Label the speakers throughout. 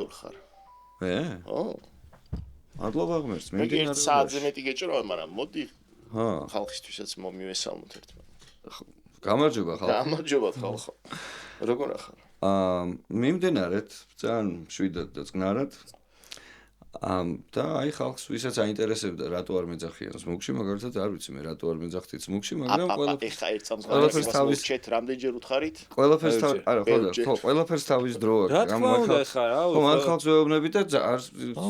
Speaker 1: როგორ ხარ?
Speaker 2: მე?
Speaker 1: ო.
Speaker 2: მადლობა ღმერთს,
Speaker 1: მე ერთ საათზე მეტი გეჭირავ, მაგრამ მოდი
Speaker 2: ჰა,
Speaker 1: ხალხისთვისაც მომივესალმოთ ერთმანეთს.
Speaker 2: გამარჯობა ხალხო.
Speaker 1: გამარჯობა ხალხო. როგორ ახარ?
Speaker 2: მიმდინარეთ ძალიან შვიდად და წყნარად. და აი ხალხს ვისაც აინტერესებდა რატო არ მეძახიან ზმუგში, მაგალითად არ ვიცი მე რატო არ მეძახთით ზმუგში, მაგრამ
Speaker 1: ეხა ერთ წამს ჩეთ რამდენჯერ უთხარით?
Speaker 2: ყველაფერს ყველაფერს თავის დრო აქვს.
Speaker 3: რა თქმა უნდა ხა რა.
Speaker 2: ხო, მან ხალხს ვეუბნები და არ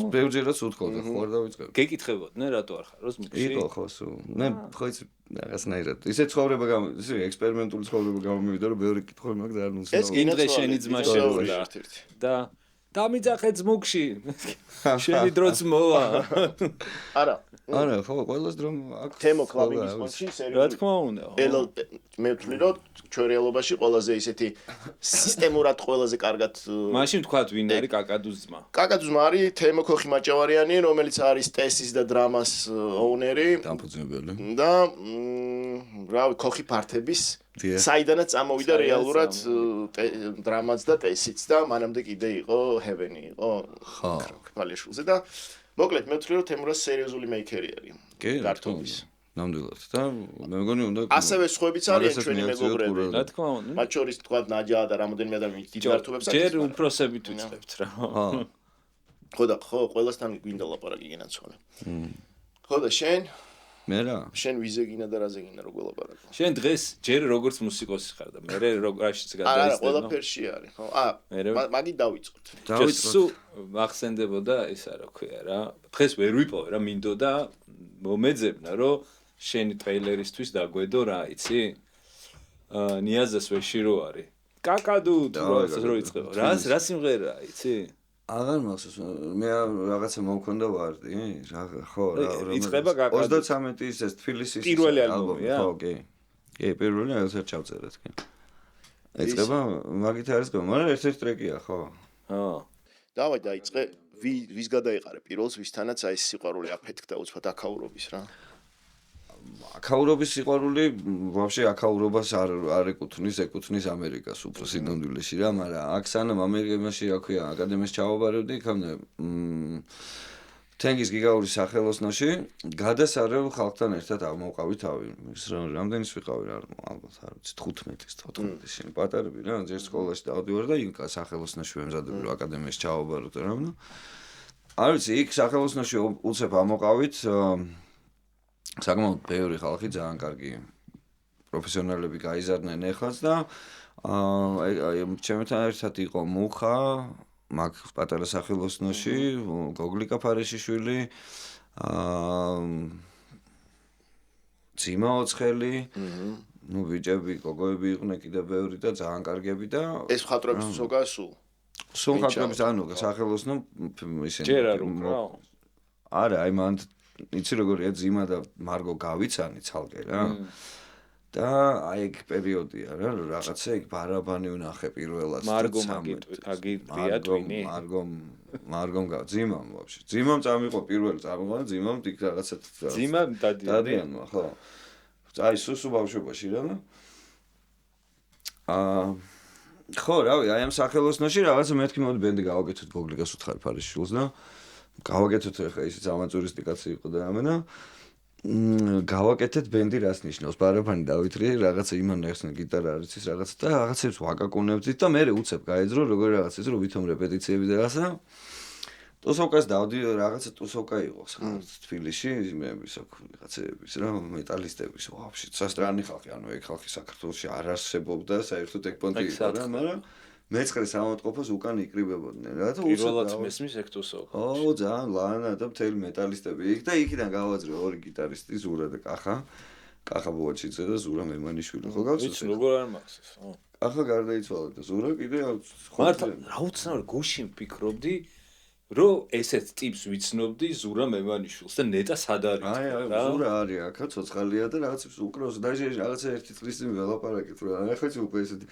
Speaker 2: ბევრჯერაც უთხოვდა, ხო არ დავიწყებ.
Speaker 3: გეკითხებოდნენ რატო არ ხარ ზმუგში?
Speaker 2: იყო ხო სულ. მე ხო იცი რაღაცნაირად. ისე ცხოვრება ისე ექსპერიმენტული ცხოვრება გამომივიდა, რომ ბევრი კითხვები მაქვს და არ ნუცნაური.
Speaker 3: ეს კიდე შენი ძმა შეუძლია და დამიძახე ზმუგში. შენი დროც მოვა.
Speaker 1: არა.
Speaker 2: არა, ხო, ყველას დრო აქვს.
Speaker 1: თემო კლავინგის ფონში სერიოზულად.
Speaker 3: რა თქმა უნდა.
Speaker 1: მე ვთვლი რომ ჩვენ რეალობაში ყველაზე ისეთი სისტემურად ყველაზე კარგად
Speaker 3: მაშინ თქვათ ვინ არის კაკადუს ძმა.
Speaker 1: კაკადუს ძმა არის თემო ქოხიმაჭავარიანი, რომელიც არის ტესის და დრამას ოუნერი.
Speaker 2: დამფუძნებელი.
Speaker 1: და რავი, ქოხი ფართების საიდანაც წამოვიდა რეალურად დრამაც და ტესიც და მანამდე კიდე იყო ჰევენი იყო.
Speaker 2: ხო.
Speaker 1: კვალიშულზე და მოკლედ მე ვთვლი რომ თემურას სერიოზული მეიქერი არის.
Speaker 2: კი,
Speaker 1: გართობის.
Speaker 2: ნამდვილად და მე მგონი უნდა
Speaker 1: ასევე სხვაებიც არიან ჩვენი მეგობრები.
Speaker 3: რა თქმა უნდა.
Speaker 1: მათ შორის თქვა ნაჯა და რამოდენიმე ადამიანი დიდ გართობებს
Speaker 3: აქვს. ჯერ უფროსებით ვიწყებთ რა.
Speaker 1: ხო, ყველასთან გვინდა ლაპარაკი გინაცვალე. ხო და შენ?
Speaker 2: მე რა?
Speaker 1: შენ ვიზე გინდა და რაზე გინდა რო გველაპარაკო?
Speaker 3: შენ დღეს ჯერ როგორც მუსიკოსი ხარ და მე რაშიც გადაიზრდა.
Speaker 1: არა, ყველაფერში არის, ხო. მაგი დავიწყოთ.
Speaker 3: სულ ახსენდებოდა ისა რა ქვია რა. დღეს ვერ ვიპოვე რა მინდოდა მომეძებნა რომ შენი ტრეილერისთვის დაგვედო რა, იცი? ნიაზას ვეში რო არის. კაკადუ რო იწყება. რა სიმღერაა, იცი?
Speaker 2: აღარ მახსოვს მე რაღაცა მომქონდა ვარდი ხო რა
Speaker 3: იწყება კაკადუ
Speaker 2: 33 ეს თბილისის
Speaker 3: პირველი ალბომია
Speaker 2: ხო კი პირველი ასე ჩავწერეთ კი იწყება მაგით არის გო მაგრამ ერთ-ერთი ტრეკია ხო
Speaker 1: დავაი დაიწყე ვის გადაიყარე პირველს ვისთანაც აი სიყვარული აფეთქდა უცბად აკაურობის რა
Speaker 2: აკაურობის სიყვარული ვაფშე აკაურობას არ ეკუთვნის ამერიკას უფრო სინამდვილეში რა მაგრამ აქ სანამ ამერიკაში რა ქვია აკადემიას ჩავაბარებდი იქამდე თენგის გიგაურის სახელოსნოში გადასარევ ხალხთან ერთად ამოვყავი თავი რამდენის ვიყავი რა ალბათ არ ვიცი 15-ის შენ პატარები რა ჯერ სკოლაში დავდივარ და იქ სახელოსნოში ვემზადები რომ აკადემიას ჩავაბარო და რა არ ვიცი იქ სახელოსნოში უცებ ამოვყავით საკმაოდ ბევრი ხალხი ძალიან კარგი პროფესიონალები გაიზარდნენ ეხლაც და ჩემთან ერთად იყო მუხა მაგ პატარა სახელოსნოში გოგლიკა ფარეშიშვილი ძიმა ოცხელი ნუ ბიჭები გოგოები იყვნენ კიდე ბევრი და ძალიან კარგები და
Speaker 1: ეს მხატვრების ზოგა
Speaker 2: სულ მხატვრების ანუ სახელოსნო ისინი
Speaker 3: ჯერ არ უკრა
Speaker 2: არა აი მან იცი როგორია ძიმა და მარგო გავიცანი ცალკე რა და აი ეგ პერიოდია რა რაღაცა ეგ ბარაბანი ვნახე პირველად
Speaker 3: მარგო აგირია twini
Speaker 2: მარგომ ძიმამ ვაფშე ძიმამ წამიყო პირველი წამოყვა ძიმამ იქ რაღაცა
Speaker 3: ძიმამ
Speaker 2: დადიანმა ხო აი სუსუ ბავშვობაში რა ხო რავი აი ამ სახელოსნოში რაღაცა მეთქი მოდი ბენდი გავაკეთოთ გოგლიკას უთხარი ფარიშულს და გავაკეთოთ ახლა ისიც ავანტურისტი კაცი იყო და ამენა გავაკეთეთ ბენდი რას ნიშნავს? ბარაბანი დავითრიე, რაღაცა იმან ახსნა გიტარა არის ის რაღაცა და რაღაცებს ვაკაკუნებდით და მე უცებ გაეძრო როგორი რაღაცის რომ ვითომ რეპეტიციები და რაღაცა. ტუსოვკას დავდი რაღაცა ტუსოვკა იყო თბილისში, მე ისო რაღაცების რა მეტალისტების ვაფშე სასტრანი ხალხი, ანუ ეგ ხალხი საქართველოში არ არსებობდა, საერთოდ ეგ პონტი იყო რა, მაგრამ მეცხრე სამოთყოფოს უკან იკრიბებოდნენ რა და
Speaker 3: პირველად მესმის ეგ ტუსოვკა.
Speaker 2: ო ძალიან ლანა და მთელი მეტალისტები იქ და იქიდან გავაძრე ორი გიტარისტი ზურა და კახა ბოჩიძე და ზურა მემანიშვილი ხო გავს?
Speaker 3: ვიცი როგორ არ მახსოვს, ხო.
Speaker 2: კახა გარდაიცვალა და ზურა კიდე
Speaker 3: მართა რა უცნაური გუშინ ვფიქრობდი რომ ესეთ ტიპს ვიცნობდი ზურა მემანიშვილს და ნეტა სად არის
Speaker 2: რა ზურა არის აქა ცოცხალია და რაღაცებს უკრავს და რაღაცა ერთი წლის წინ ველაპარაკეთ რა ახლა უკვე ესეთი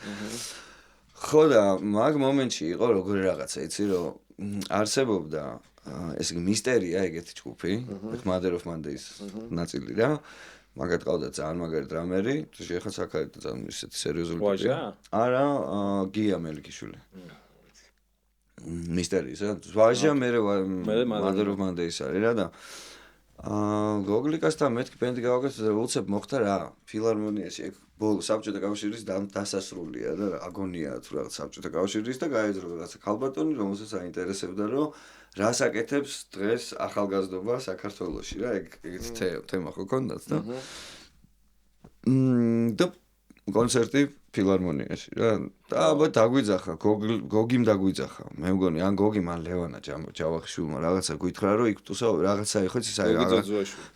Speaker 2: ხო და მაგ მომენტში იყო როგორი რაღაცა იცი რომ არსებობდა ესე იგი მისტერია ეგეთი ჯგუფი Mother of Mondays ნაწილი რა მაგათ ყავდა ძალიან მაგარი დრამერი შეხა საქარი და ძალიან ისეთი სერიოზული ტიპია არა გია მელიქიშვილი მისტერიის რა ვაჟა მე Mother of Mondays არის რა და გოგლიკასთან მეთქი ბენდი გავაკეთე და უცებ მოხდა რა ფილარმონიაში ეგ ბოლო საბჭოთა კავშირის დასასრულია და აგონია თუ რაღაც საბჭოთა კავშირის და გაეძრო რაღაცა ქალბატონი რომელსაც აინტერესებდა რომ რას აკეთებს დღეს ახალგაზრდობა საქართველოში რა ეგეთი თემა ხო გქონდათ და და კონცერტი ფილარმონიაში რა და აბა დაგვიძახა გოგიმ დაგვიძახა მე მგონი ან გოგი მან ლევანა ჯავახიშვილმა რაღაცა გითხრა რომ იქ თუსა რაღაცა იყო ის აი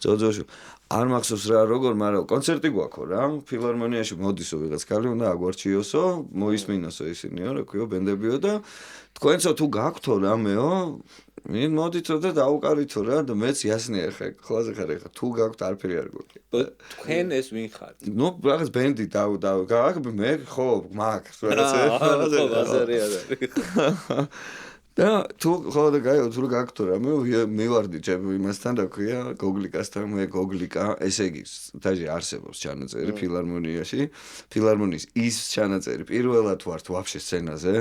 Speaker 2: ძოძოშვილი არ მახსოვს რა როგორ მაგრამ კონცერტი გვაქვს რა ფილარმონიაში მოდისო ვიღაც ქალი უნდა აგვარჩიოსო მოისმინოსო ისინიო რა ქვიო ბენდებიო და თქვენცო თუ გაქვთო რამეო მინ მოდითო და დაუკარითო რა და მეც იასნია ხა ხოლაზე ხარ ხა თუ გაქვთ არაფერი არ გვაქვს
Speaker 3: თქვენ ეს ვინ ხართ
Speaker 2: ნუ რაღაც ბენდი გააკ მე ხო მაგ და თუ ხო და გაიო თუ გაქვთ რამე მივარდი ჩემ იმასთან რა ქვია გოგლიკასთან მე გოგლიკა ესე იგი დაჟე არსებობს ჩანაწერი ფილარმონიაში ფილარმონიის ის ჩანაწერი პირველად ვართ ვაფშე სცენაზე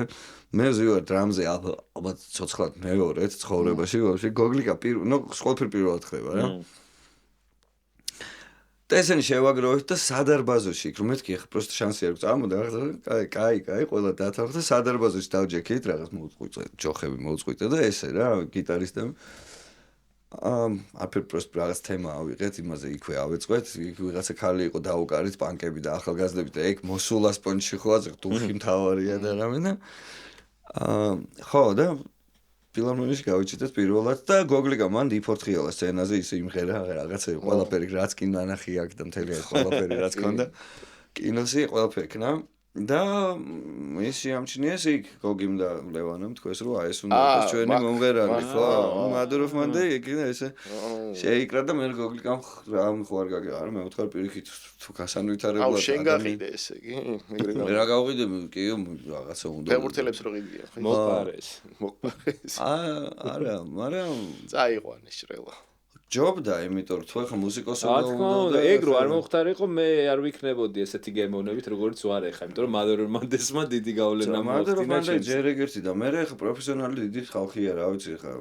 Speaker 2: მე ზივარ დრამზე ალბათ ცოცხლად მეორედ ცხოვრებაში ვაფშე გოგლიკა ნუ ყველაფერი პირველად ხდება რა და ესენი შევაგროვეთ და სადარბაზოში იქ რომ მეთქი ახლა პროსტ შანსი არ წამოდა კაი ყველა დათანხმდა და სადარბაზოში დავჯექით რაღაც მოუწყვიტე ჯოხები მოუწყვიტე და ესე რა გიტარისტები აფერ პროსტ რაღაც თემა ავიღეთ იმაზე იქვე ავეწყვეთ იქ ვიღაცა ქალი იყო დაუკარით პანკები და ახალგაზრდები და ეგ მოსულა სპონჯი ხო აზრ დუხი მთავარია და რამე და ხო და ფილარმონიაში გავიჩიტეთ პირველად და გოგლიკა მან დიფორთხიალა სცენაზე ისე იმღერა რაღაცა ყველაფერი რაც კი ნანახი აქ და მთელი ეს ყველაფერი რაც ქონდა კინოსი ყველაფერი ქნა და ის შეამჩნიეს იქ გოგიმ და ლევანამ თქვეს რომ აი ეს უნდა იყოს ჩვენი მომღერალი ხო Mother of Mondays ეგ ესე შეიკრა და მე გოგლიკამ რა ხო არ გაგე არა მე ვთქარ პირიქით თუ გასანვითარებლად
Speaker 1: აუ შენ გაყიდე ესე კი
Speaker 2: მე რა გავყიდე კი რაღაცა უნდა
Speaker 1: ფეხბურთელებს რო ყიდია ხო
Speaker 3: მოყარეს
Speaker 2: არა მაგრამ
Speaker 1: წაიყვანე შრელა
Speaker 2: ჯობდა იმიტომ რომ თუ ახლა მუსიკოსობა
Speaker 3: უნდა ეგ რო არ მომختارიყო მე არ ვიქნებოდი ესეთი გემოვნებით როგორც ვარ ახლა იმიტომ რომ Mother of Mondays-მა დიდი გავლენა
Speaker 2: მოახდინა ჯერ ეგერთი და მე ახლა პროფესიონალი დიდი ხალხია რა ვიცი ახლა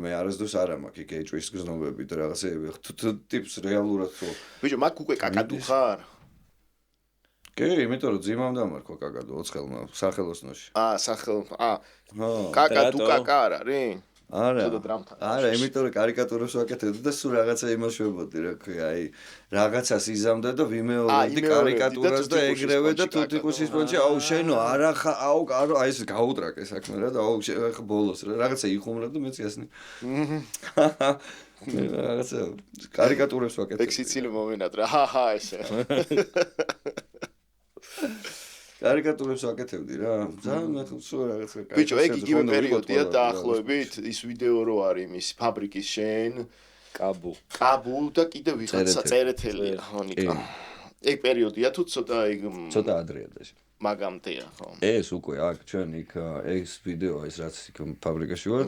Speaker 2: მე არასდროს არ მაქვს იქ ეჭვის გზნობები და რაღაცეები თუ ტიპს რეალურად თუ
Speaker 1: ბიჭო მაგ უკვე კაკადუ ხარ
Speaker 2: კი იმიტომ რომ ძიმამ დამარქვა კაკადუ ოცხელმა სახელოსნოში
Speaker 1: კაკადუ კაკა არ არის
Speaker 2: არა იმიტომ რომ კარიკატურებს ვაკეთებდი და სულ რაღაცა იმოშვებოდი რა ქვია აი რაღაცას იზამდა და ვიმეორებდი კარიკატურას და ეგრევე და თუთიყუშის პონჩი აუ შენო არა აუ აი ეს გაუტრაკე საქმე რა და აუ ხა ბოლოს რა რაღაცა იხუმრა და მეც იასნი რაღაცა კარიკატურებს ვაკეთებდი
Speaker 1: ეგ სიცილი მომენად რა ჰაჰა ესე
Speaker 2: კარიკატურებს ვაკეთებდი რა ძალიან სულ რაღაცა
Speaker 1: ბიჭო ეგ იგივე პერიოდია დაახლოებით ის ვიდეო რო არის იმის ფაბრიკის შენ
Speaker 3: კაბუ
Speaker 1: და კიდე ვიღაცა წერეთელია ხონიკა ეგ პერიოდია თუ ცოტა ეგ
Speaker 2: ცოტა ადრეა და
Speaker 1: მაგამდეა ხო
Speaker 2: ეს უკვე აქ ჩვენ იქ ეს ვიდეო ეს რაც იქ ფაბრიკაში ვარ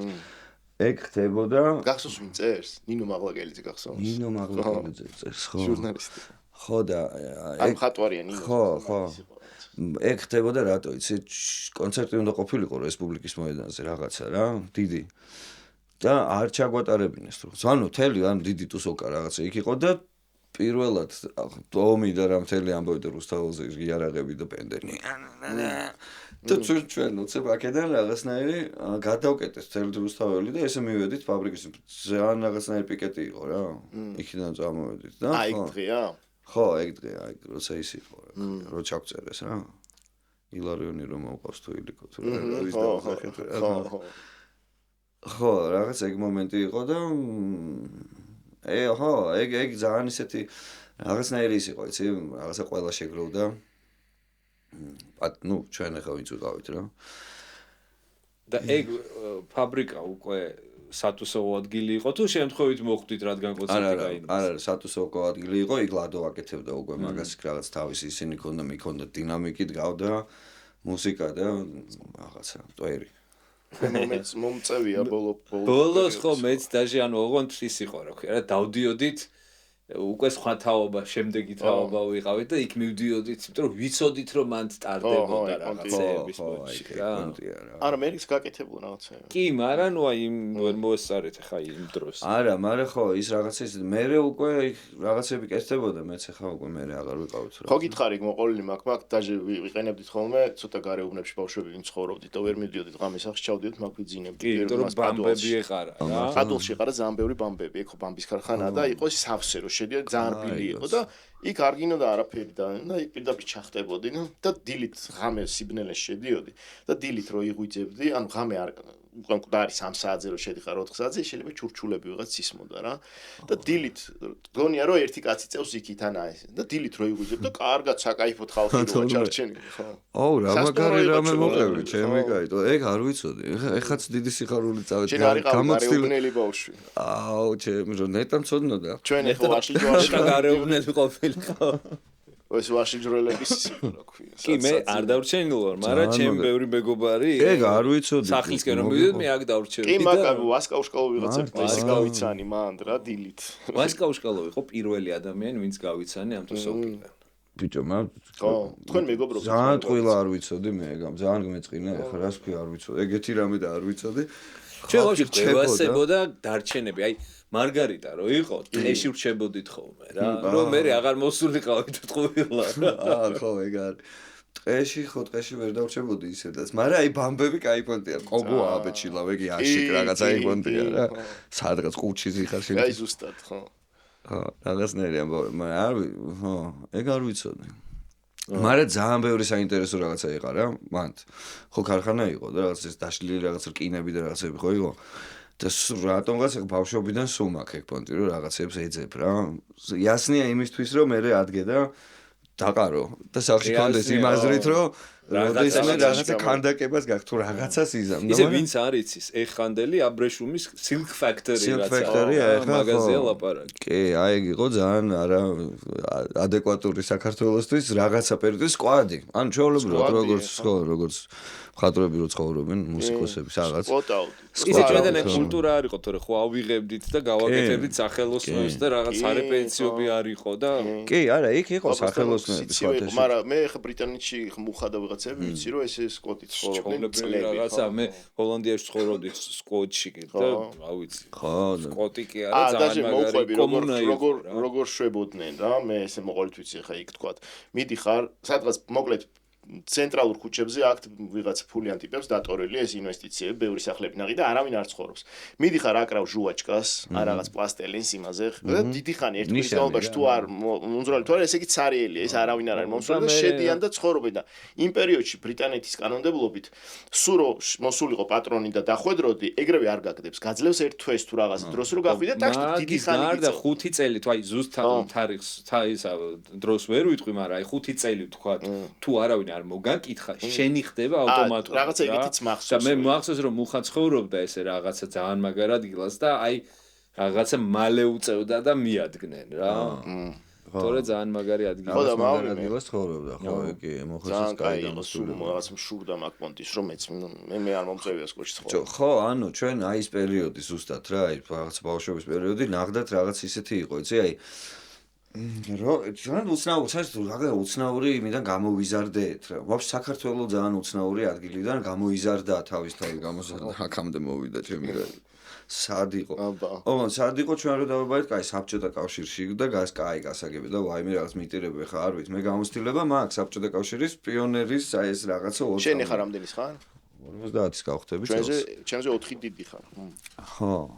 Speaker 2: ეგ ხდებოდა
Speaker 1: გახსოვს ვინ წერს ნინო მაღლაკელიძე გახსოვს
Speaker 2: ნინო მაღლაკელიძე წერს ხო
Speaker 1: ჟურნალისტი
Speaker 2: ხო და
Speaker 1: აი მხატვარია ნინო
Speaker 2: ხო ეგ ხდებოდა რატო იცი კონცერტი უნდა ყოფილიყო რესპუბლიკის მოედანზე რაღაცა რა დიდი და არ ჩაგვატარებინეს თუ. ანუ თელი ან დიდი ტუსოკა რაღაცა იქ იყო და პირველად ომი და რა მთელი ამბავი და რუსთაველზე იარაღები და პენდენი. და ჩვენ უცებ აქედან რაღაცნაირი გადავკეტეს მთელი რუსთაველი და ესე მივედით ფაბრიკის ძალიან რაღაცნაირი პიკეტი იყო რა. იქიდან წამოვედით და
Speaker 1: აი დღეა?
Speaker 2: ხო, ეგ დღეა, ეგ როცა ის იყო რა. რო ჩაგწერეს რა. ილარიონი რომ მოყავს თუ ილიკო თუ რა ის დავახერხეთ რა. ხო, რაღაც ეგ მომენტი იყო და ხო, ეგ ძალიან ისეთი რაღაცნაირი ის იყო, იცი, რაღაცა ყველა შეგროვდა. ნუ ჩვენ ახლა ვინც ვიყავით რა.
Speaker 3: და ეგ ფაბრიკა უკვე სატუსოვო ადგილი იყო თუ შემთხვევით მოხვდით რადგან კონცერტი გაიმართა?
Speaker 2: არა, სატუსოვო ადგილი იყო, იქ ლადო აკეთებდა უკვე მაგას რაღაც თავისი ისინი მიქონდა დინამიკით გავდა მუსიკა და რაღაცა ტვერი.
Speaker 1: მომწევია
Speaker 3: ბოლოს ხო მეც დაჟე ანუ ოღონდ ის იყო რა ქვია რა დავდიოდით უკვე სხვა თაობა შემდეგი თაობა ვიყავით და იქ მივდიოდით იმიტომ რომ ვიცოდით რომ მან სტარდებოდა რაღაცეების პონჩი რა
Speaker 1: არა მე ის გაკეთებულ რაღაცაა
Speaker 3: კი მაგრამ ნუ აი ვერ მოესწარეთ ხა იმ დროს
Speaker 2: არა მაგრამ ხო ის რაღაცა ის მე უკვე რაღაცები კეთდებოდა მეც ხა უკვე მე აღარ ვიყავით რა
Speaker 1: ხო გითხარი მოყოლილი მაგ დაჟე ვიყენებდით ხოლმე ცოტა გარეუბნებში ბავშვები ვინ ცხოვრობდით და ვერ მივდიოდით ღამის სახში ჩავდიოდით მაგ ვიძინებდით
Speaker 3: კი იმიტომ რომ ბამბები ეყარა რა
Speaker 1: პადულში ეყარა ძალიან ბევრი ბამბები ეკო ბამბის ქარხანა და იყო სავსე რო შედიოდა ძალიან ბილი იყო და იქ არ გინოდა არაფერი და იქ პირდაპირ ჩახტებოდი და დილით ღამე სიბნელეში შედიოდი და დილით რო იღვიძებდი ანუ ღამე არ უკვე მკვდარი 3 საათზე რო შედიხარ 4 საათზე შეიძლება ჩურჩულები ვიღაც ისმოდა რა და დილით გონია რომ ერთი კაცი წევს იქიდან აი და დილით რო იღვიძებ და კარგად საკაიფოდ ხალხი რო ჩარჩენი ხო
Speaker 2: აუ რა მაგარი რამე მოყევი ჩემი კაი ეგ არ ვიცოდი ეხაც დიდი სიხარული წავედი
Speaker 1: გამოცდილი ბავშვი
Speaker 2: აუ ჩემი რო ნეტა მწოდნოდა
Speaker 1: ჩვენ ეხლა ვაში ჯვარში
Speaker 3: გარეუბნელი ყოფილიყო
Speaker 1: ეს ვაში ჯვრელების რა ქვია
Speaker 3: კი მე არ დავრჩენილ ვარ მაგრამ ჩემ ბევრი მეგობარი
Speaker 2: ეგ არ ვიცოდი
Speaker 3: სახლისკენ რომ მივიდეთ მე აქ დავრჩევდი
Speaker 1: კი მაგა ვასკაუშკალო ვიღაცებთ ეს გავიცანი მანდ რა დილით
Speaker 3: ვასკაუშკალო იყო პირველი ადამიანი ვინც გავიცანი ამ თუსოკიდან
Speaker 2: ბიჭო მაგ
Speaker 1: ხო თქვენ მეგობრობთ
Speaker 2: ძალიან ტყილა არ ვიცოდი მე ეგ ძალიან მეწყინა ეხლა რას ქვია არ ვიცოდი ეგეთი რამე და არ ვიცოდი
Speaker 3: ჩვენ ვაფშე გვევასებოდა დარჩენები აი მარგარიტა რო იყო ტყეში ვრჩებოდით ხოლმე რა რომ მე აღარ მოსულიყავით ტყუილა
Speaker 2: ხო ეგ არის ტყეში ვერ დავრჩებოდი ისედაც მაგრამ აი ბამბები კაი პონტია კოგო აბეჩილა ვეგი აშიკ რაღაცა აი პონტია რა სადღაც ყუჩი ზიხარ შენ
Speaker 1: აი ზუსტად ხო
Speaker 2: რაღაცნაირი ამბავი მაგრამ ხო ეგ არ ვიცოდი მაგრამ ძალიან ბევრი საინტერესო რაღაცა იყო რა მანდ ხო ქარხანა იყო და რაღაც ეს დაშლილი რაღაც რკინები და რაღაცები ხო იყო და რატომღაც ბავშვობიდან სულ მაქვს ეგ პონტი რომ რაღაცებს ეძებ რა იასნია იმისთვის რომ მე ადგე და დაყარო და სახში კონდეს იმაზრით რომ რაღაცა კანდაკებას გაქვს თუ რაღაცას იზამ
Speaker 3: ისე ვინც არ იცის ეხანდელი აბრეშუმის Silk Factory მაღაზია ლაპარაკი
Speaker 2: კი აი ეგ იყო ძალიან არა ადეკვატური საქართველოსთვის რაღაცა პერიოდის სკვადი ანუ ჩვეულებრივად როგორც მხატვრები რო ცხოვრობენ მუსიკოსები რაღაც
Speaker 3: ისე ჩვენთან კულტურა არ იყო თორე ხო ავიღებდით და გავაკეთებდით სახელოსნოებს და რაღაც სარეპეტიციები არ იყო და
Speaker 2: კი არა იქ იყო სახელოსნოები
Speaker 1: სხვა ეს მაგრამ მე ხა ბრიტანეთში მუხადა ვიღაცები ვიცი რომ ეს სკოტი ცხოვრობდნენ
Speaker 3: წლები რაღაცა მე ჰოლანდიაში ცხოვრობდი სკოტში და რა ვიცი
Speaker 2: ხო
Speaker 3: სკოტი კი არა ძალიან მაგარი კომუნა იყო
Speaker 1: როგორ შვებოდნენ რა მე ესე მოყოლით ვიცი ხა იქ თქვა მიდიხარ სადღაც მოკლედ ცენტრალურ ქუჩებზე აქ ვიღაც ფულიან ტიპებს დატორილი ეს ინვესტიციები ბევრი სახლები ნაღი და არავინ არ ცხოვრობს მიდიხარ აკრავ ჟუაჩკას არ რაღაც პლასტელინს იმაზე და დიდი ხანი ერთ თვის განმავლობაში თუ არ მომძრალი თუ არა ესე იგი цаრიელია ეს არავინ არ არის მომსვლელი და შედიან და ცხოვრობენ და იმ პერიოდში ბრიტანეთის კანონმდებლობით სურო მოსულიყო პატრონი და დახვედროდი ეგრევე არ გაგდებს გაძლევს ერთ თვეს თუ რაღაც დროს რო გახვიდე ტაკში დიდი ხანი
Speaker 3: და 5 წელი თუ აი ზუსტად თარიღს ისა დროს ვერ ვიტყვი მაგრამ აი 5 წელი თქვა თუ არავინ არ მოგაკითხა შენი ხდება ავტომატურად
Speaker 1: რაღაცა ეგეთიც მახსოვს
Speaker 3: და მე მახსოვს რომ მუხა ცხოვრობდა ესე რაღაცა ძალიან მაგარ ადგილას და აი რაღაცა მალე უწევდა და მიადგნენ რა თორე ძალიან მაგარი ადგილი
Speaker 1: ხო და მაგარ
Speaker 2: ადგილას ცხოვრობდა ხო კი
Speaker 1: მოხდეს კაი იყო სულ რაღაც მშურდა მაგ პონტის რომ მე არ მომწევია სკოჩი ცხოვრობა
Speaker 2: ხო ანუ ჩვენ აი ეს პერიოდი ზუსტად რა აი რაღაც ბავშვობის პერიოდი ნახდათ რაღაც ისეთი იყო იცი აი ჩვენ უცნაური იმიდან გამოვიზარდეთ რა. ვაფშე საქართველოს ძალიან უცნაური ადგილიდან გამოიზარდა თავის გამოსა აქამდე მოვიდა ჩემი სად იყო.
Speaker 1: აბა.
Speaker 2: ოღონდ სად იყო ჩვენ რო დავაბარეთ, კაი საბჭოთა კავშირში და გასაგები და ვაიმე რაღაც მიტირები ხა არ ვიცი, მე გამოცდილება მაქვს საბჭოთა კავშირის პიონერის ეს რაღაცა 20.
Speaker 1: შენ ხარ რამდენის ხარ?
Speaker 2: 50-ის გავხდები წელს.
Speaker 1: ჩვენზე 4 დიდი ხარ.
Speaker 2: ხო.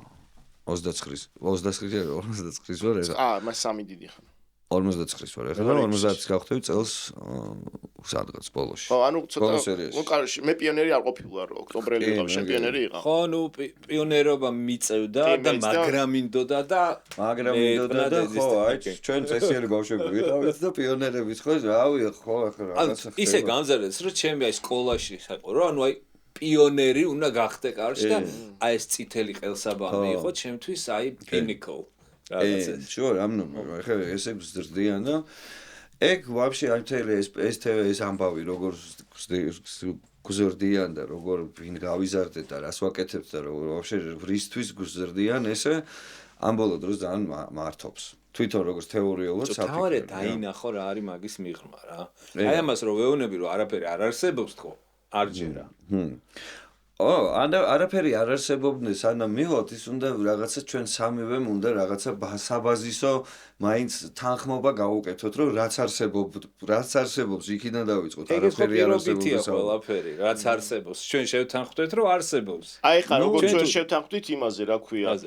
Speaker 2: 29-ის ვარ ეხლა.
Speaker 1: მას 3 დიდი ხარ.
Speaker 2: 59-ის ვარ ეხლა და 50-ის გავხდები წელს სადღაც ბოლოში.
Speaker 1: ხო, ანუ
Speaker 2: ბოლო
Speaker 1: ცოტა
Speaker 2: სერიაში.
Speaker 1: მე პიონერი არ ყოფილვარ, ოქტომბრელი ვიყავ, შენ პიონერი იყავ.
Speaker 3: ხო, ნუ პიონერობა მიწევდა და მაგრამ მინდოდა და
Speaker 2: ხო, აი ჩვენ წესიერი ბავშვები ვიყავით და პიონერების ხო, რავი, ხო, ახლა რაღაცა ხდება.
Speaker 3: ისე გამზარდეს, რომ ჩემი აი სკოლაში საყო, რომ ანუ აი პიონერი უნდა გახდე კარში და აი ეს წითელი ყელსაბამი იყო ჩემთვის აი pinnacle.
Speaker 2: Sure, ამნო, ხა ესე გზრდიან და ეგ ვაფშე აი თელე ეს ამბავი როგორ გზრდიან და როგორ ვინ გავიზარდეთ და რას ვაკეთებთ და როგორ ვაფშე რისთვის გზრდიან ესე ამ ბოლო დროს ძალიან მართობს. თვითონ როგორც თეორიულად
Speaker 3: საფიქრო. თავარი დაინახო რა არის მაგის მიღრმა რა. აი ამას რო ვეუბნები რომ არაფერი არ არსებობს თქო, არ ჯერა.
Speaker 2: არაფერი არ არსებობდეს, სანამ მივიღოთ ის უნდა რაღაცა ჩვენ სამივე უნდა რაღაცა საბაზისო მაინც თანხმობა გავუკეთოთ, რომ რაც არსებობს, იქიდან დავიწყოთ,
Speaker 3: არაფერი არ არსებობს ყველაფერი, რაც არსებობს. ჩვენ შევთანხმდეთ, რომ არსებობს.
Speaker 1: აი ხა როგორც ჩვენ შევთანხმდით იმაზე, რა ქვია.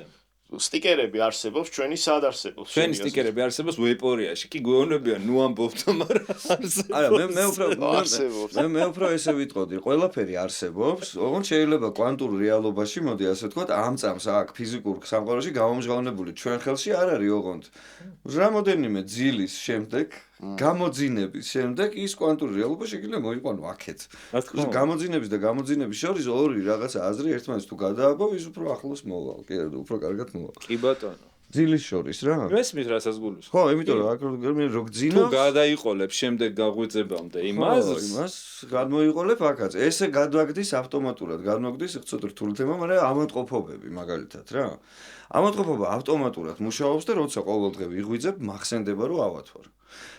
Speaker 1: სტიკერები არსებობს, ჩვენი სად არსებობს?
Speaker 3: ჩვენი სტიკერები არსებობს ვეპორიაში. კი გვეუბნებიან, ნუ ამბობთ, მაგრამ არსებობს.
Speaker 2: არა, მე უფრო ესე ვიტყოდი, ყველაფერი არსებობს, ოღონდ შეიძლება კვანტურ რეალობაში, მოდი ასე ვთქვათ, ამ წამს აქ ფიზიკურ სამყაროში გამომჟღავნებული ჩვენ ხელში არ არის ოღონდ. რამოდენიმე ძილის შემდეგ გამოძინების შემდეგ ის კვანტური რეალობა შეიძლება მოიყვანო აქეთ. გამოძინების და გამოძინების შორის ორი რაღაცა აზრი ერთმანეთს თუ გადააბავ, ის უფრო ახლოს მოვალ, კი არა, უფრო კარგად მოვალ.
Speaker 3: კი ბატონო.
Speaker 2: ძილის შორის რა?
Speaker 3: მესმის რასაც გულს.
Speaker 2: ხო, იმიტომ რომ აქ რო გძინავს,
Speaker 3: თუ გადაიყოლებ შემდეგ გაღვიძებამდე იმას
Speaker 2: გადმოიყოლებ აქაც. ესე გადვაგდის ავტომატურად, გადმოგდის ცოტა რთული თემა, მაგრამ ამოტყოფობები მაგალითად რა. ამოტყოფობა ავტომატურად მუშაობს და როცა ყოველდღე ვიღვიძებ, მახსენდება რომ ავათვარ.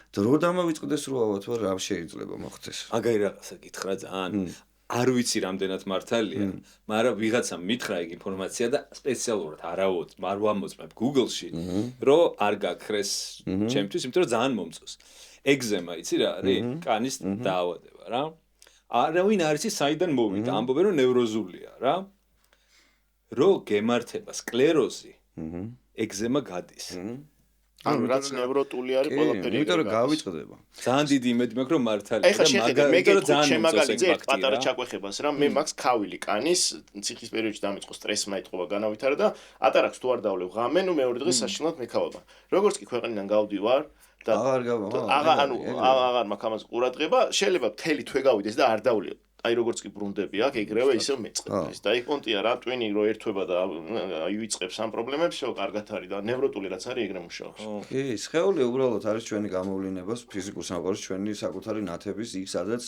Speaker 2: და რო დამავიწყდეს რომ ავათვარ, რა შეიძლება მოხდეს.
Speaker 3: მაგარი რაღაცა გითხრა ძალიან. არ ვიცი რამდენად მართალია, მაგრამ ვიღაცამ მითხრა ეგ ინფორმაცია და სპეციალურად არავოდ არ ვამოწმებ Google-ში, რომ არ გაქრეს ჩემთვის, იმიტომ რომ ძალიან მომწონს. ეგზემა, იცი რა არის? კანის დაავადება რა. არავინ არ იცის საიდან მოვიდა, ამბობენ რომ ნევროზულია რა. რო გემართება სკლეროზი, ეგზემა გადის.
Speaker 1: ანუ რაც ნევროტული არის ყველაფერი.
Speaker 2: იმიტომ რომ გავიწყდება.
Speaker 3: ძალიან დიდი იმედი მაქვს რომ მართალია
Speaker 1: და მაგალითად პატარა ჩაკვეხებას რა მე მაქვს ქავილი კანის ციხის პერიოდში დამიწყო სტრესმა იტყობა განავითარა და ატარაკს თუ არ დავლევ ღამე ნუ მეორე დღეს საშინლად მეკავება. როგორც კი ქვეყნიდან გავდივარ და აღარ მაქვს ამას ყურადღება, შეიძლება მთელი თვე გავიდეს და არ დავლევ. აი როგორც კი ბრუნდები აქ ეგრევე ისევ მეწყებს და იკონტია რა ტვინი რო ერთვება და იუიწყებს ამ პრობლემებს შევ კარგად არის და ნევროტული რაც არის ეგრე მუშაობს.
Speaker 2: კი, სხეული უბრალოდ არის ჩვენი გამოვლინებას ფიზიკურ სამყაროში ჩვენი საკუთარი ნათების იქ სადაც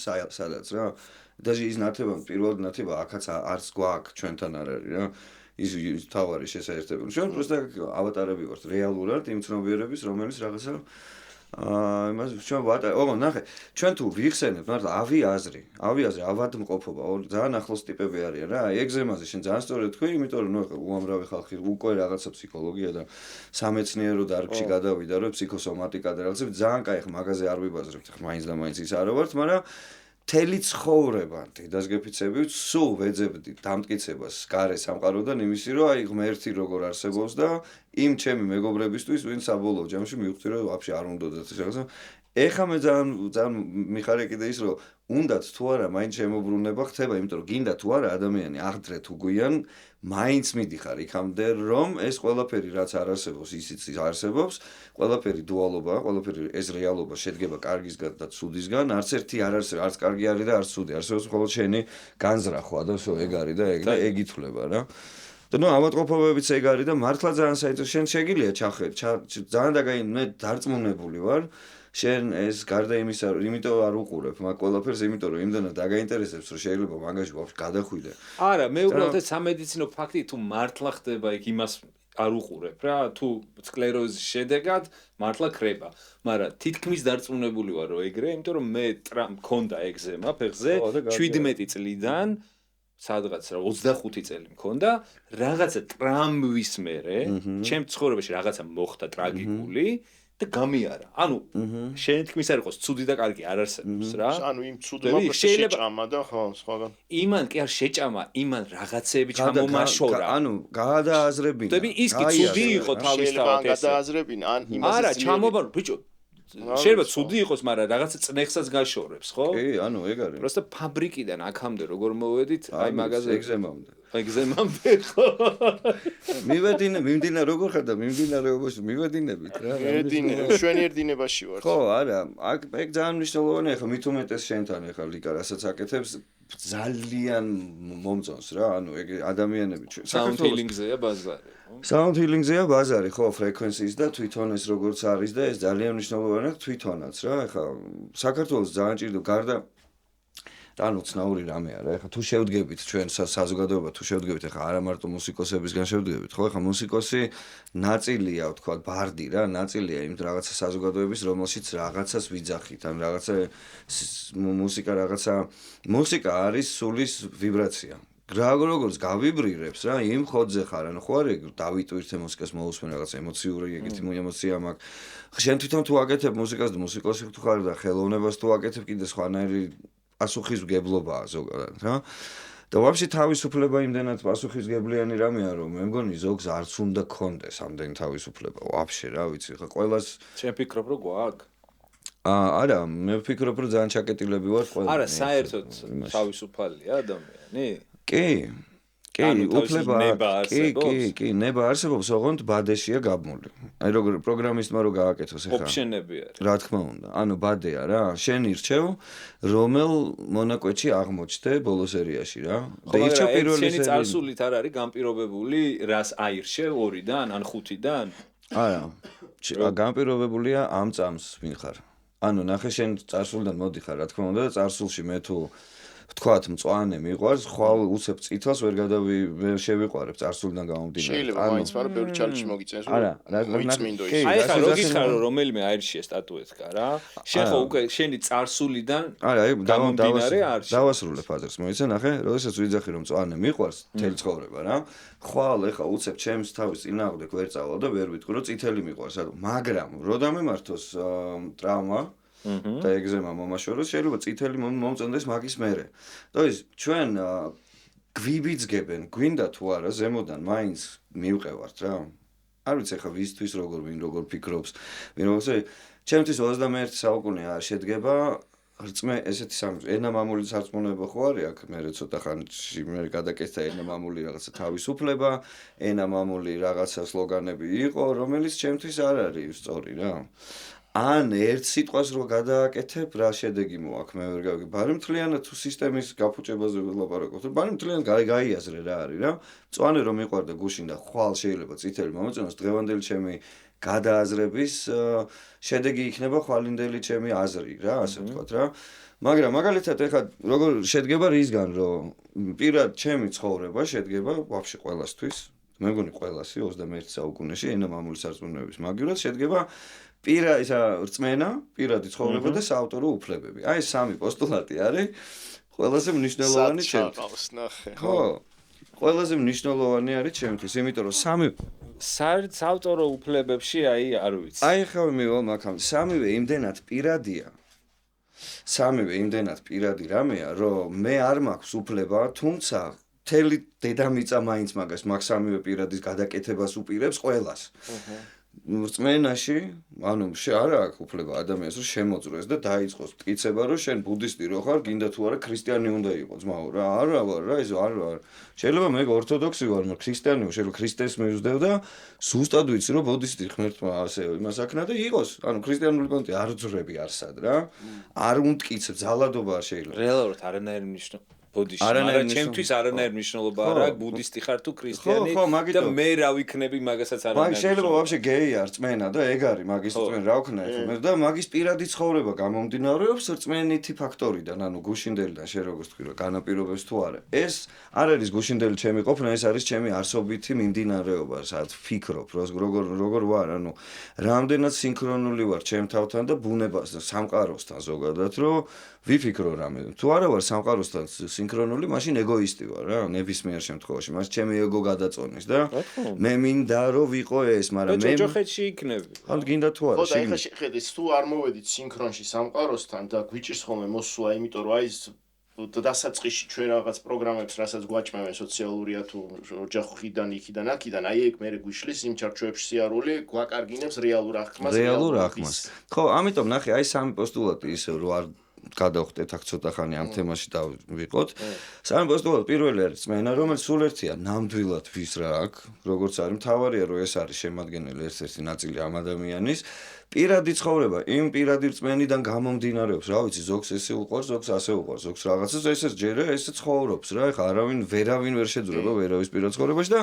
Speaker 2: რა. даже ის ნათება პირველ ნათება აქაც არც გვაქვს ჩვენთან არ არის რა. ის თავარი შესაძლებელი. ჩვენ просто ავატარები ვართ რეალურად იმ ცნობიერების რომელიც რაღაცა იმას ჩვენ ოღონდ ნახე ჩვენ თუ ვიხსენებთ მართლა ავიაზრი ავადმყოფობა ძალიან ახლოს ტიპები არიან რა ეგზემაზე შენ ძალიან სწორად თქვი იმიტომ რომ ნუ უამრავი ხალხი უკვე რაღაცა ფსიქოლოგია და სამეცნიერო დარგში გადავიდა რომ ფსიქოსომატიკა და რაღაცები ძალიან კაი ხა მაგაზე არ ვიბაზრებთ ხა მაინც და მაინც ის არ ვართ მაგრამ მთელი ცხოვრება დედასგეფიცები სულ ვეძებდი დამტკიცებას გარე სამყაროდან იმისი რომ აი ღმერთი როგორ არსებობს და იმ ჩემი მეგობრებისთვის ვინ საბოლოო ჯამში მივხვდი რომ ვაფშე არ უნდათ ეს რაღაცა ეხა მე ძალიან მიხარია კიდე ის რომ უნდათ თუ არა მაინც შემოbrunება ხდება იმიტომ რომ გინდა თუ არა ადამიანი აღდრე თუ გვიან მაინც მიდიხარ იქამდე რომ ეს ყველაფერი რაც არ არსებობს ისიც არსებობს ყველაფერი დუალობა ყველაფერი ეს რეალობა შედგება კარგისგან და ცუდისგან არც ერთი არ არსებობს არც კარგი არის და არც ცუდი არსებობს მხოლოდ შენი განზრახვა და всё ეგ არის და ეგ ითვლება რა და ნუ ავადმყოფობებიც ეგ არის და მართლა ძალიან საინტერესო შენ შეგიძლია ძალიან მე დარწმუნებული ვარ შენ ეს გარდა იმისა რომ იმიტომ არ უყურებ მაგ ყველაფერს იმიტომ რომ იმდანაც დაგაინტერესებს რომ შეიძლება მაგაში ვაფშე გადახვიდე
Speaker 3: არა მე უბრალოდ ეს სამედიცინო ფაქტი თუ მართლა ხდება იქ იმას არ უყურებ რა თუ სკლეროზის შედეგად მართლა ქრება მაგრამ თითქმის დარწმუნებული ვარ რომ ეგრე იმიტომ რომ მე მქონდა ეგზემა ფეხზე 17 წლიდან სადღაც რა 25 წელი მქონდა, რაღაცა ტრამვის მერე, ჩემ ცხოვრებაში რაღაცა მოხდა ტრაგიკული და გამიარა. ანუ შენ თქმის არ იყოს ცუდი და კარგი არ არსებობს რა.
Speaker 1: ანუ იმ ცუდმა შეჭამა და ხო, სხვაგან.
Speaker 3: იმან კი არ შეჭამა, იმან რაღაცეები ჩამომაშორა.
Speaker 2: ანუ გაადააზრებინა.
Speaker 3: ხდები ის კი ცუდი იყო თავისთავად ეს.
Speaker 1: გადააზრებინა, ან იმას
Speaker 3: არა, ჩამობარო, ბიჭო. შეიძლება ცუდი იყოს, მაგრამ რაღაცა წნეხსაც გაშორებს, ხო?
Speaker 2: კი, ანუ ეგ არის.
Speaker 3: просто ფაბრიკიდან აქამდე როგორ მოვედით, აი მაგაზე
Speaker 2: ეგზემამდე.
Speaker 3: ეგზემამდე ხო?
Speaker 2: მიმდინა როგორ ხარ და მიმდინარეობაში მივედინებით რა.
Speaker 1: შვენიერ დინებაში ვარ.
Speaker 2: ხო, არა, აქ ეგ ძალიან მნიშვნელოვანია, ხო, მით უმეტეს შენთან ახლა ლიკა რასაც აკეთებს ძალიან მომწონს რა, ანუ ეგ ადამიანები
Speaker 3: sound healing-ზეა ბაზარი.
Speaker 2: sound healing-ზეა ბაზარი, ხო, ფრეკვენციის და თვითონ ეს როგორც არის და ეს ძალიან მნიშვნელოვანია თვითონაც რა, ახლა საქართველოს ძალიან ჭირდება გარდა ანუ ცნაური რამე არა, ახლა თუ შევდგებით ჩვენ საზოგადოება თუ შევდგებით ახლა არა მარტო მუსიკოსებისგან შევდგებით, ხო, ახლა მუსიკოსი ნაწილია, ვთქვა, ბარდი რა, ნაწილია იმ რაღაცა საზოგადოების, რომელშიც რაღაცას ვიძახით, ან რაღაცა მუსიკა არის სულის ვიბრაცია. როგორც გავიბრირებს რა, იმ ხოძზე ხარ, ანუ ხო არის დავით ვირთე მუსიკას მოусმენ რაღაცა ემოციური ეგეთი ემოცია მაქვს. შენ თვითონ თუ აკეთებ მუსიკას და მუსიკოსი თუ ხარ და ხელოვნებას თუ აკეთებ კიდე სხვანაირი პასუხისმგებლობაა ზოგადად რა. და ვაფშე თავისუფლება იმდენად პასუხისმგებლიანი რამეა, რომ მე მგონი ზოგს არც უნდა კონდეს ამდენი თავისუფლება. ვაფშე რა ვიცი, ხა ყველას
Speaker 3: შენ ფიქრობ რომ გვაქვს?
Speaker 2: არა, მე ვფიქრობ რომ ძალიან ჩაკეტილები ვარ ყველა.
Speaker 3: არა, საერთოდ თავისუფალია ადამიანი?
Speaker 2: კი, უფლება კი, ნება არსებობს, ოღონდ ბადეშია გაბმული. აი როგორ პროგრამისტმა რო გააკეთოს ახლა.
Speaker 3: ოფშენები არის.
Speaker 2: რა თქმა უნდა. ანუ ბადეა რა, შენ ირჩევ, რომელ მონაკვეთში აღმოჩნდე ბოლო სერიაში რა.
Speaker 3: და ირჩევ პირველი სერია. შენი წარსულით არ არის განპირობებული, რას აირჩევ 2-დან, ან 5-დან?
Speaker 2: არა. განპირობებულია ამ წამს ვინ ხარ. ანუ ნახე შენ წარსულიდან მოდიხარ, რა თქმა უნდა და წარსულში მე თუ ვთქვათ, მწვანე მიყვარს, ხვალ უცებ წითელს ვერ შევიყვარებ წარსულიდან გამომდინარე.
Speaker 1: შეიძლება მაინც, მაგრამ ბევრი ჩალენჯი მოგიწევს, რომ მოიწმინდო ის.
Speaker 3: აი ხა როგორ გიხარ რომ რომელიმე აირჩიე სტატუეტკა რა. შენ ხო უკვე შენი წარსულიდან გამომდინარე არის.
Speaker 2: დავასრულებ აზრს, მოიცა ნახე, როდესაც ვიძახი რომ მწვანე მიყვარს, მთელი ცხოვრება რა. ხვალ ეხა უცებ ჩემს თავის წინააღმდეგ ვერ წავალ და ვერ ვიტყვი რომ წითელი მიყვარს, მაგრამ რო დამემართოს ტრავმა და ეგზემა მომაშოროს, შეიძლება წითელი მომწონდეს მაგის მერე. და ის ჩვენ გვიბიძგებენ, გვინდა თუ არა ზემოდან მაინც მივყევართ რა. არ ვიცი ახლა ვისთვის ვინ როგორ ფიქრობს. ვინ როგორ ჩემთვის 21 საუკუნე შედგება ესეთი ენა მამული სარწმუნოება ხო არის აქ მე ცოტა ხანში მე გადაკეთდა ენა მამული რაღაცა თავისუფლება, ენა მამული რაღაცა სლოგანები იყო, რომელიც ჩემთვის არ არის სწორი რა. ან ერთ სიტყვას რო გადააკეთებ, რა შედეგი მოაქვს, მე ვერ გავიგე. ბარი მთლიანად თუ სისტემის გაფუჭებაზე ვლაპარაკობთ, ბარი მთლიანად გაიაზრე რა არის რა. მწვანე რომ მიყვარდა გუშინ და ხვალ შეიძლება წითელი მომწონოს, დღევანდელი ჩემი გადააზრების შედეგი იქნება ხვალინდელი ჩემი აზრი რა, ასე ვთქვათ რა. მაგრამ მაგალითად ეხლა როგორ შედგება რისგან, რომ პირად ჩემი ცხოვრება შედგება ვაფშე ყველასთვის, მე მგონი ყველასი 21 საუკუნეში ენა მამული სარწმუნოების მაგივრად შედგება რწმენა, პირადი ცხოვრება და საავტორო უფლებები. აი ეს სამი პოსტულატი არის ყველაზე მნიშვნელოვანი ჩემთვის. ხო. ყველაზე მნიშვნელოვანი არის ჩემთვის, იმიტომ რომ
Speaker 3: საავტორო უფლებებში აი არ ვიცი.
Speaker 2: აი ხა მივალ მაგამდე. სამივე იმდენად პირადია. სამივე იმდენად პირადი რამეა, რომ მე არ მაქვს უფლება, თუმცა მთელი დედამიწა მაინც მაგას სამივე პირადის გადაკეთებას უპირებს ყველას. რწმენაში, ანუ არა აქვს უფლება ადამიანს რომ შემოძროს და დაიწყოს მტკიცება რომ შენ ბუდისტი რო ხარ, გინდა თუ არა ქრისტიანი უნდა იყოს, ძმაო რა, არა ვარ რა, ეს არ ვარ. შეიძლება მე ორთოდოქსი ვარ, მაგრამ ქრისტიანი ვარ, შეიძლება ქრისტეს მივსდევ და ზუსტად ვიცი რომ ბუდისტი ღმერთმა ასე იმას აქნა და იყოს. ანუ ქრისტიანული პონტი არ ძრები არსად რა. არ უმტკიცებ, ძალადობა არ შეიძლება.
Speaker 3: რეალურად არანაირი მნიშვნელობა ბუდისტი, მაგრამ ჩემთვის არანაირი მნიშვნელობა არ აქვს ბუდისტი ხარ თუ ქრისტიანი და მე რა ვიქნები მაგასაც არანაირი.
Speaker 2: მაგ შეიძლება ვაფშე გეი არ რწმენა და ეგ არის მაგის რწმენა რა ვქნა ეხლა და მაგის პირადი ცხოვრება გამომდინარეობს რწმენითი ფაქტორიდან, ანუ გუშინდელიდან შენ როგორც თქვი რომ განაპირობებს თუ არა. ეს არ არის გუშინდელი ჩემი ყოფნა, ეს არის ჩემი არსობითი მიმდინარეობა, სადაც ვფიქრობ, როგორ ვარ, ანუ რამდენად სინქრონული ვარ ჩემ თავთან და ბუნებასთან, სამყაროსთან ზოგადად, რომ ვიფიქრო რამე. თუ არა ვარ სამყაროსთან სინქრონული, მაშინ ეგოისტი ვარ რა, ნებისმიერ შემთხვევაში. მას ჩემი ეგო გადაწონის და მე მინდა რომ ვიყო ეს, მაგრამ მე
Speaker 3: ოჯახეთში იქნები.
Speaker 2: ხან გინდა თუ არა,
Speaker 1: ხო და ეხლა შეხედეთ, თუ არ მოვედით სინქრონში სამყაროსთან და გვიჭირს ხოლმე მოსვლა, იმიტომ რომ აი ეს დასაწყისში ჩვენ რაღაც პროგრამებს, რასაც გვაჭმევენ სოციალურია თუ ოჯახიდან, იქიდან, აქიდან, აი ეგ მე გვიშლის იმ ჩარჩოებში სიარული, გვაკარგინებს რეალურ აღქმას.
Speaker 2: რეალურ აღქმას. ხო, ამიტომ ნახე, აი სამი პოსტულატი ისე რომ არ გადავხდეთ აქ ცოტა ხანი ამ თემაში დავიყოთ. სამი პოსტულატი პირველი არის წმენა, რომელიც სულ ერთია ნამდვილად ვის რა აქვს, როგორც არის მთავარია რომ ეს არის შემადგენელი ერთ-ერთი ნაწილი ამ ადამიანის პირადი ცხოვრება, იმ პირადი რწმენიდან გამომდინარეობს, რა ვიცი, ზოგს ესე უყვარს, ზოგს ასე უყვარს, ზოგს რაღაცას ესე ჯერა, ესე ცხოვრობს რა, ეხა ვერავინ ვერ შეძრება ვერავის პირად ცხოვრებაში და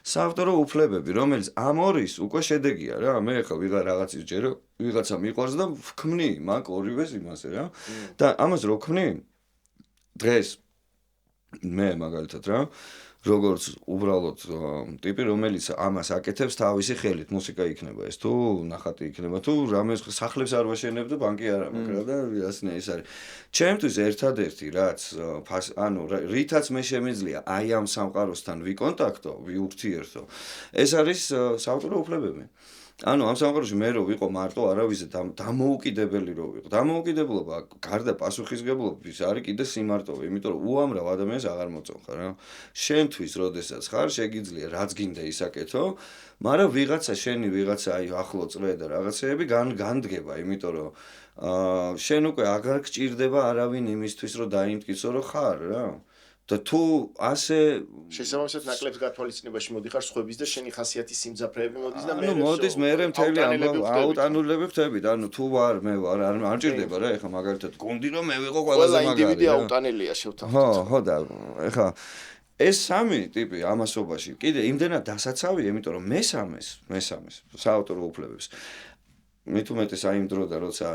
Speaker 2: საავტორო უფლებები, რომელიც ამ ორის უკვე შედეგია რა, მე ეხა ვიღარ რაღაცის ჯერა, ვიღაცა მიყვარს და ვქმნი მაგ ორივეს იმასე რა. და ამას რო ვქმნი დღეს მე მაგალითად რა როგორც უბრალოდ ტიპი რომელიც ამას აკეთებს თავისი ხელით მუსიკა იქნება ეს თუ ნახატი იქნება თუ რამე სახლებს არ ვაშენებ და ბანკი არ მაქვს რა და ასნე ეს არის ჩემთვის ერთადერთი რაც ანუ რითაც მე შემიძლია აი ამ სამყაროსთან ვიკონტაქტო ვიურთიერთო ეს არის საავტორო უფლებები ანუ ამ სამყაროში მე რო ვიყო მარტო არავიზე დამოუკიდებელი რო ვიყო დამოუკიდებლობა გარდა პასუხისგებლობის არის კიდე სიმარტოვე იმიტომ რომ უამრავ ადამიანს აღარ მოწონხარ რა შენთვის როდესაც ხარ შეგიძლია რაც გინდა ისაკეთო მაგრამ ვიღაცა შენი ვიღაცა აი ახლო წრე და რაღაცეები განდგება იმიტომ რომ შენ უკვე აღარ გჭირდება არავინ იმისთვის რომ დაიმტკიცო რომ ხარ რა და თუ ასე
Speaker 1: შესაბამისად ნაკლებს გათვალისწინებაში მოდიხარ სხვების და შენი ხასიათის სიმძაფრეები მოდის და მე
Speaker 2: მოდის მე მთელი აუტანულები ვთებით ანუ თუ ვარ მე ვარ არ ჭირდება რა ეხლა მაგალითად გუნდი რომ მე ვიყო ყველაზე მაგარი
Speaker 1: ინდივიდი აუტანელია შევთავაზოთ
Speaker 2: ხო და ეხლა ეს სამი ტიპი ამასობაში კიდე იმდენად დასაცავია იმიტომ რომ მესამეს საავტორო უფლებებს მით უმეტეს აი იმ დრო და როცა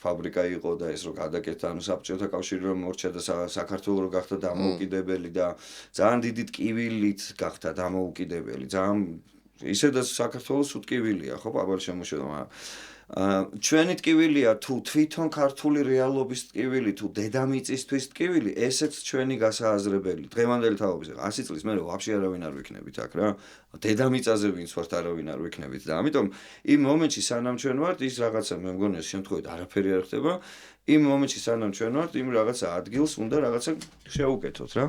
Speaker 2: ფაბრიკა იყო და ეს რო გადაკეთა ანუ საბჭოთა კავშირი რომ მორჩა და საქართველოს რო გახდა დამოუკიდებელი და ძალიან დიდი ტკივილით გახდა დამოუკიდებელი ძალიან ისედაც საქართველოს უტკივილია ხო პაპალ შემოშედა მაგრამ ჩვენი ტკივილია თუ თვითონ ქართული რეალობის ტკივილი თუ დედამიწისთვის ტკივილი ესეც ჩვენი გასააზრებელი დღევანდელი თაობის 100 წლის მერე ვაფშე არავინ არ ვიქნებით აქ რა დედამიწაზე ვინც ვართ არავინ არ ვიქნებით და ამიტომ იმ მომენტში სანამ ჩვენ ვართ ის რაღაცა მე მგონია შემთხვევით არაფერი არ ხდება იმ მომენტში სანამ ჩვენ ვართ იმ რაღაცა ადგილს უნდა რაღაცა შევუკეთოთ რა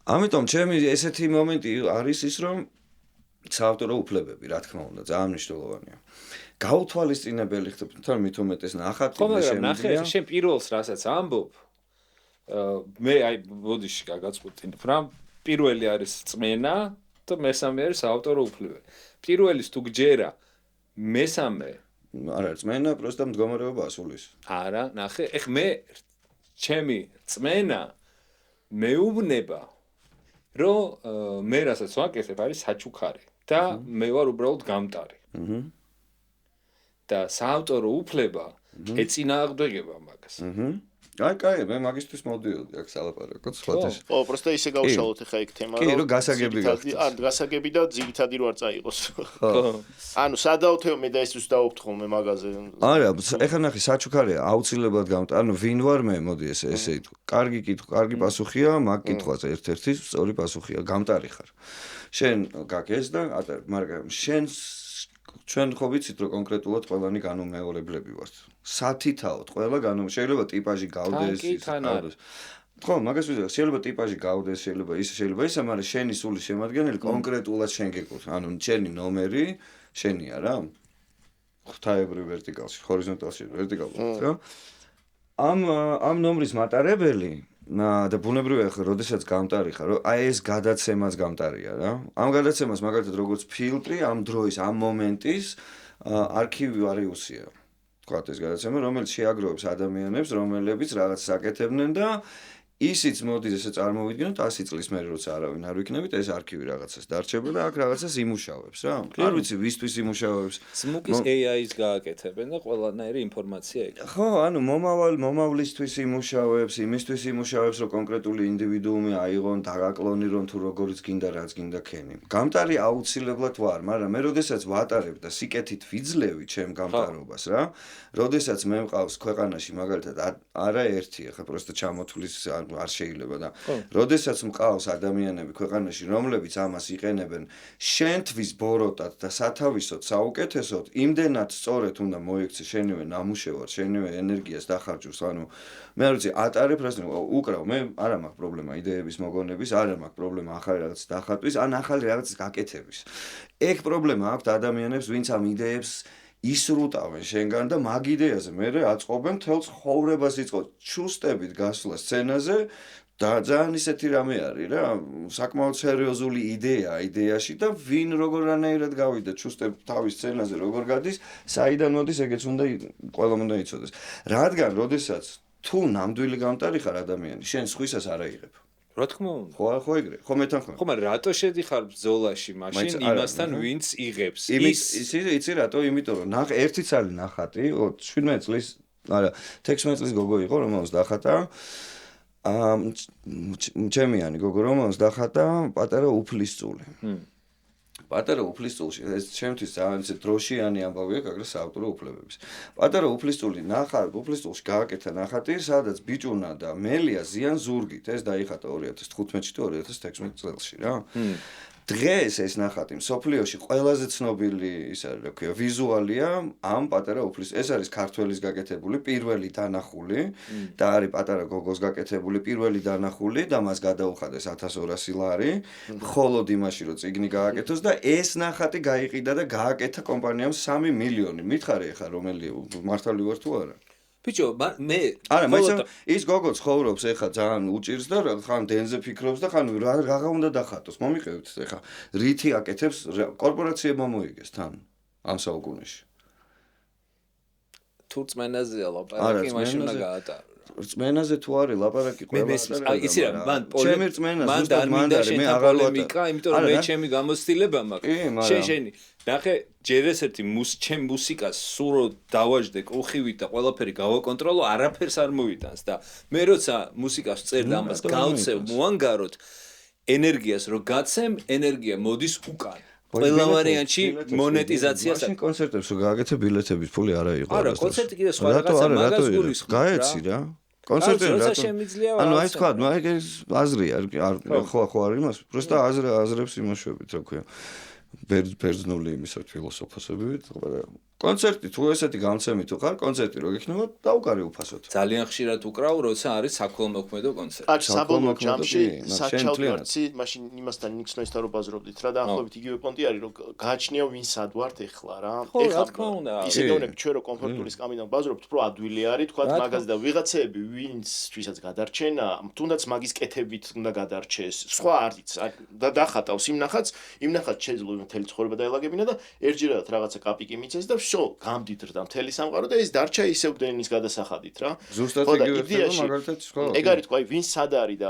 Speaker 2: ამიტომ ჩემი ესეთი მომენტი არის ის რომ საავტორო უფლებები რა თქმა უნდა ძალიან მნიშვნელოვანია გაუთვალისწინებელი ხდება თან მით უმეტეს ნახატი
Speaker 3: და შემიძლია შენ პირველს რასაც ამბობ მე აი ბოდიში გაგაწყვეტინებ რა პირველი არის წმენა და მესამე არის საავტორო უფლებები პირველის თუ გჯერა მესამე
Speaker 2: არა წმენა პროსტა მდგომარეობა ასულის
Speaker 3: არა ნახე ეხ მე ჩემი წმენა მეუბნება რომ მე რასაც ვაკეთებ არის საჩუქარი და მე ვარ უბრალოდ გამტარი და საავტორო უფლება ეწინააღმდეგება მაგას.
Speaker 2: კაი, მე მაგისტვის მოდიოდი აქ სალაპარაკოთ სხვათა.
Speaker 1: ხო, просто ისე გავშალოთ ახლა იქ თემა
Speaker 2: რომ კი, რომ გასაგები გახდეს.
Speaker 1: არ გასაგები და ძირითადი რო არ წაიყოს. ხო. ანუ სადაოთეო მე და ეს ვსდაობთ ხოლმე მაგაზე.
Speaker 2: არა, ეხლა ნახე საჩუქარია აუცილებლად გამტარ. ანუ ვინ ვარ მე, მოდი ესე ითქვა. კარგი კითხვა, კარგი პასუხია, მაგ კითხვაზე ერთ-ერთი სწორი პასუხია, გამტარი ხარ. შენ გაგეს და მაგრამ შენ ჩვენ ხო ვიცით რომ კონკრეტულად ყველანი განუმეორებლები ვართ. სათითაოდ ყველა შეიძლება ტიპაჟი გავდეს ის გავდეს. ხო, მაგას ვიზრდ, შეიძლება ტიპაჟი გავდეს, შეიძლება ისა, მაგრამ შენი სული შემადგენელი კონკრეტულად შენ გეკუთვნის. ანუ შენი ნომერი შენია რა. ღვთაებრივ ვერტიკალში, ჰორიზონტალში, ვერტიკალურად რა. ამ ნომრის მატარებელი და ბუნებრივია ხო, როდესაც გამტარი ხარ, რომ აი ეს გადაცემაც გამტარია რა. ამ გადაცემას მაგალითად როგორც ფილტრი, ამ დროის, ამ მომენტის არქივარიუსია. თქვათ ეს გადაცემა, რომელიც შეაგროვებს ადამიანებს, რომლებიც რაღაც საკეთებდნენ და ისიც მოდის ესე წარმოვიდგინოთ 100 წლის მერე როცა არავინ არ ვიქნებით ეს არქივი რაღაცას დარჩება და აქ რაღაცას იმუშავებს რა. არ ვიცი ვისთვის იმუშავებს.
Speaker 3: Smooth-ის AI-ს გააკეთებენ და ყველანაირი ინფორმაცია იქნება.
Speaker 2: ხო, ანუ მომავლისთვის იმუშავებს, იმისთვის იმუშავებს, რომ კონკრეტული ინდივიდუუმი აიღონ, დაგაკლონირონ თუ როგორიც გინდა რაც გინდა ქენი. გამტარი აუცილებლად ვარ, მაგრამ მე როდესაც ვატარებ და სიკეთით ვიძლევი ჩემ გამტარობას რა, როდესაც მე მყავს ქვეყანაში მაგალითად არა ერთი, ახლა პროსტა ჩამოთვლის არ შეიძლება და როდესაც მყავს ადამიანები ქვეყანაში, რომლებიც ამას იყენებენ შენთვის ბოროტად და სათავისოდ საუკეთესოდ, იმდენად სწორედ უნდა მოიქცე შენივე ნამუშევარ, შენივე ენერგიას დახარჯოს, ანუ მე არ ვიცი, ატარებ რას უკრავ, მე არა მაქვს პრობლემა იდეების მოგონების, არა მაქვს პრობლემა ახალი რაღაც დახატვის, ან ახალი რაღაცის გაკეთების. ეგ პრობლემა აქვს ადამიანებს, ვინც ამ იდეებს ისრუტავენ შენგან და მაგ იდეაზე მერე აწყობენ მთელ ცხოვრებას იწყო ჩუსტებით გასვლა სცენაზე და ძალიან ისეთი რამე არის რა, საკმაოდ სერიოზული იდეაში და ვინ როგორანაირად გავიდა ჩუსტებ თავის სცენაზე როგორ გადის, საიდან მოდის ეგეც უნდა ყველამ უნდა იცოდეს. რადგან როდესაც თუ ნამდვილი გამტარი ხარ ადამიანი, შენ სხვისას არ აიღებ.
Speaker 3: რა თქმა უნდა.
Speaker 2: ხო ეგრე, ხო მეთანხმები.
Speaker 3: ხო, მაგრამ რატო შედიხარ ბრძოლაში მაშინ იმასთან ვინც იღებს?
Speaker 2: იცი რატო? იმიტომ რომ ერთიც არის ნახატი, 17 წლის, არა, 16 წლის გოგო იყო, რომელსაც დახატა. ჩემიანი გოგო, რომელსაც დახატა პატარა უფლისწული. პატარა უფლისწულში ეს ჩემთვის ძალიან დროშიანი ამბავია გაგრა საავტორო უფლებების. პატარა უფლისწულში გააკეთა ნახატი, სადაც ბიჭუნა და მელია ზიან ზურგით. ეს დაიხატა 2015 თუ 2016 წელს რა. დღეს ეს ნახატი მსოფლიოში ყველაზე ცნობილი ის არის, რა ქვია, ვიზუალია ამ პატარა უფლის. ეს არის ქართველის გაკეთებული პირველი დანახული და არის პატარა გოგოს გაკეთებული პირველი დანახული და მას გადაუხადეს 1200 ლარი, მხოლოდ იმაში რომ წიგნი გააკეთოს და ეს ნახატი გაიყიდა და გააკეთა კომპანიამ 3 მილიონი. მითხარი ახლა რომელი მართალი ვარ თუ არა?
Speaker 3: ბიჭო, მე
Speaker 2: არა, მაგრამ ის გოგო ცხოვრობს ეხა ძალიან უჭირს და ხან დენზე ფიქრობს და ხან რაღა უნდა დახატოს. მომიყევით ეხა რითი აკეთებს კორპორაციებმა მოიგეს თან ამ საუკუნეში.
Speaker 3: თუ წმენაზეა ლაპარაკი, მაშინ უნდა გაატარო.
Speaker 2: რწმენაზე თუ არის ლაპარაკი ყველა
Speaker 3: იცი რა, მან
Speaker 2: ჩემი რწმენა
Speaker 3: ზუსტად
Speaker 2: ზუსტად მან არის, მე აღარ
Speaker 3: პოლემიკა, იმიტომ რომ მე ჩემი გამოცდილება მაქვს. შენი ნახე ჯერ ესეთი ჩემ მუსიკას სურო დავაჯდე კუხივით და ყველაფერი გავაკონტროლო, არაფერს არ მოვიტანს და მე როცა მუსიკას წერ და ამას გავცევ, მოანგაროთ ენერგიას რო გაცემ, ენერგია მოდის უკან. ყველა ვარიანტში მონეტიზაციას
Speaker 2: მაშინ კონცერტებს რო გააკეთე ბილეთების ფული არა იყო.
Speaker 3: არა, კონცერტი კიდე სხვა რაღაცა მაგას გულისხმობ.
Speaker 2: გაეცი რა. კონცერტი
Speaker 3: როცა შემიძლია
Speaker 2: ანუ აი თქვა, მაგ ეს აზრია, ხო არ იმას, просто აზრებს იმაშვებით, რა ქვია. ბერძნული იმისად ფილოსოფოსებით, კონცერტი თუ ესეთი გამცემი თუ ხარ, კონცერტი რო გექნება, დაუკარი უფასოდ.
Speaker 3: ძალიან ხშირად უკრავ, როცა არის საქველმოქმედო კონცერტი.
Speaker 1: აქ საბოლოო ჯამში საჩალდვარცი, მაშინ იმასთან ნიქსნოისთან რო ბაზრობდით რა, დაახლოებით იგივე პონტი არის, რომ გააჩნია ვინ სად ვართ ეხლა რა.
Speaker 3: ეხლა თქმა უნდა.
Speaker 1: ისე გეუბნები ჩვენ რო კომფორტული სკამიდან ბაზრობთ, უფრო ადვილი არის, თქვა მაგაზე და ვიღაცეები ვინცთვისაც გადარჩენა, თუნდაც მაგის კეთებით უნდა გადარჩეს. სხვა არც და დახატავს იმ ნახატს შეძლო მთელი ცხოვრება დაელაგებინა და ერთჯერადად რაღაცა კაპიკი მიცეს და всё, გამდიდრდა მთელი სამყარო და ეს დარჩა ისევ დენის გადასახადით რა.
Speaker 2: ზუსტად იგივე ხდება მაგალითად სხვა.
Speaker 1: ეგ არის თქვა, ვინ სად არის და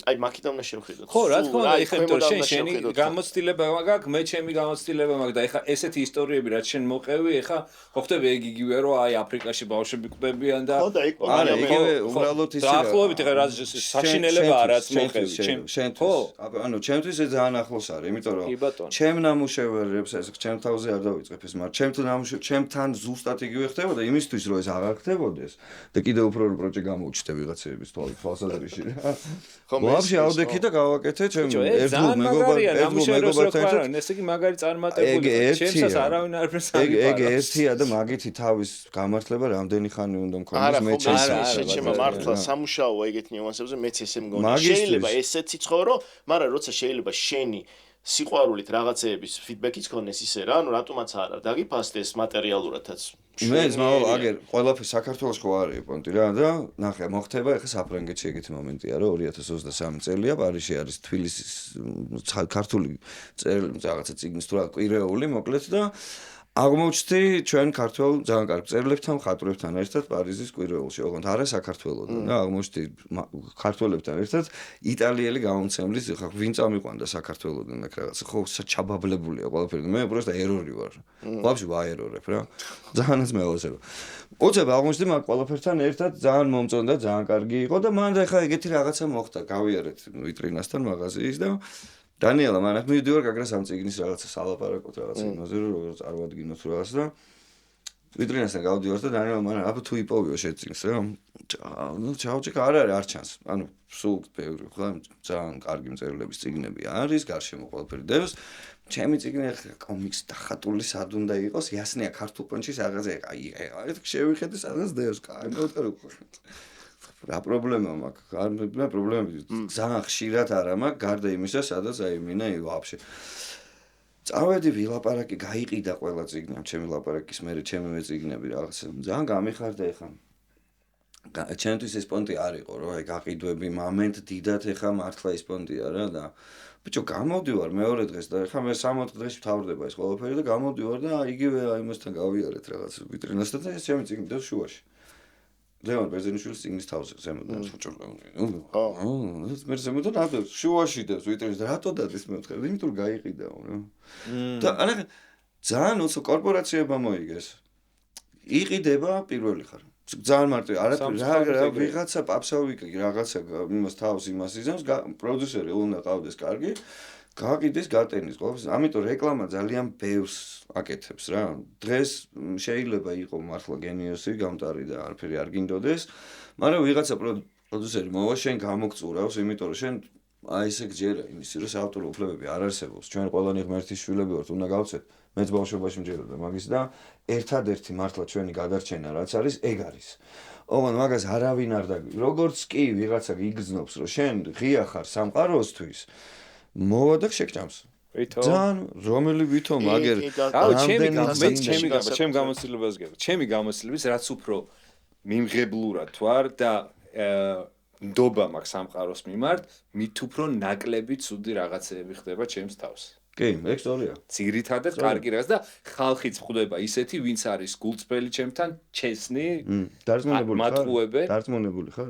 Speaker 1: აი მაქედან უნდა შევხედოთ.
Speaker 3: ხო, რა თქმა უნდა, ეხლა იმიტომ რომ შენი გამოცდილება მაქვს, მე ჩემი გამოცდილება მაქვს და ეხლა ესეთი ისტორიები რაც შენ მოყევი, ეხლა ხო ხტები ეგ იგივე რომ აი აფრიკაში ბავშვები კვდებიან და
Speaker 1: ხო და იქ
Speaker 2: არა, იგივე უბრალოდ ისე რა.
Speaker 3: დაახლოებით ეხლა რა საშინელება არაც მოყევი
Speaker 2: ჩემთვის. ანუ ჩემთვის ეს ძალიან ახლოს არის, იმიტომ რომ ჩემ ნამუშევრებს ეს ჩემ თავზე არ დავიწყებ ეს, მაგრამ ჩემთან ზუსტად იგივე ხდებოდა იმისთვის რომ ეს აღარ ხდებოდეს და კიდევ უფრო პროექტი გამოუჩნდა ვიღაცეების თვალსაზრისში რა. ვაფშე ავდექი და გავაკეთე ჩემ ერთგულ მეგობართან.
Speaker 3: ესე იგი მაგარი წარმატებული. ჩემსაც არავინ არ პრესავი.
Speaker 2: ეგ ერთია და მაგითი თავის გამართლება რამდენი ხანი უნდა მქონდეს მე
Speaker 1: ჩემმა მართლა სამუშაოა ეგეთ ნიუანსებზე მეც ესე მგონია. შეიძლება ესეც იცხოვრო, მაგრამ როცა შეიძლება შენი სიყვარულით რაღაცეების ფიდბექიც ქონდეს ისე რა, ანუ რატომაც არა, დაგიფასდეს მატერიალურადაც.
Speaker 2: მე ძმაო, აგერ ყველაფერი საქართველოს ხო არის პონტი რა და ნახე, მოხდება ეხა საფრანგეთში ეგეთი მომენტია, რომ 2023 წელია, პარიზში არის თბილისის ქართული რაღაცა წიგნის თუ რა კვირეული, მოკლედ და აღმოჩნდი ჩვენ ქართველ ძალიან კარგ მწერლებთან, მხატვრებთან ერთად პარიზის კვირვეულში, ოღონდ არა საქართველოსთან და აღმოჩნდი ქართველებთან ერთად იტალიელი გამომცემლის ხა ვინ წამიყვანდა საქართველოსთან აქ რაღაც ხო ჩაბაბლებულია ყველაფერი მე უბრალოდ ერორი ვარ. ვაფშე ვაერორებ რა. ძალიანაც მეავაზება. უცებ აღმოჩნდი მაგ ყველაფერთან ერთად ძალიან მომწონდა, ძალიან კარგი იყო და მან ხა ეგეთი რაღაცა მოხდა, გავიარეთ ვიტრინასთან მაღაზიის და დანიელა მანახ მივიდივარ გაგრას ამ წიგნის რაღაცა სალაპარაკოთ რაღაცა იმაზე რომ როგორ წარმოადგინოთ რაღაც და ვიტრინასთან გავდივარ და დანიელა მანახ აბა თუ იპოვიო შეწინს რა ნუ ჩაუჭიქა არ არის არ ჩანს ანუ სულ ბევრი ხო ძალიან კარგი მწერლების წიგნები არის გარშემო ყველაფერი დევს ჩემი წიგნი კომიქსი დახატული სად უნდა იყოს იასნია ქართულ პონჩის რაღაცა აი შევიხედე სადაც დევს კაი მოვწერო რა პრობლემა მაქვს? არ პრობლემები ძალიან ხშირად არა მაქვს, გარდა იმისა, სადაც აი მინა ვაფშე. წავედი ვილაპარაკი, გაიყიდა ყველა წიგნი, ჩემი ლაპარაკის მერე ჩემი მეწიგნები რაღაცა. ძალიან გამიხარდა ეხა. ჩემთვის ეს პონტი არ იყო, რომ აი გაყიდვები მომენტ დიდად ეხა მართლა ის პონტია რა და ბიჭო გამოდივარ მეორე დღეს და ეხა მე 60 დღეში ვთავრდება ეს ყველაფერი და გამოდივარ და იგივე აი იმასთან გავიარეთ რაღაც ვიტრინასთან და ეს ჩემი წიგნი და შუაში. ლევან ბერძენიშვილის წიგნის თავზე ზემოდან ხოჭორლეუნი. მე ზემოდან აბდებს შუაში და ვიტრინს რატო დადის მე ვთქვა, იმიტომ რომ გაიყიდაო რა. და არა ძალიან უცხო კორპორაციებმა მოიგეს. იყიდება პირველი ხარ. ძალიან მარტივი, არაფერი რა ვიღაცა პაპსავიკი რაღაცა იმას თავს იმას იზამს, პროდიუსერი უნდა ყავდეს კარგი. გააკიდეს გატენის ყოველს, ამიტომ რეკლამა ძალიან ბევრს აკეთებს რა. დღეს შეიძლება იყო მართლა გენიოსი, გამტარი და არაფერი არ გინდოდეს, მაგრამ ვიღაცა პროდიუსერი მოვა შენ გამოგწურავს, იმიტომ რომ შენ აი ესე გჯერა იმისი რომ საავტორო უფლებები არ არსებობს. ჩვენ ყველანი ღმერთის შვილები ვართ, უნდა გავცეთ. მეც ბავშვობაში მჯეროდა მაგის და ერთადერთი მართლა ჩვენი გადარჩენა რაც არის, ეგ არის. ოღონდ მაგას არავინ არ დაგვი. როგორც კი ვიღაცა იგრძნობს, რომ შენ ღია ხარ სამყაროსთვის მოვა და შეკჭამს. ძალიან რომელი ვითომ აგერ ჩემი
Speaker 3: გამოცდილებას გება. ჩემი გამოცდილების რაც უფრო მიმღებლურად ვარ და ნდობა მაქვს სამყაროს მიმართ, მით უფრო ნაკლები ცუდი რაღაცეები ხდება ჩემს თავს.
Speaker 2: კი, ეგ სწორია.
Speaker 3: ძირითადად კარგი რაღაც და ხალხიც ხვდება ისეთი, ვინც არის გულწრფელი ჩემთან, ჩესნი,
Speaker 2: დარწმუნებული ხარ? 100% დარწმუნებული ხარ?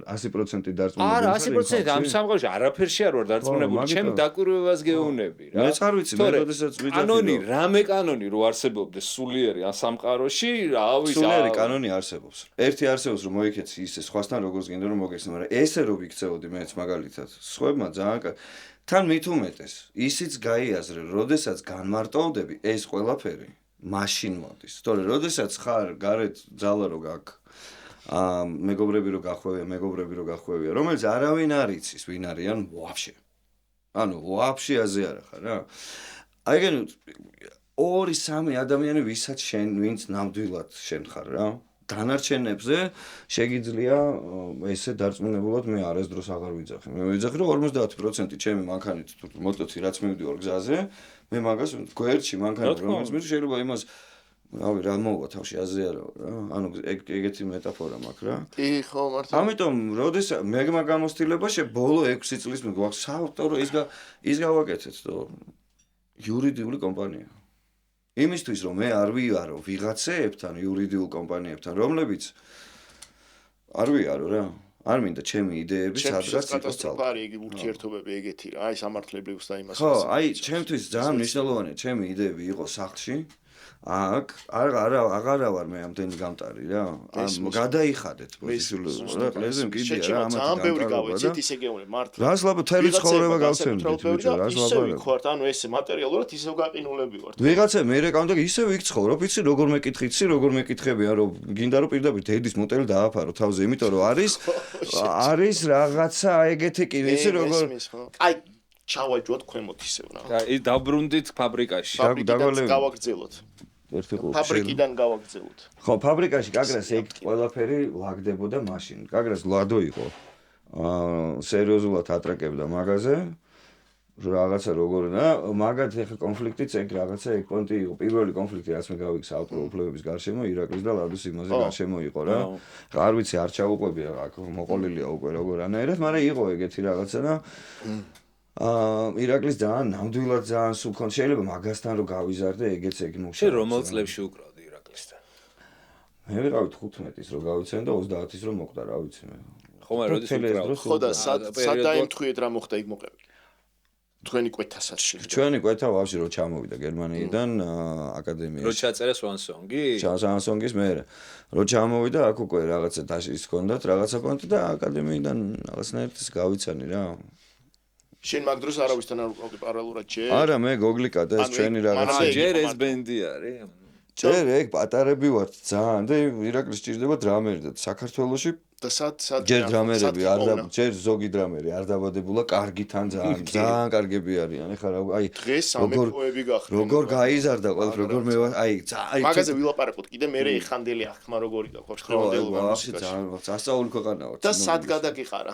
Speaker 3: არა, 100% ამ სამყაროში არაფერში არ ვარ დარწმუნებული, ჩემ დაკვირვებას გეუბნები რა.
Speaker 2: მეც არ ვიცი, მე როდესაც ვიდეო
Speaker 3: კანონი, რამე კანონი რო არსებობდეს სულიერი ამ სამყაროში, რავი,
Speaker 2: სულიერი კანონი არსებობს. ერთი არსებობს, რომ მოიქეც ისე სხვასთან როგორც გინდა რომ მოგექცე, მაგრამ ესე რო ვიქცეოდი მეც მაგალითად, სხვებმა ძალიან თან მით უმეტეს, ისიც გაიაზრე, როდესაც განმარტოვდები ეს ყველაფერი, მაშინ მოდის. თორე როდესაც ხარ გარეთ ძალა რო გაქვს, მეგობრები რო გახვევია, რომელიც არავინ არ იცის, ვინ არიან ვაფშე. ანუ ვაფშე აზე არა ხარ რა. აი გენ 2-3 ადამიანი ვისაც შენ ვინც ნამდვილად შენ ხარ რა. დანარჩენებზე შეგიძლია ესე დარწმუნებულად მე არასდროს აღარ ვიძახი. მე ვიძახი რომ 50% ჩემი მანქანით თუ მოტოცი რაც მივდივარ გზაზე, მე მაგას გვერდში მანქანით რომელიც მე შეიძლება იმას რავი რა მოვა თავში აზე არა რა. ანუ ეგეთი მეტაფორა მაქვს რა.
Speaker 1: კი, ხო, მართლა.
Speaker 2: ამიტომ როდესაც მე გამოცდილებაში ბოლო 6 წლის მე გვაქვს საავტორო ის გავაკეთეთ თო იურიდიული კომპანია. იმისთვის რომ მე არ ვიარო ვიღაცეებთან იურიდიულ კომპანიებთან რომლებიც არ ვიარო რა არ მინდა ჩემი იდეები სადღაც იყოს ცალკე
Speaker 1: არის იგი ურთიერთობები ეგეთი რა აი სამართლებრივს და იმას
Speaker 2: ხო აი ჩემთვის ძალიან მნიშვნელოვანია ჩემი იდეები იყოს სახლში აქ აღარა ვარ მე ამდენი გამტარი რა გადაიხადეთ პოზიციულად რა ყლეზემ კიდია რა ამათ
Speaker 1: ძალიან ბევრი გავეცეთ ისე გეუბნები მართლა
Speaker 2: რას ლაბა თელი ცხოვრება გავცემთ ბიჭო რას ლაბა
Speaker 1: ხوارთ ანუ ესე მატერიალურად ისევ გაყინულები ვართ
Speaker 2: ვიღაცა მე რეკავდა ისევ იქ ცხოვრობ იცი როგორ მეკითხიცი როგორ მეკითხებიან რომ გინდა რომ პირდაპირ დედის მოტელი დააფარო თავზე იმიტომ რომ არის რაღაცა ეგეთი კი იცი როგორ
Speaker 1: აი ჩავაჯვოთ ქვემოთ ისევ რა
Speaker 3: აი დაბრუნდით ფაბრიკაში
Speaker 1: გავაგრძელოთ ფაბრიკიდან გავაგრძელოთ.
Speaker 2: ხო, ფაბრიკაში კაგრას ეგ ყველაფერი ლაგდებოდა მაშინ. კაგრას ლადო იყო. სერიოზულად ატრაკებდა მაგაზე. რაღაცა როგორ და მაგათ ეხა კონფლიქტიც ეგ რაღაცა ეგ პონტი იყო. პირველი კონფლიქტი რაც მე გავიქცა ავტორ უფლებების გარშემო ირაკლის და ლადოს იმაზე გარშემო იყო რა. არ ვიცი არ ჩაუყვებია აქ მოყოლილია უკვე როგორ ანაერად, მაგრამ იყო ეგეთი რაღაცა და ირაკლის ძალიან ნამდვილად ძალიან სულ შეიძლება მაგასთან რომ გავიზარდე ეგეც ეგ მუშაობს.
Speaker 3: შენ რომელ წლებში უკრავდი ირაკლისთან?
Speaker 2: მე ვიყავი 15-ის რომ გავიცენ და 30-ის რომ მოკვდა, რა ვიცი მე.
Speaker 3: ხო, მაგრამ როდის უკრავდი?
Speaker 1: ხო და სად დაემთხვიეთ რა მოხდა იქ მოყევი? თქვენი კვეთასაც შეიძლება.
Speaker 2: ჩვენი კვეთა ვაფშე რომ ჩამოვიდა გერმანიიდან აკადემიაში.
Speaker 3: რო ჩაწერა სვანსონგი?
Speaker 2: სვანსონგის მერე. რო ჩამოვიდა აქ უკვე რაღაცა დაშის ჰქონდათ, რაღაცა ჰქონდათ და აკადემიიდან რაღაცნაირად გავიცანი რა.
Speaker 1: შენ მაგ დროს არავისთან არ უკრავდი პარალელურად ჯერ?
Speaker 2: არა, მე გოგლიკა და ეს ჩვენი რაღაცა.
Speaker 3: ჯერ ეს ბენდი არის.
Speaker 2: ჯერ ეგ პატარები ვართ ძალიან და ირაკლის ჭირდება დრამერი და საქართველოში
Speaker 1: და სად
Speaker 2: ჯერ დრამერები არ და ჯერ ზოგი დრამერი არ დაბადებულა კარგი თან ძალიან კარგები არიან. ეხლა აი
Speaker 1: დღეს სამეფოები გახდნენ.
Speaker 2: როგორ გაიზარდა ყველაფერი, როგორ მე აი
Speaker 1: მაგაზე ვილაპარაკოთ კიდე მე ეხანდელი ახმა როგორი გაქვს ხმრონდელობა
Speaker 2: ძალიან სასწაული ქვეყანა ვარ.
Speaker 1: და სად გადაგიყარა?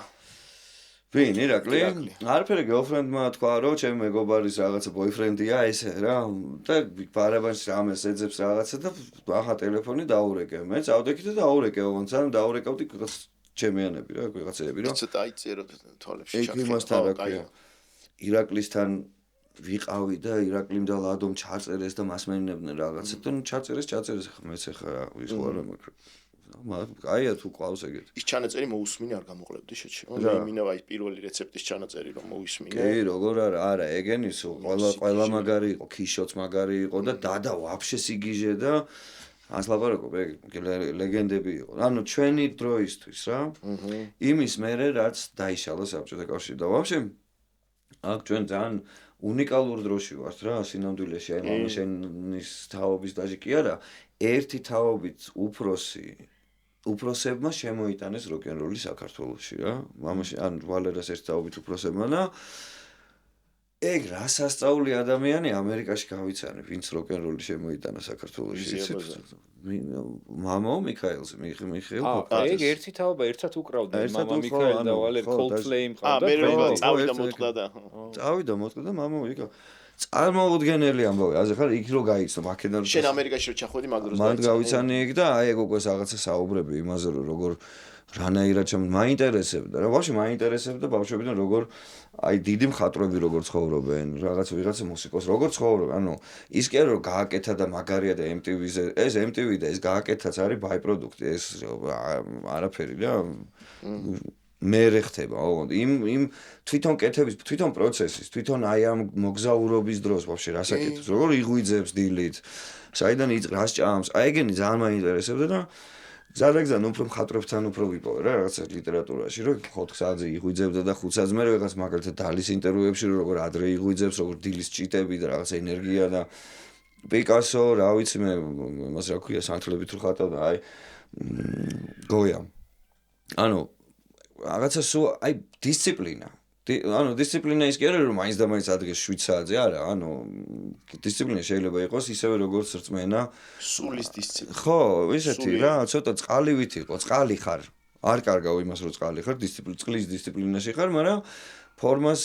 Speaker 2: ვინ ირაკლი? არაფერი გერლფრენდმა თქვა რომ ჩემი მეგობარის რაღაცა ბოიფრენდია ესე რა და ბარაბანში ამას ეძებს რაღაცა და ახლა ტელეფონი დაურეკე. მე წავდექი და დაურეკე ოღონდ სამ დაურეკავდი რაღაც ჩემიანები რა ვიღაცები რა.
Speaker 1: ცოტა აიწეროთ თვალებში
Speaker 2: ჩაქრა. ეგ იმასთან რა ქვია. ირაკლისთან ვიყავი და ირაკლიმ და ლადომ ჩაწერეს და მასმენინებდნენ რაღაცა და ჩაწერეს მეც ახლა ვიხوار მაგრამ აია თუ ყავს ეგეთ.
Speaker 1: ის ჩანაწერი მოусმინე არ გამოყლებდი შეჩი. მე იმინა აი პირველი რეცეპტის ჩანაწერი რომ მოусმინე.
Speaker 2: კი, როგორ არა, ეგენისო, ყველა მაგარი იყო, ქიშოც მაგარი იყო და დადა ვაფშე სიგიჟე და ას ლაპარაკობ, ეგ ლეგენდები იყო. ანუ ჩვენი დროისთვის რა. იმის მერე რაც დაიშალა საბჭოთა კავშირი და ვაფშე აქ ჩვენ ძალიან უნიკალურ დროში ვართ რა, სინამდვილეში აი მამაშენის თაობის დაჟი კი არა, ერთი თაობით უფროსებმა შემოიტანეს როკ-ენ-როლი საქართველოში რა. მამაში ან ვალერას ერთ თაობით უფროსებმა და ეგ რა სასწაული ადამიანი ამერიკაში გავიცანი, ვინც როკ-ენ-როლი შემოიტანა საქართველოში. მამაო მიქაელზე, მიხეილ
Speaker 3: კოკაძე. ეგ ერთი თაობა ერთად უკრავდნენ, მამა მიქაელ და ვალერ Coldplay მყავდა.
Speaker 1: მე რომ წავიდა მოწყდა და.
Speaker 2: წავიდა მოწყდა და მამაო იქა. წარმოუდგენელი ამბავი, ასე ხარ იქ რო გაიცნო მაკედონ.
Speaker 1: შენ ამერიკაში რო ჩახვედი მაგ დროს
Speaker 2: მან გავიცანი იქ და აი ეგ უკვე რაღაცა საუბრები იმაზე რომ როგორ რანაირად მაინტერესებდა რა ვაფშე მაინტერესებდა ბავშვებიდან როგორ აი დიდი მხატვრები როგორ ცხოვრობენ ვიღაცა მუსიკოს როგორ ცხოვრობენ ანუ ის კი რომ გააკეთა და მაგარია და MTV-ზე ეს MTV და ეს გააკეთაც არის ბაი-პროდუქტი ეს არაფერი რა მე ხდება ოღონდ იმ თვითონ კეთების თვითონ პროცესის თვითონ აი ამ მოგზაურობის დროს ვაფშე რასაკეთებს როგორ იღვიძებს დილით საიდან იწყრას ჭამს აი ეგენი ძალიან მაინტერესებდა და ზადაგზან უფრო მხატვრებთან უფრო ვიპოვე რა რაღაცა ლიტერატურაში რომ 4 საათზე იღვიძებდა და 5 საათზე მე რაღაც მაგალითად დალის ინტერვიუებში როგორ ადრე იღვიძებს როგორ დილის ჭიტები და რაღაცა ენერგია და პიკასო რა ვიცი მე მას რა ქვია სანთლებით რო ხატავდა აი გოია ანუ რაღაცა სულ აი დისციპლინა ანუ დისციპლინა ის კი არა რომ მაინც და მაინც ადგეს 7 საათზე არა ანუ დისციპლინა შეიძლება იყოს ისევე როგორც რწმენა
Speaker 1: სულის დისციპლინა
Speaker 2: ხო ისეთი რა ცოტა წყალივით იყო წყალი ხარ არ კარგავ იმას რომ წყალი ხარ წყლის დისციპლინაში ხარ მაგრამ ფორმას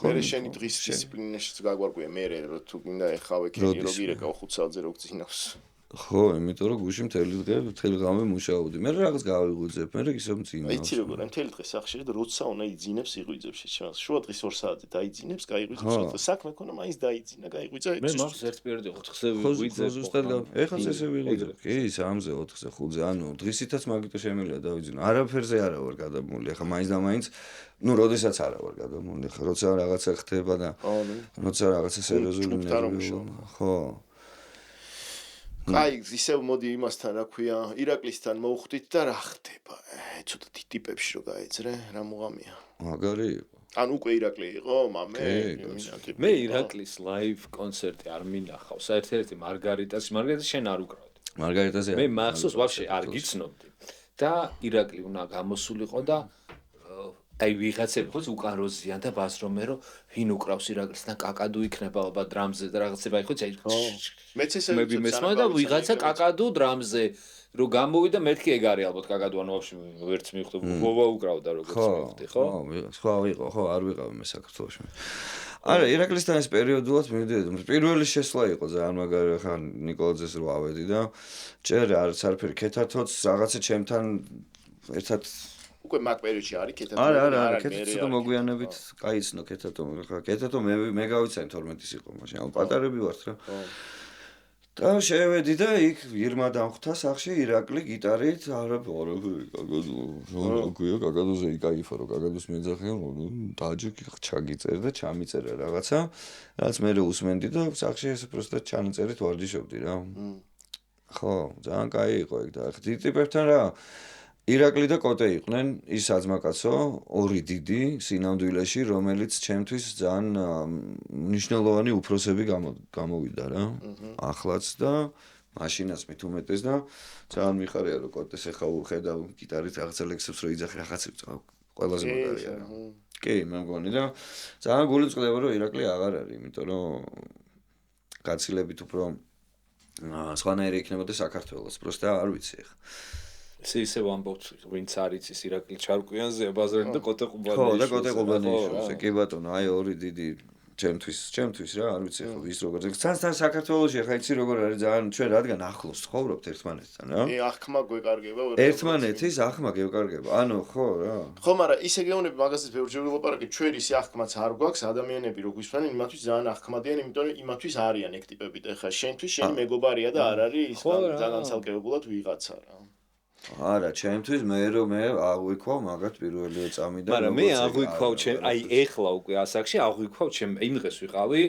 Speaker 1: მე შენი დღის დისციპლინაშიც გაგვარკვია მე რომ თუ გინდა ეხავე კენი რო გირეკავ 5 საათზე რო გძინავს
Speaker 2: ხო, იმიტომ რომ გუში მთელი ღამე მუშაობდი. მე რაღაც გავიღვიძებ, მე ისე მძინა.
Speaker 1: იცი როგორ, მთელი დღე სახში და როცა უნდა იძინებს, იღვიძებს შეჩვენს. შუა დღის 2 საათზე დაიძინებს, გაიღვიძებს. საქმე ქონა, მაინც დაიძინა, გაიღვიძა.
Speaker 3: მე მაგას ერთ პირდი 4-ზე ვიღვიძებ.
Speaker 2: ზუსტად ეხაც ესე ვიღვიძებ. კი, 3-ზე, 4-ზე, 5-ზე, ანუ დღისითაც მაგიტო შემიძლია დავიძინო. არაფერზე არა ვარ გადამული. ახლა მაინც და მაინც ну, როდესაც არა ვარ გადამული. ხა როცა რაღაცა ხდება და როცა რაღაცა სერიოზული ნერვი. ხო.
Speaker 1: აი, ისევ მოდი იმასთან, რა ქვია, ირაკლისთან მოვხვდით და რა ხდება? ცოტა ტიპებში რო გაეძრე, რა მუღამია.
Speaker 2: მაგარი იყო.
Speaker 1: ან უკვე ირაკლი იყო, მამე?
Speaker 3: მე ირაკლის ლაივ კონცერტი არ მინახავ. საერთოდ მარგარიტას შენ არ უკრავდი.
Speaker 2: მარგარიტაზე
Speaker 3: მე მახსოვს ვაფშე არ გიცნობდი. და ირაკლი უნდა გამოსულიყო და აი ვიღაცები ხო უკან როზიან და ბასრომერო ვინ უკრავს ირაკლისთან კაკადუ იქნება ალბათ დრამზე და რაღაცები აი ხო
Speaker 1: მეც ესე
Speaker 3: მესმა და ვიღაცა კაკადუ დრამზე რო გამოვიდა მეთქი ეგ არის ალბათ კაკადუ ანუ ვაფშე ვერც მივხვდი ვოვა უკრავდა როგორც მივხვდი ხო
Speaker 2: სხვა იყო ხო არ ვიყავი მე საქართველოში არა ირაკლისთან ეს პერიოდულად მივდიოდი პირველი შესვლა იყო ძალიან მაგარი ხან ნიკოლაძეს რო ავედი და ჯერ არც არაფერი ქეთათოც რაღაცა ჩემთან ერთად
Speaker 1: უკვე მაგ პერიოდში არის კეთათო.
Speaker 2: არა, კეთათო ცოტა მოგვიანებით გაიცნო კეთათო, ხა კეთათო მე გავიცანი 12-ის იყო მაშინ, ანუ პატარები ვართ რა. და შევედი და იქ ირმა დამხვდა სახში ირაკლი გიტარით, არა, კაკადოზე იკაიფა რომ კაკადოს მეძახიან, დაჯექი ჩაგიწერ და ჩამიწერა რაღაცა, რაც მე უსმენდი და სახში ესე პროსტა ჩანაწერით ვარჯიშობდი რა. ხო, ძალიან კაი იყო ეგ და ტიპებთან რა ირაკლი და კოტე იყვნენ ის საძმაკაცო, ორი დიდი სინამდვილეში, რომელიც ჩემთვის ძალიან მნიშვნელოვანი უფროსები გამოვიდა რა. ახლაც და მაშინაც მით უმეტეს და ძალიან მიხარია რომ კოტეს ეხა უხედავ გიტარით რაღაცა ლექსებს რო იძახი რაღაცებს ყველაზე მაგარია რა. კი, მე მგონი და ძალიან გული წყდება რომ ირაკლი აღარ არის, იმიტომ რომ გაცილებით უფრო სხვანაირი იქნებოდა საქართველოს, პროსტა არ ვიცი ეხა.
Speaker 3: ისე ვამბობთ, ვინც არის ის ირაკლი ჩარკვიანზე აბაზარი და კოტე ყუბანი.
Speaker 2: ხო, და კოტე ყუბანიშვილს, კი ბატონო, აი ორი დიდი ჩემთვის რა, არ ვიცი ხო ის როგორ. თან საქართველოში ხა იცი როგორ არის ძალიან ჩვენ რადგან ახლოს ცხოვრობთ ერთმანეთთან რა.
Speaker 1: ახმა გვეკარგება.
Speaker 2: ერთმანეთის ახმა გეკარგება. ანუ ხო რა.
Speaker 1: ხო, მაგრამ ისე გეუბნები მაგასაც ბევრჯერ ვილაპარაკე, ჩვენ ის ახმაც არ გვაქვს, ადამიანები რო გვისმენენ, იმათვის ძალიან ახმადიან, იმიტომ რომ იმათვის არიან ეგ ტიპები და ხა შენთვის შენი მეგობარია და არ არის ის ძალიან ცალკეებულად ვიღაცა რა.
Speaker 2: არა, ჩემთვის მე აღვიქვავ მაგათ პირველი ეწამი და
Speaker 3: მაგრამ მე აღვიქვავ აი ეხლა უკვე ასაკში აღვიქვავ იმ დღეს ვიყავი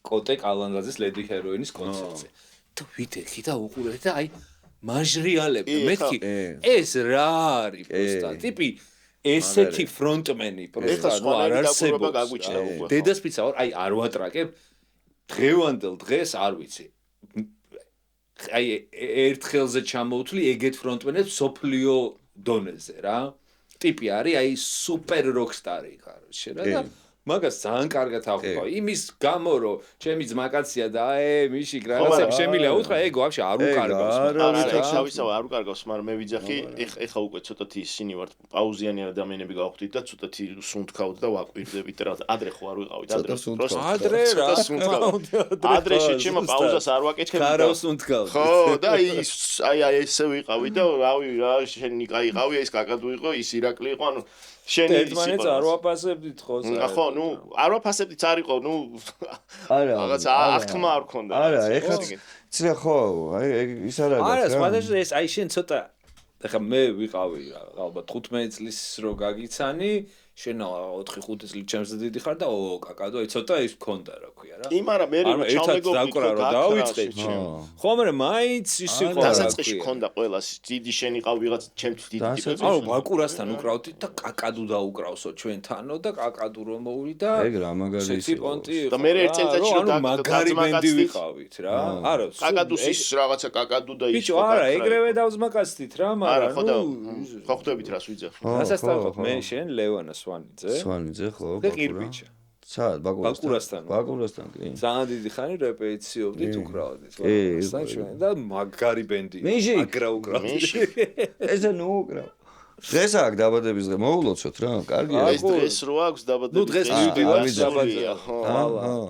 Speaker 3: კოტე კალანდაძის ლედი ჰეროინის კონცერტზე. და ვიდექი და უყურე და აი მაჟრიალები მეთქი ეს რა არის პროსტა ტიპი ესეთი ფრონტმენი პროსტა ნუ არ არსებობს. დედასპიცა აი არ ვატრაკებ დღევანდელ დღეს არ ვიცი. აი ერთხელზე ჩამოვთვლი ეგეთ ფრონტმენებს სოფლიო დონეზე რა. ტიპი არის აი სუპერ როკსტარი ხარში რა და მაგას ძალიან კარგად აღვიქვავ. იმის გამო რომ ჩემი ძმაკაცია და მიშიკ რაღაცები შემიძლია უთხრა ეგ ვაფშე არ უკარგავს.
Speaker 1: არა, შავისავ არ უკარგავს, მაგრამ მე ვიძახი, ეხა უკვე ცოტათი ისინი ვართ, პაუზიანი ადამიანები გავხდით და ცოტათი სუნთქავთ და ვაკვირდებით რა. ადრე ხო არ ვიყავით,
Speaker 3: ადრე რა სუნთქავთ.
Speaker 1: ადრე შეჩემო პაუზას არ ვაკეთებ და
Speaker 3: ხარო სუნთქავთ.
Speaker 1: ხო, და აი ესე ვიყავით და რავი რა, შენი კაიყავი, ეს კაკადო იყო, ის ირაკლი იყო, ანუ შენ
Speaker 3: ერთმანეთს არ ვაფასებდით ხო?
Speaker 1: ხო, ნუ არ ვაფასებდით არ იყო, ნუ
Speaker 2: არა,
Speaker 1: რაღაცა ახმა არ ქონდა.
Speaker 2: არა, ეხლა ცრე ხო, აი ის არ არის.
Speaker 3: არა, სხვადასხვა ეს აი შენ ცოტა ეხლა მე ვიყავი ალბათ 15 წლის რო გაგიცანი, შენ 4-5 წელი ჩემზე დიდი ხარ და კაკადო აი ცოტა ის მქონდა რა ქვია რა.
Speaker 1: იმარა მე
Speaker 3: ჩამეგობდი რომ დავიწყე. ხო, მაგრამ მაინც ის იყო რა.
Speaker 1: დასაწყისში მქონდა ყველას დიდი შენ იყავ ვიღაც ჩემთვის დიდი ტიპები.
Speaker 3: ანუ ბაკურასთან უკრავდი და კაკადუ დაუკრავსო ჩვენთანო და კაკადუ რომ მოვრი და
Speaker 2: ეგ რა მაგარი ის იყო.
Speaker 1: და მე ერთ წელიწადში რომ
Speaker 3: მაგარი ბენდი ვიყავით რა. არა,
Speaker 1: კაკადუს ის რაღაცა კაკადუ და ის.
Speaker 3: ბიჭო, არა, ეგრევე დავზმაკაცდით რა, მაგრამ
Speaker 1: ნუ ხო ხვდებით რას ვიძახ.
Speaker 3: დასასწრაფოდ მე შენ ლევანა
Speaker 2: სვანიძე ხო
Speaker 3: ბაკურა.
Speaker 2: სად
Speaker 3: ბაკურასთან.
Speaker 2: ბაკურასთან კი.
Speaker 3: ძალიან დიდი ხანი რეპეტიციობდით უკრავდით. და მაგარი ბენდი. აგრა უკრავდით.
Speaker 2: ესე ნუ უკრავ. დღეს აქ დაბადების დღე მოულოცოთ რა, კარგია.
Speaker 1: ეს დღეს რო აქვს დაბადების დღე.
Speaker 3: ნუ დღეს მივიდივართ დაბადია.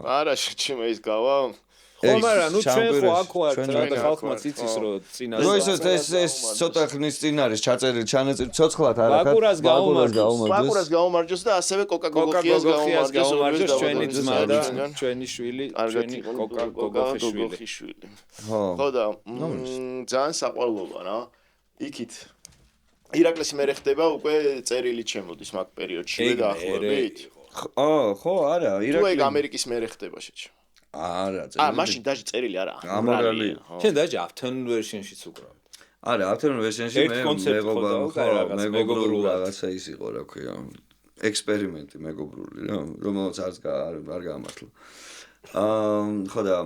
Speaker 1: არა, შეჩემ ეს გავა.
Speaker 3: ხო, მაგრამ ნუ ჩვენ ხო აქ ვართ რა და ხალხმაც იცის რომ წინასწარ.
Speaker 2: ნუ ეს ცოტა ხნის წინ არის ჩაწერილი, ჩანაწერი ცოცხლად არა ხარ.
Speaker 3: ბაკურას
Speaker 1: გაუმარჯოს და ასევე კოკა-გოგოხიას
Speaker 3: გაუმარჯოს ჩვენი ძმა და ჩვენი შვილი, ჩვენი კოკა-გოგოხიშვილი.
Speaker 1: ხო და ძალიან საყვარლობა რა. იქით ირაკლის მე ხდება უკვე წერილი ჩემოდის მაგ პერიოდშივე დაახლოებით.
Speaker 2: ხო, არა,
Speaker 1: ირაკლი. თუ ეგ ამერიკის მე ხდება შეჭ.
Speaker 2: არა,
Speaker 1: მაშინ დაჟე წერილი არა.
Speaker 2: ამორალი.
Speaker 3: შენ დაჟე afternoon version-შიც უკრავ.
Speaker 2: არა, afternoon version-ში მეგობრული რაღაცა ის იყო, რა ქვია, ექსპერიმენტი მეგობრული, რა, რომელსაც არ გამართლა. ხო და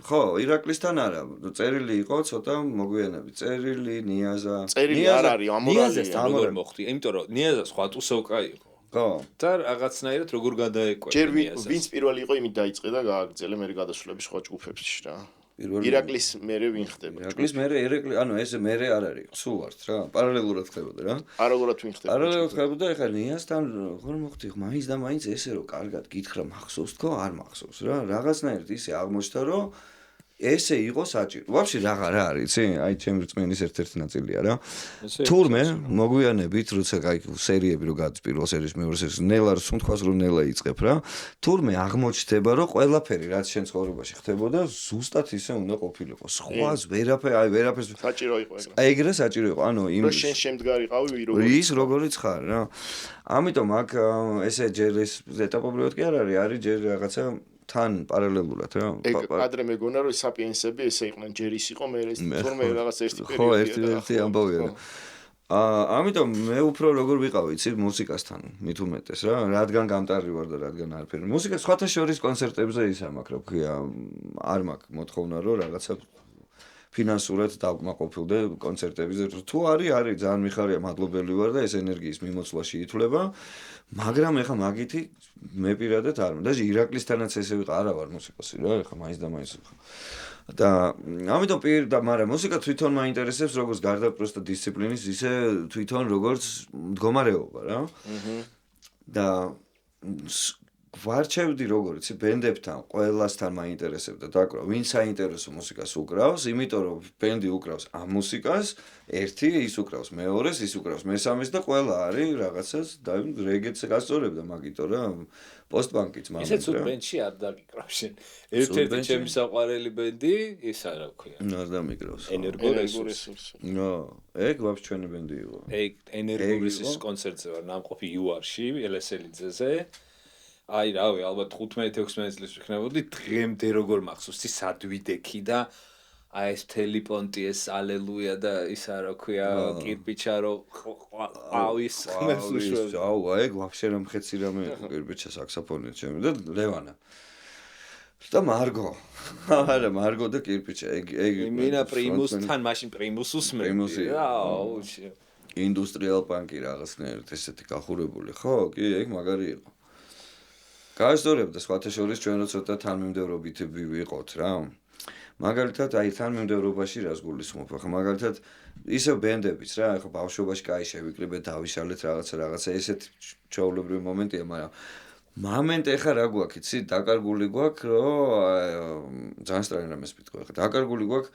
Speaker 2: ხო, ირაკლისთან არა, წერილი იყო ცოტა მოგვიანებით, წერილი, ნიაზა.
Speaker 1: წერილი არ არის, ამორალია.
Speaker 3: ნიაზასთან როგორ მოხდი? იმიტომ რომ ნიაზა სხვა ტუსოვკა იყო.
Speaker 2: ხო.
Speaker 3: და რაღაცნაირად როგორ გადაეკვეთა
Speaker 1: ჯერ ვინც პირველი იყო, იმით დაიწყე და გააგრძელე მე გადასვლების სხვა ჯგუფებში რა. ირაკლის მერე ვინ ხდება?
Speaker 2: ირაკლის მერე ირაკლი, ანუ ეს მერე არ არის, სულ ვართ რა, პარალელურად ხდებოდა რა.
Speaker 1: პარალელურად ვინ ხდება?
Speaker 2: პარალელურად ხდებოდა, ეხლა ნიასთან როგორ მოხდი, მაინც და მაინც ესე რომ კარგად გითხრა მახსოვს თქო, არ მახსოვს რა. რაღაცნაირად ისე აღმოჩნდა რომ ესე იყო საჭირო. ვაფშე რა არის, იცი? აი ჩემი რწმენის ერთ-ერთი ნაწილია რა. თურმე მოგვიანებით, როცა აი სერიები რო გადის პირველ სერიის, მეორე სერიის, ნელა სულ თქვას რომ ნელა იწყებ რა. თურმე აღმოჩნდება რომ ყველაფერი რაც შენ ცხოვრებაში ხდებოდა, ზუსტად ისე უნდა ყოფილიყო. სხვას ვერაფერს
Speaker 1: საჭირო იყო ეგრე.
Speaker 2: აი ეგრე საჭირო იყო. ანუ იმ
Speaker 1: რომ შენ შემდგარიყავი
Speaker 2: ის როგორიც ხარ რა. ამიტომ აქ ესე ჯერ ეს ეტაპობრივად კი არ არის ჯერ რაღაცა თან პარალელურად რა.
Speaker 1: ადრე მეგონა რომ საპიენსები ესე იყვნენ, ჯერის იყო, მე ეს თორმე რაღაც ერთი პერიოდი.
Speaker 2: ხო, ერთი ამბავია რა. ამიტომ მე უფრო როგორ ვიყავ, იცი, მუსიკასთან მით უმეტეს რა, რადგან გამტარი ვარ და რადგან არაფერი. მუსიკა სხვათა შორის კონცერტებზე ის ამაკ რა ქვია, არ მაქვს მოთხოვნა რომ რაღაცა ფინანსურად დავკმაყოფილდე კონცერტებზე. თუ არის, ძალიან მიხარია, მადლობელი ვარ და ეს ენერგიის მიმოცვლაში ითვლება, მაგრამ ეხა მაგითი მე პირადად არ მინდა. და ირაკლისთანაც ესე ვიყა, არა ვარ მუსიკოსი რა, ეხა მაინც და მაინც და ამიტომ მაგრამ მუსიკა თვითონ მაინტერესებს როგორც გარდა პროსტა დისციპლინის, ისე თვითონ როგორც მდგომარეობა რა. და ვარჩევდი როგორც ბენდებთან, ყველასთან მაინტერესებდა დაკვრა, ვინ საინტერესო მუსიკას უკრავს, იმიტომ რომ ბენდი უკრავს ამ მუსიკას, ერთი ის უკრავს მეორეს, ის უკრავს მესამეს და ყველა არის რაღაცას და რეგეტს გასწორებდა მაგითო რა. პოსტბანკიც მაგით რა.
Speaker 3: ისე თუ ბენდში არ დაგიკრავ შენ. ერთ-ერთი ჩემი საყვარელი ბენდი, ის არა ქვია.
Speaker 2: არ დამიკრავს.
Speaker 1: ენერგორესურსი.
Speaker 2: ეგ ვაფშე ჩვენი ბენდი იყო.
Speaker 3: ეგ ენერგორესურსის კონცერტზე ვარ ნამყოფი იუარში, ელესელიძეზე. აი რავი, ალბათ 15-16 წლის ვიქნებოდი, დღემდე როგორ მახსოვს, ის ადვიდექი და აი ეს თელიპონტი ეს ალელუია და ის არა ქვია, კირპიჩა რო ყავის ხმებს უშვებს.
Speaker 2: აუ, ეგ ვაფშე რომ ხეცი რამე კირპიჩა საქსოფონია ჩემი და ლევანა. და მარგო. არა, მარგო და კირპიჩა. ეგ
Speaker 3: მინა პრიმუსთან მაშინ პრიმუს უსმენდი. აუ,
Speaker 2: ინდუსტრიალ პანკი რაღაცნაირად ესეთი გახურებული, ხო? კი, ეგ მაგარი იყო. გაასწორებდა სხვათა შორის ჩვენ რო ცოტა თანმიმდევრობით ვიყოთ რა. მაგალითად აი თანმიმდევრობაში რას გულისხმობ? ახლა მაგალითად ისევ ბენდებიც რა, ახლა ბავშვობაში კაი შევიკრიბეთ, დავიშალეთ რაღაცა ესეთი ჩაოლებრივი მომენტია, მაგრამ მომენტ ეხა რა გვაქვს, იცი, დაკარგული გვაქვს, რომ ძალიან სწრაფი რამეს ვიტყვი, ახლა დაკარგული გვაქვს,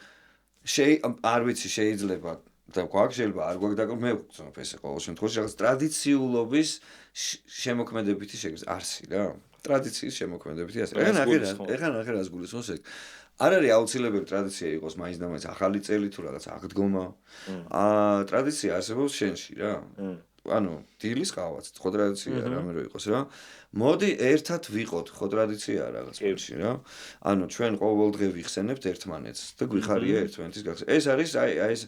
Speaker 2: არ ვიცი, შეიძლება და გვაქვს, შეიძლება არ გვაქვს დაკარგული, მე ვგრძნობ ესე ყოველ შემთხვევაში, რაღაც ტრადიციულობის შემოქმედებითი არსი რა. ტრადიციის შემოქმედებითი ასე. ეხლა ნახე რას გულისხმობს ეგ. არ არის აუცილებელი ტრადიცია იყოს მაინც და მაინც ახალი წელი თუ რაღაც აღდგომა. ტრადიცია არსებობს შენში რა. ანუ დილის ყავაც, ხო ტრადიცია რამე რო იყოს რა. მოდი ერთად ვიყოთ, ხო ტრადიცია რაღაც პონჩი რა. ანუ ჩვენ ყოველ დღე ვიხსენებთ ერთმანეთს და გვიხარია ერთმანეთის გახსნა. ეს არის აი ეს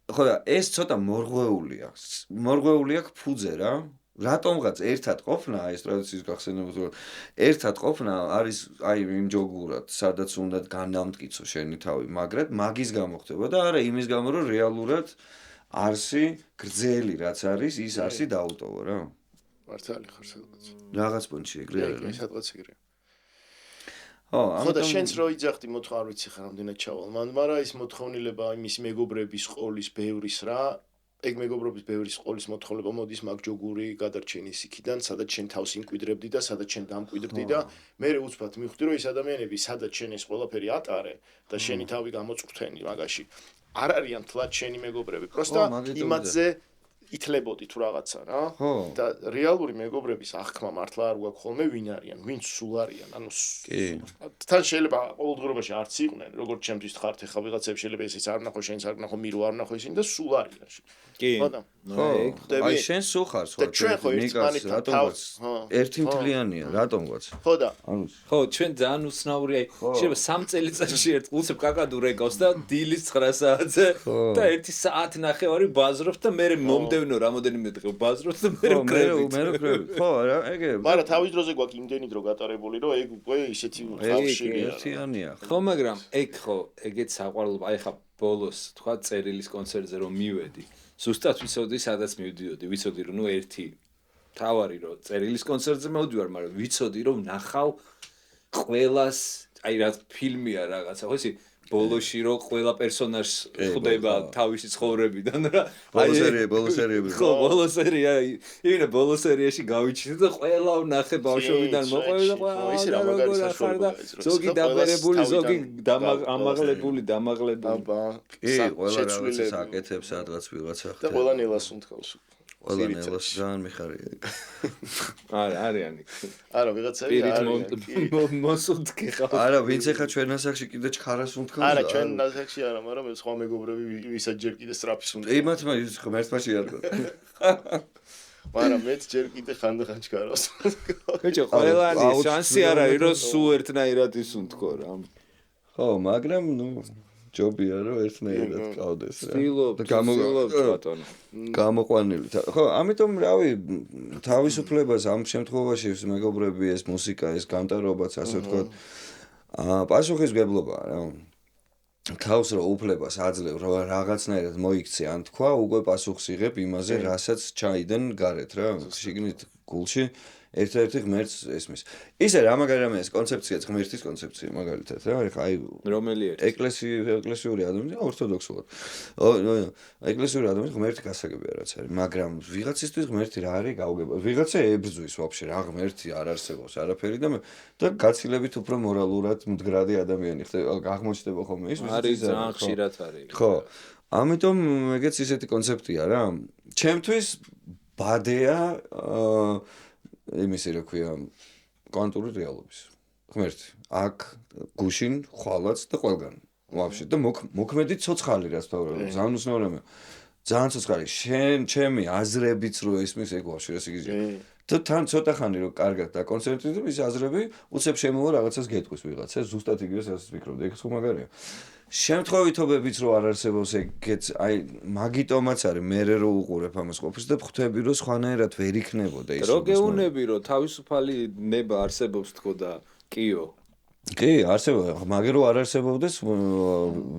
Speaker 2: ხო და ეს ცოტა მორღვეულია. მორღვეულია ფუძე რა. რატომღაც ერთად ყოფნა, აი ეს ტრადიციის გახსენება, ერთად ყოფნა არის აი იმ ჯოგურად, სადაც უნდა განამტკიცო შენი თავი, მაგრამ მაგის გამო ხდება და არა იმის გამო, რომ რეალურად არსი გრძელი რაც არის, ის არსი დაუტოვო რა.
Speaker 1: მართალი ხარ სადღაც.
Speaker 2: რაღაც პონჩი ეგრე
Speaker 1: არის. სადღაც ეგრე.
Speaker 2: ხო,
Speaker 1: ხო და შენც რო იძახდი მოთხოვნა, არ ვიცი ხარ რამდენად ჩავალ. მაგრამ ის მოთხოვნილება იმის მეგობრების ყოლის ბევრის რა ეგ მეგობრობის ბევრის ყოლის მოთხოვნება მოდის მაგ ჯოგური გადარჩენის იქიდან, სადაც შენ თავს იმკვიდრებდი და სადაც შენ დამკვიდრდი და მე უცბად მივხვდი, რომ ეს ადამიანები სადაც შენ ეს ყველაფერი ატარე და შენი თავი გამოწვრთენი მაგაში. არ არიან თლად შენი მეგობრები, პროსტა იმათზე ითლებოდი თუ რაღაცა რა. და რეალური მეგობრების აღქმა მართლა არ გვაქვს ხოლმე ვინ არიან, ვინც სულ არიან. ანუ თან შეიძლება ყოველდღიურობაში არც იყვნენ, როგორც ჩემთვის ხართ ეხა ვიღაცებს შეიძლება ესეც არ ნახო, შენც არ ნახო, მირო არ ნახო ისინი და სულ არიან.
Speaker 3: კი.
Speaker 2: ხო, აი შენ სულ ხარ სხვა.
Speaker 1: ჩვენ ხო ერთმანეთთან თავს
Speaker 2: ერთი მთლიანია, რატომღაც.
Speaker 1: ხო და
Speaker 3: ხო, ჩვენ ძალიან უცნაური აი შეიძლება 3 წელიწადში ერთ უცებ კაკადუ რეკავს და დილის 9 საათზე და 1 საათი ნახევარი ბაზრობთ და მე მომდევნო რამოდენიმე დღე ბაზრობთ და მე
Speaker 2: ვკრები. ხო, რა, ეგ.
Speaker 1: მაგრამ თავის დროზე გვაქვს იმდენი დრო გატარებული, რომ ეგ უკვე ისეთი ხალხშია.
Speaker 2: ერთიანია.
Speaker 3: ხო, მაგრამ ეგ ხო, ეგეც საყვარელობა, აი ხა ბოლოს თქვა წერილის კონცერტზე რომ მივედი. ზუსტად ვიცოდი სადაც მივდიოდი, ვიცოდი რომ ნუ ერთი თავარი რომ წერილის კონცერტზე მოვდივარ, მაგრამ ვიცოდი რომ ნახავ ყველას, აი რა ფილმია რაღაცა, ხო ისი ბოლოში რო ყველა პერსონაჟს ხვდება თავისი ცხოვრებიდან რა
Speaker 2: ბოლო სერიები
Speaker 3: ხო ბოლო სერია იმენა ბოლო სერიაში გავიჩინე და ყველა ვნახე ბავშვობიდან მოყვება და
Speaker 1: ისე რა მაგარი
Speaker 3: საშუალება ზოგი დაბერებული ზოგი ამაღლებული
Speaker 2: კი ყველა რაღაცას აკეთებს სადღაც ვიღაცა
Speaker 1: და ყველა ნელას უნთქავს
Speaker 2: ყველა ნელას ძალიან მიხარია
Speaker 3: არიანი
Speaker 1: არა ვიღაცები
Speaker 3: პირით მოსუნთქე ხარ
Speaker 2: არა ვინც ეხა ჩვენ ასაკში კიდე ჩხარას უნთქავს
Speaker 1: არა ჩვენ ასაკში არა მაგრამ მე სხვა მეგობრები ვისაც ჯერ კიდე სტრაფის უნდა
Speaker 2: იმათმა ღმერთმა შეარგო
Speaker 1: მაგრამ მეც ჯერ კიდე ხანდახან ჩქარავს
Speaker 3: ბიჭო ყველანი შანსი არ არის რომ სულ ერთნაირად ისუნთქო რა
Speaker 2: ხო მაგრამ ნუ ჯობია რომ ერთნაირად ყავდეს რა
Speaker 3: ცდილობ ბატონო
Speaker 2: გამოყვანილი ხო ამიტომ რავი თავისუფლებას ამ შემთხვევაში მეგობრები ეს მუსიკა ეს გამტარობაც ასე ვთქვათ პასუხისმგებლობაა რა თავს რო უფლებას აძლევ რომ რაღაცნაირად მოიქცე ან თქვა უკვე პასუხს იღებ იმაზე რასაც ჩაიდენ გარეთ რა შიგნით გულში ერთ-ერთი ღმერთს ესმის ისე რა მაგარი ეს კონცეფციაც ღმერთის კონცეფცია მაგალითად რა ეხა აი
Speaker 3: რომელი ერთი
Speaker 2: ეკლესიური ადამიანი ორთოდოქსულად ეკლესიური ადამიანი ღმერთი გასაგებია რაც არის მაგრამ ვიღაცისთვის ღმერთი რა არის გაუგება ვიღაცა ებრძვის ვაფშე რა ღმერთი არ არსებობს არაფერი და გაცილებით უფრო მორალურად მდგრადი ადამიანი ხდება აღმოჩნდება ხოლმე ის
Speaker 3: არის ძალიან ხშირად არის
Speaker 2: ხო ამიტომ ეგეც ისეთი კონცეფტია რა ჩემთვის ბადეა იმისი რა ქვია კვანტური რეალობის ღმერთი აქ გუშინ ხვალაც და ყველგან ვაფშე და მოქმედი ცოცხალი რაც თავრობ ძალიან უცნაურია ძალიან ცოცხალი ჩემი აზრებიც რო ესმის ეგ ვაფშე ეს იგია და თან ცოტა ხანი რო კარგად დაკონცენტრირდება ის აზრები უცებ შემოვა რაღაცას გეტყვის ვიღაცა ზუსტად იგივე რასაც ვფიქრობდი ეგ ხო მაგარია შემთხვევითობებიც რო არ არსებობს ეგეც აი მაგიტომაც არის მე რო უყურებ ამას ყოფილს და ხვდები რომ სხვანაირად ვერ იქნებოდა ის
Speaker 3: რო გეუნები რომ თავისუფალი ნება არსებობს თქო და კიო
Speaker 2: კი არსებობს მაგრამ რო არ არსებობდეს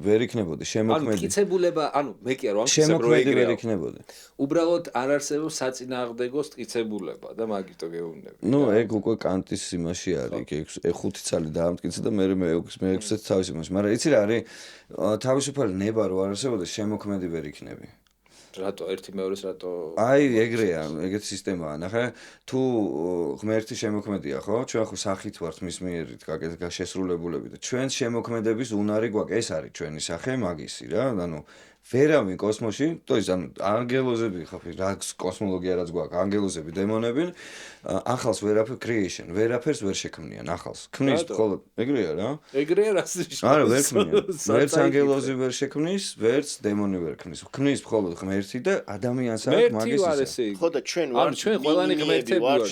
Speaker 2: ვერ იქნებოდა შემოქმედი
Speaker 3: ანუ მტკიცებულება ანუ მე კი არ ვამტკიცებ რომ
Speaker 2: შემოქმედი ვერ იქნებოდა
Speaker 3: უბრალოდ არ არსებობს საწინააღმდეგო მტკიცებულება და მაგიტო გეუნები
Speaker 2: ნუ ეგ უკვე კანტის იმაში არის ეგ ხუთი ცალი დაამტკიცა და მე ექვსი თავის იმაში მაგრამ იცი რა არის თავისუფალი ნება რო არ არსებობდეს შემოქმედი ვერ იქნები
Speaker 3: რატო ერთი მეორეს რატო
Speaker 2: აი ეგრეა ეგეთი სისტემაა ნახე თუ ღმერთი შემოქმედია ხო ჩვენ ხო სახით ვართ მის მიერ გაშესრულებულები და ჩვენ შემოქმედების უნარი გვაქვს ეს არის ჩვენი სახე მაგისი რა ანუ ვერავინ კოსმოსში то есть ანუ ანგელოზები ხო რა კოსმოლოგია რაც გვაქვს ანგელოზები დემონები ახალს ვერაფერ creation ვერაფერს ვერ შექმნიან ახალს ქმნის მხოლოდ ეგრეა რა
Speaker 3: ეგრეა რას
Speaker 2: არა ვერ ქმნიან ვერც ანგელოზი ვერ შექმნის ვერც დემონი ვერ ქმნის ქმნის მხოლოდ ღმერთი და ადამიანს აქვს მაგის
Speaker 1: ხო და ჩვენ ვართ
Speaker 3: ჩვენ ყველანი ღმერთები ვართ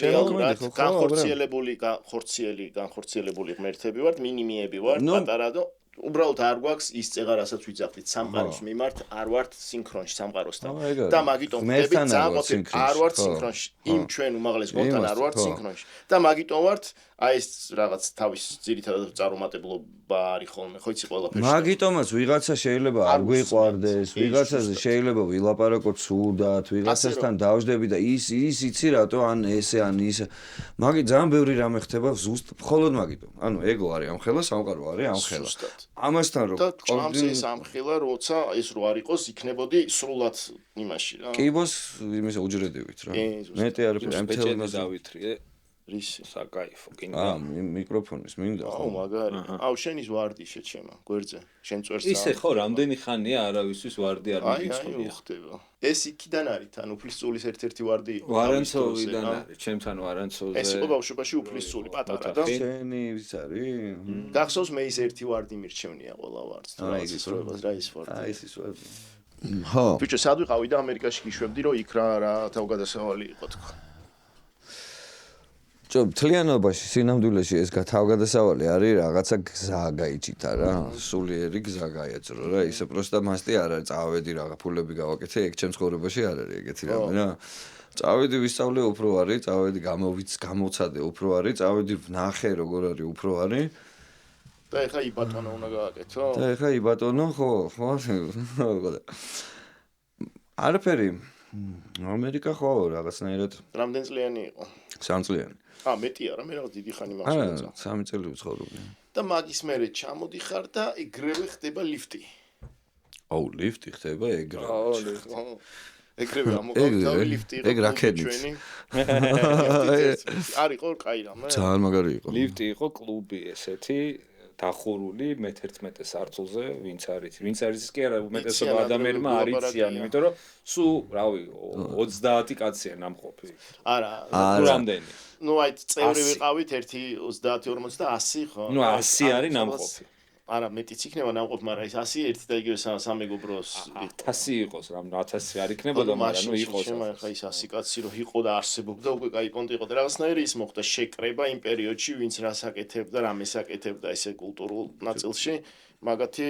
Speaker 1: განხორციელებული ღმერთები ვართ მინიმიები ვართ პატარა და უბრალოდ არ გვაქვს ის წეღა რასაც ვიძახდით სამყაროს მიმართ არ ვართ სინქრონში სამყაროსთან და მაგიტომ ხდებით ძალიან არ ვართ სინქრონში იმ ჩვენ უმაღლეს გოლთან არ ვართ სინქრონში და მაგიტომ ვართ აი ეს რაღაც თავის ძირითადად წარუმატებლობა არის ხოლმე ხო იცი ყველაფერში
Speaker 2: მაგიტომაც ვიღაცა შეიძლება არ გვიყვარდეს ვიღაცაზე შეიძლება ვილაპარაკო ცუდად ვიღაცასთან დავждები და ის იცი რატო ან ესე ან ის მაგი ძალიან ბევრი რამე ხდება ზუსტ მხოლოდ მაგიტომ ანუ ეგო არის ამხელა სამყარო არის ამხელა ამასთან რომ
Speaker 1: ჭამს ეს ამხელა როცა ეს რო არ იყოს იქნებოდი სრულად იმაში რა
Speaker 2: კიბოს იმის უჯრედივით რა მეტი არაფერი ამ თელმას
Speaker 3: დავითრიე
Speaker 1: რისი
Speaker 3: საკაიფო კინო
Speaker 2: მიკროფონის მინდა
Speaker 1: ხო მაგარი აუ შენის ვარდი შეჩემა გვერდზე შენ წვერს
Speaker 3: ისე ხო რამდენი ხანია არავისთვის ვარდი არ მიგიწყობია
Speaker 1: აი ხდება ეს იქიდან არის თან უფლისწულის ერთ-ერთი ვარდი იყო
Speaker 3: ვარანცოვიდან არის ჩემთან ვარანცოვზე
Speaker 1: ეს იყო ბავშვობაში უფლისწული პატარა და
Speaker 2: შენი ვის არის
Speaker 1: გახსოვს მე ის ერთი ვარდი მირჩევნია ყველა ვარდს და ის როებას რა ის ვარდი
Speaker 2: აი ეს ის ვარდი ხო
Speaker 1: ბიჭო სად ვიყავი და ამერიკაში გიშვებდი რომ იქ რა თავგადასავალი იყო თქო
Speaker 2: თლიანობაში სინამდვილეში ეს თავგადასავალი არის რაღაცა გზა გაიჭიტა რა სულიერი გზა გაიაჭრო რა ისე პროსტა მასტი არ არის წავედი რაღა ფულები გავაკეთე ეგ ჩემს ცხოვრებაში არ არის ეგეთი რამე რა წავედი ვისწავლე უფრო არის წავედი გამოცადე უფრო არის წავედი ვნახე როგორ არის უფრო არის
Speaker 1: და ეხა იბატონო უნდა გააკეთო
Speaker 2: და ეხა იბატონო ხო არაფერი ამერიკა ხო რაღაცნაირად
Speaker 1: რამდენ წლიანი იყო
Speaker 2: სამწლიანი.
Speaker 1: მეტია რა, მე რაღაც დიდი ხანი მაქვს
Speaker 2: არა,
Speaker 1: მოწა.
Speaker 2: 3 წელი ვცხოვრობდი.
Speaker 1: და მაგის მერე ჩამოდიხარ და ეგრევე ხდება ლიფტი.
Speaker 2: აუ, ლიფტი ხდება ეგრევე.
Speaker 1: ეგრევე ამოყავდა ლიფტი.
Speaker 2: ეგ რაკეტით.
Speaker 1: არ იყო კაი რამე.
Speaker 2: ძალიან მაგარი იყო.
Speaker 3: ლიფტი იყო კლუბი ესეთი დახურული მე-11 სართულზე, ვინც არის კი არა, უმეტესობა ადამიანმა არ იციან, იმიტომ რომ სულ, რავი, 30 კაცია ნამყოფი.
Speaker 1: არა,
Speaker 3: რამდენი?
Speaker 1: ნუ აი წევრი ვიყავით 1 30 40 და 100 ხო?
Speaker 3: ნუ 100 არის ნამყოფი.
Speaker 1: არა, მეტიც იქნება ნამყოფი, მაგრამ ის 100 ერთი და იგივე სამეგობროს
Speaker 3: 1000 იყოს, რამ 1000 არ იქნებოდა, მაგრამ ნუ იყოს.
Speaker 1: ხა ის 100 კაცი რო იყო და არსებობდა უკვე კაი პონტი იყო და რაღაცნაირი ის მოხდა შეკრება იმ პერიოდში, ვინც რას აკეთებდა, რამეს აკეთებდა ესე კულტურულ ნაწილში. მაგათი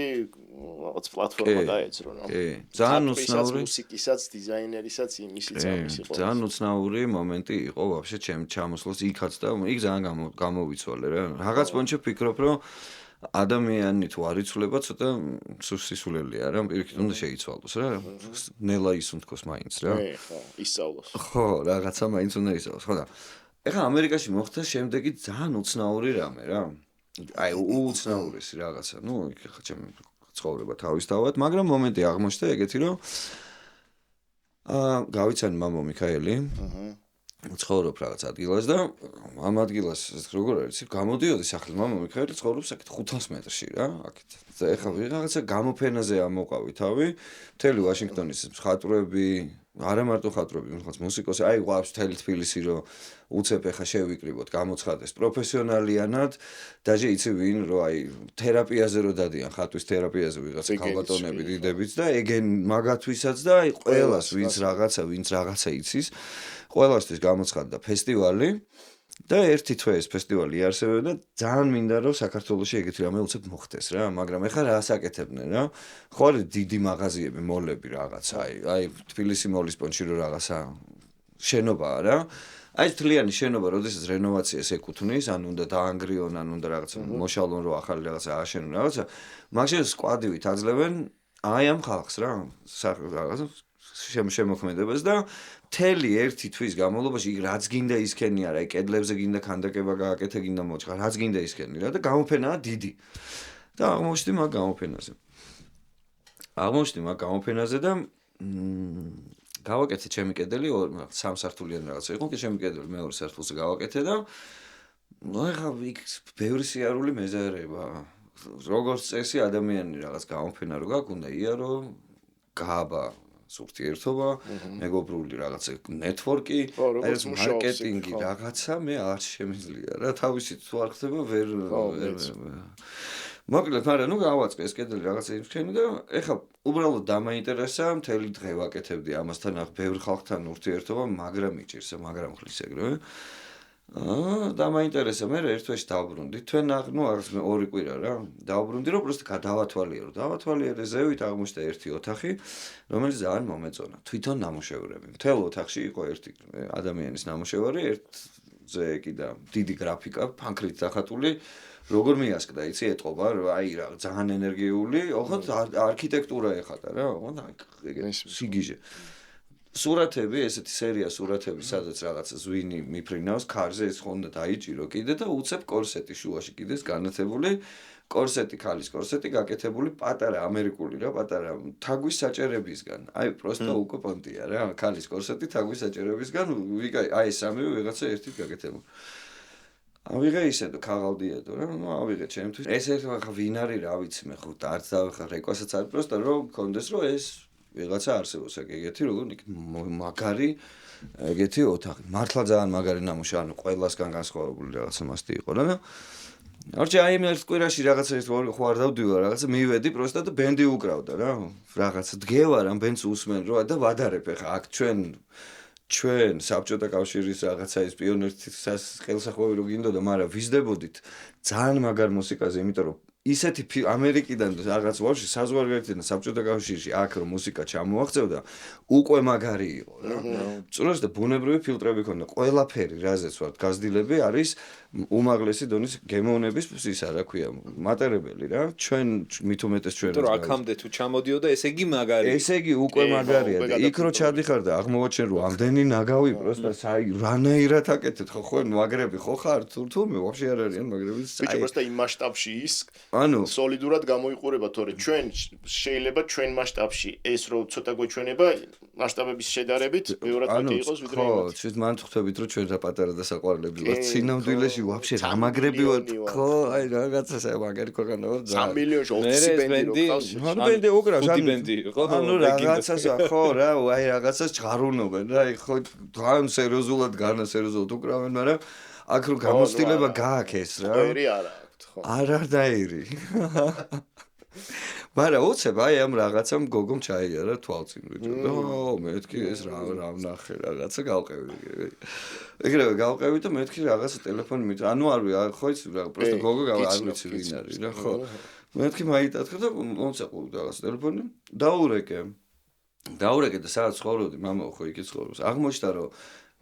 Speaker 1: რაღაც პლატფორმა დაეძრო, რა.
Speaker 2: კი, ძალიან უცნაური
Speaker 1: მუსიკისაც, დიზაინერისაც იმისიც ამის იყო.
Speaker 2: ძალიან უცნაური მომენტი იყო ვაფშე ჩემ ჩამოსვლას იქაც და იქ ძალიან გამოვიცვალე რა. რაღაც პონჩი ვფიქრობ, რომ ადამიანი თუ არ იცვლება, ცოტა სისულელია რა, პირიქით უნდა შეიცვალოს რა. ნელა ისუნთქოს მაინც რა.
Speaker 1: ხო, ისწავლოს.
Speaker 2: ხო, რაღაცა მაინც უნდა ისწავლოს, ხო და ეხლა ამერიკაში მოხდა შემდეგი ძალიან უცნაური რამე რა. აი, უცნაურესი რაღაცა. ნუ იქ ხა ჩემი ცხოვრება თავისთავად, მაგრამ მომენტი აღმოჩნდა ეგეთი, რომ გავიცანი მამო მიქაელი. ცხოვრობ რაღაც ადგილას და ამ ადგილას როგორ არის, გამოდიოდი სახლი მამო მიქაელი ცხოვრობს აქეთ 500 მეტრში რა, აქეთ. და ეხლა რაღაცა გამოფენაზე ამოყავი თავი, მთელი ვაშინგტონის მხატვრები, არა მარტო მხატვრები, რაღაც მუსიკოსი, აი გვაქვს მთელი თბილისი რომ უცებ ეხა შევიკრიბოთ, გამოცხადეს პროფესიონალიანად, დაჟე იცი ვინ რომ აი თერაპიაზე რო დადიან, ხატვის თერაპიაზე ვიღაცა ქალბატონები დიდებიც და ეგენ მაგათვისაც და აი ყველას ვინც რაღაცა იცის, ყველასთვის გამოცხადდა ფესტივალი და ერთი თვე ეს ფესტივალი იარსებებდა და ძალიან მინდა რომ საქართველოში ეგეთი რამე უცებ მოხდეს რა, მაგრამ ეხლა რას აკეთებდნენ რა? ხო არის დიდი მაღაზიები, მოლები რაღაცა, აი თბილისი მოლის პონჩი რო რაღაცა შენობაა რა. აი თლიანი შენობა, როდესაც რენოვაციას ეკუთვნის, ან უნდა დაანგრიონ, ან უნდა რაღაცა მოშალონ რო ახალი რაღაცა ააშენონ რაღაცა, მაგას სკვადივით აძლევენ აი ამ ხალხს რა, რაღაცა შემოქმედებას და მთელი ერთი თვის განმავლობაში იქ რაც გინდა ისქენი არა, აი კედლებზე გინდა ქანდაკება გააკეთე, გინდა მოჭყა, რაც გინდა ისქენი რა და გამოფენაა დიდი. და აღმოჩნდი მაგ გამოფენაზე და გავაკეთე ჩემი კედელი 3 სართულიანი რაღაცა იყო, ჩემი კედელი მეორე სართულზე გავაკეთე და ნუ ეხა იქ ბევრი სიარული მეზარება. როგორც წესი ადამიანი რაღაც გამოფენა რო გაქვს, უნდა იარო, გააბა სურთიერთობა, მეგობრული რაღაცა ნეტვორკი, აი ეს მარკეტინგი რაღაცა მე არ შემიძლია რა, თავისით თუ არ ხდება ვერ მოკლედ, მაგრამ ნუ გავაწყე ეს კედელი რაღაცა იმხენი და ეხლა უბრალოდ დამაინტერესა, მთელი დღე ვაკეთებდი ამასთან, ბევრ ხალხთან ურთიერთობა, მაგრამ მიჭირს, მაგრამ ხლის ეგრევე. დამაინტერესა, მე ერთ თვეში დავბრუნდი, თქვენ ნუ არის მე 2 კვირა რა, დავბრუნდი რომ პროსტ გადავათვალიერო, დავათვალიერე ზევით აღმოჩნდა ერთი ოთახი, რომელიც ძალიან მომეწონა, თვითონ ნამუშევრები. მთელ ოთახში იყო ერთი ადამიანის ნამუშევარი, ერთზე კიდე დიდი გრაფიკა, ფანქრით დახატული, როგორ მიასკდა, იცი, ეტყობა, აი რა, ძალიან ენერგიული, ოღონდ არქიტექტურა ეხატა რა, ოღონდ ეგ სიგიჟე. სურათები, ესეთი სერია სურათები, სადაც რაღაცა ზვინი მიფრინავს, ქარზე ეს ხონდა დაიჭირო კიდე და უცებ კორსეტი შუაში კიდეს განათებული, კორსეტი, ქალის კორსეტი გაკეთებული პატარა ამერიკული რა, პატარა თაგვის საჭერებისგან. აი, პროსტა უკვე პონტია რა, ქალის კორსეტი თაგვის საჭერებისგან, აი ეს სამივე ვიღაცა ერთით გაკეთებული. ავიღე ისე და ქაღალდიედო რა, ნუ ავიღე ჩემთვის. ეს ახლა ვინ არის, რა ვიცი მე ხო, არც დავიხარ რეკვასაც არის, პროსტა რომ მქონდეს რომ ეს ვიღაცა არსებობს ეგეთი როგორ მაგარი ეგეთი ოთახი. მართლა ძალიან მაგარი ნამუშევარი, ანუ ყველასგან განსხვავებული რაღაცა მასტი იყო რა. არჩე აი მე ერთ კვირაში რაღაცა ეს ხო არ დავდივარ, რაღაცა მივედი პროსტა და ბენდი უკრავდა რა. რაღაცა დგევარ ამ ბენდს უსმენ რა და ვადარებ ახლა აქ ჩვენ საბჭოთა კავშირის რაღაცა ის პიონერთა ხელსახვევი რო გინდოდა, მაგრამ ვიზდებოდით ძალიან მაგარ მუსიკაზე, იმიტომ რომ ისეთი ამერიკიდან რაღაც ვაფშე საზღვარგარეთიდან საბჭოთა კავშირში აქ რომ მუსიკა ჩამოაღწევდა უკვე მაგარი იყო რა. წურას და ბუნებრივი ფილტრები ქონდა. ყველაფერი რაზეც ვართ გაზრდილები არის უმაღლესი დონის გემოვნების ისა რა ქვია მატერებელი რა. ჩვენ მით უმეტეს ჩვენ
Speaker 3: იმიტომ რომ აქამდე თუ ჩამოდიოდა ესე იგი მაგარი.
Speaker 2: ესე იგი უკვე მაგარია და იქ რო ჩადიხარ და აღმოვაჩენ რომ ამდენი ნაგავი პროსტა რანაირად აკეთეთ ხო მაგრები ხო ხარ თურმე ვაფშე არ არიან მაგრები
Speaker 1: ბიჭო პროსტა იმ მასშტაბში ის
Speaker 2: ანუ
Speaker 1: სოლიდურად გამოიყურება თორე ჩვენ შეიძლება ჩვენ მასშტაბში ეს რო ცოტა გვეჩვენება მასშტაბების შედარებით ბევრად მეტი იყოს ვიდრე
Speaker 2: ხო ცით მან ხვდებით რომ ჩვენ რა პატარა და საყვარლები ვართ სინამდვილეში ვაფშე რა მაგრები ვართ ხო აი რაღაცა მაგარი ქვეყანა ვარ
Speaker 1: 3 მილიონში 20 ბენდი რო ყავს
Speaker 2: ანუ ბენდი უკრავს
Speaker 3: ბენდი ხო
Speaker 2: ანუ რაღაცას ხო რა აი რაღაცას ჭღარულობენ რა აი ხო ძალიან სერიოზულად განსერიოზულად უკრავენ მაგრამ აქ რო გამოცდილება გააკეს რა
Speaker 1: ყველი არა აქვთ ხო
Speaker 2: არადაირი მაგრამ უცებ აი ამ რაღაცამ გოგომ ჩაიარა თვალწინ და მეთქი ეს რა ვნახე რაღაცა გავყევი ეგრევე გავყევი და მეთქი რაღაცა ტელეფონი მით ანუ არ ხო იცი რა პროსტო გოგო არ ვიცი ვინ არის რა ხო მეთქი მაიტათხა და მომსაყუ რაღაცა ტელეფონი დაურეკე და სადაც ცხოვრობდი მამაო ხო იქ ცხოვრობს აღმოჩნდა რომ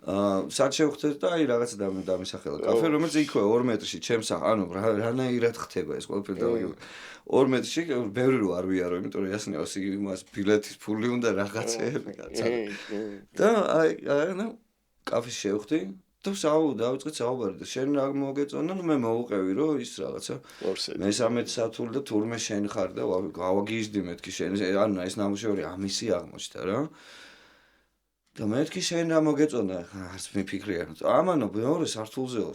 Speaker 2: სად შევხვდეთ და აი რაღაცა დამისახელა კაფე რომელიც იქვე 2 მეტრში ჩემს ანუ რანაირად ხდება ეს ყველაფერი და 2 მეტრში ბევრი რო არ ვიარო იმიტომ რომ იასნეავს იმას ბილეთის ფული უნდა რაღაცეები და აი ანუ კაფეში შევხვდი და დავიწყეთ საუბარი და შენ რა მოგეწონა ნუ მე მოუყევი რომ ის რაღაცა მე-13 სათული და თურმე შენ ხარ და გავაგიჟდი მეთქი შენ ანუ ეს ნამუშევარი ამისი აღმოჩნდა რა და მეთქი შენ რა მოგეწონა არც მიფიქრია ამანო მეორე სართულზეო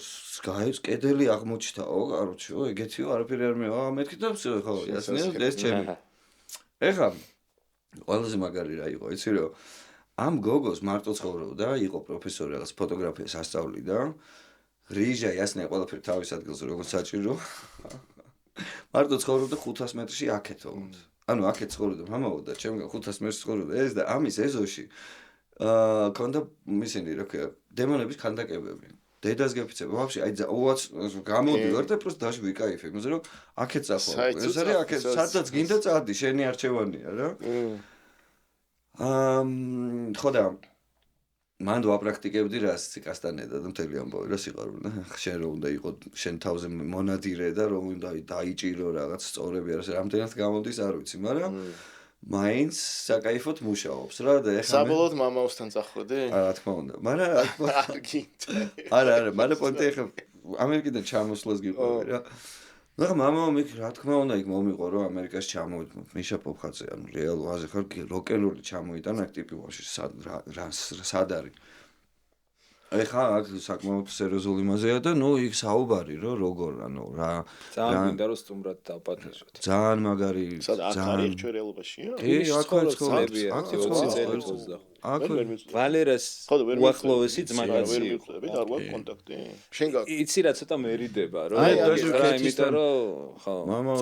Speaker 2: გაიც კედელი აღმოჩნდაო კაროჩო ეგეთიო არაფერი არ მევა მეთქი და ხო იასნეო ეს ჩემი ეხლა ყველაზე მაგარი რა იყო იცი რომ ამ გოგოს მარტო ცხოვრობდა იყო პროფესორი რაღაც ფოტოგრაფიას ასწავლიდა რიჟა იასნე ყველაფერი თავის ადგილზე როგორც საჭირო მარტო ცხოვრობდა 500 მეტრში აქეთო ანუ აქეთ ცხოვრობდა მამაო და ჩემგან 500 მეტრში ცხოვრობდა ეს და ამის ეზოში კონდა მისინი რა ქვია დემონების ქანდაკებები დედას გეფიცება ვაფშე აი უაც გამოდივარ და პროსტ დაში ვიკაიფე იმაზე რომ აქეთ წახვალ ეს არის აქეთ სადაც გინდა წადი შენი არჩევანია რა ხო და მან ვაპრაქტიკებდი რას ციკასტანედა და მთელი ამბავი რა სიყვარული შენ რომ უნდა იყო შენ თავზე მონადირე და რომ უნდა დაიჭირო რაღაც სწორები არის რამდენად გამოდის არ ვიცი მაგრამ მაინც საკაიფოდ მუშაობს რა და ეხლა
Speaker 1: საბოლოოდ მამაოსთან წახვედი?
Speaker 2: რა თქმა უნდა. არა, მაგრამ პონტი ეხლა ამერიკიდან ჩამოსვლას გიყვარდა რა. მაგრამ მამაო მიქ რა თქმა უნდა იქ მომიყო რომ ამერიკაში ჩამოვიდა მიშა პოპხაძე ანუ რეალურაზე ხარ როკენროლი ჩამოიტანა აქ ტიპი ვაში სად არის ეხლა აქ საკმაოდ სერიოზული იმაზეა და ნუ იქ საუბარი რომ როგორ ანუ რა
Speaker 3: ძალიან მინდა რომ სტუმრად დავპატიჟოთ
Speaker 2: ძალიან მაგარი
Speaker 1: ძალიან აქ ჩვენ რეალობაშია
Speaker 2: კი აქ ცხოვრობ
Speaker 3: აქ 20 წელი 25 ვალერას უახლოესი ძმაკაცი
Speaker 1: ვერ მივხვდებით არ გვაქვს კონტაქტი შენ გაქვს
Speaker 3: იცი რა ცოტა მერიდება რომ რა იმიტომ რომ ხო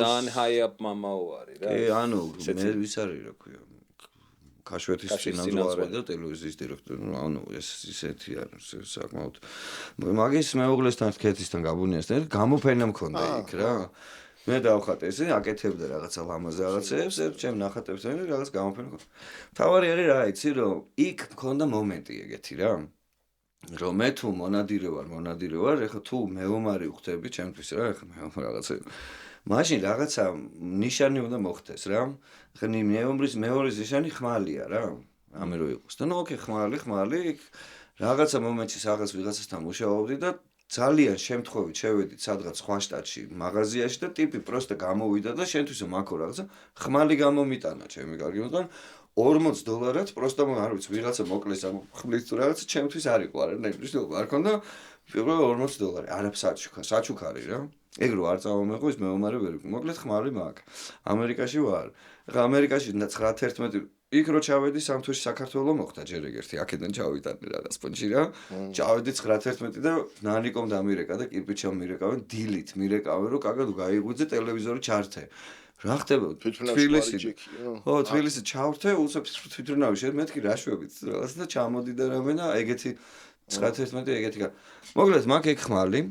Speaker 3: ძალიან ჰაი აპ მამაო არის რა
Speaker 2: კი ანუ მე ვის არის რა ქვია ქაშვეთის წინამძღვარი და ტელევიზიის დირექტორი ანუ ეს ისეთი არის საკმაოდ მაგის მეუღლესთან ქეთისთან გაბუნიასთან გამოფენა მქონდა იქ რა მე დავხატე ესე აკეთებდა რაღაცა ლამაზე რაღაცებს ჩემ ნახატებთან რაღაც გამოფენა მქონდა თავარი არის რა იცი რომ იქ მქონდა მომენტი ეგეთი რა რომ მე თუ მონადირე ვარ ეხლა თუ მეომარი ვხდები ჩემთვის რა ეხლა მე რაღაცა მაშინ რაღაცა ნიშანი უნდა მოხდეს რა ხა მეომრის მეორის ნიშანი ხმალია რა ამე რო იყოს და ნუ ოკეი ხმალი რაღაცა მომენტში რაღაც ვიღაცასთან მუშაობდი და ძალიან შემთხვევით შევედით სადღაც სხვა შტატში მაღაზიაში და ტიპი პროსტა გამოვიდა და შენთვის მაქო რაღაცა ხმალი გამომიტანა ჩემი კარგი მოდან $40 პროსტა არ ვიცი ვიღაცა მოკლეს ამ ხმლის თუ რაღაცა ჩემთვის არ იყო არა ნიშნულობა არ ქონდა $40 არაფ საჩუქარი რა ეგ რო არ წავამეღო ის მეომარი ვერ მოკლედ ხმალი მაქვს ამერიკაში ვარ ხა ამერიკაში 9-11 იქ რო ჩავედი სამთვეში საქართველოს მოხდა ჯერ ეგერთი აქედან ჩავიტანე რაღაც პონჩი რა ჩავედი 9-11 და ნანიკომ დამირეკა და კირპიჩამ მირეკავენ დილით მირეკავენ რომ კაკად გაიღვიძე ტელევიზორი ჩართე რა ხდება თბილისი ხო თბილისი ჩავრთე უცებ თვითონავი შენ მეთქი რაშვებით რაღაც და ჩამოდიდა რამე და ეგეთი 9-11 ეგეთი მოკლედ მაგ ეგ ხმალი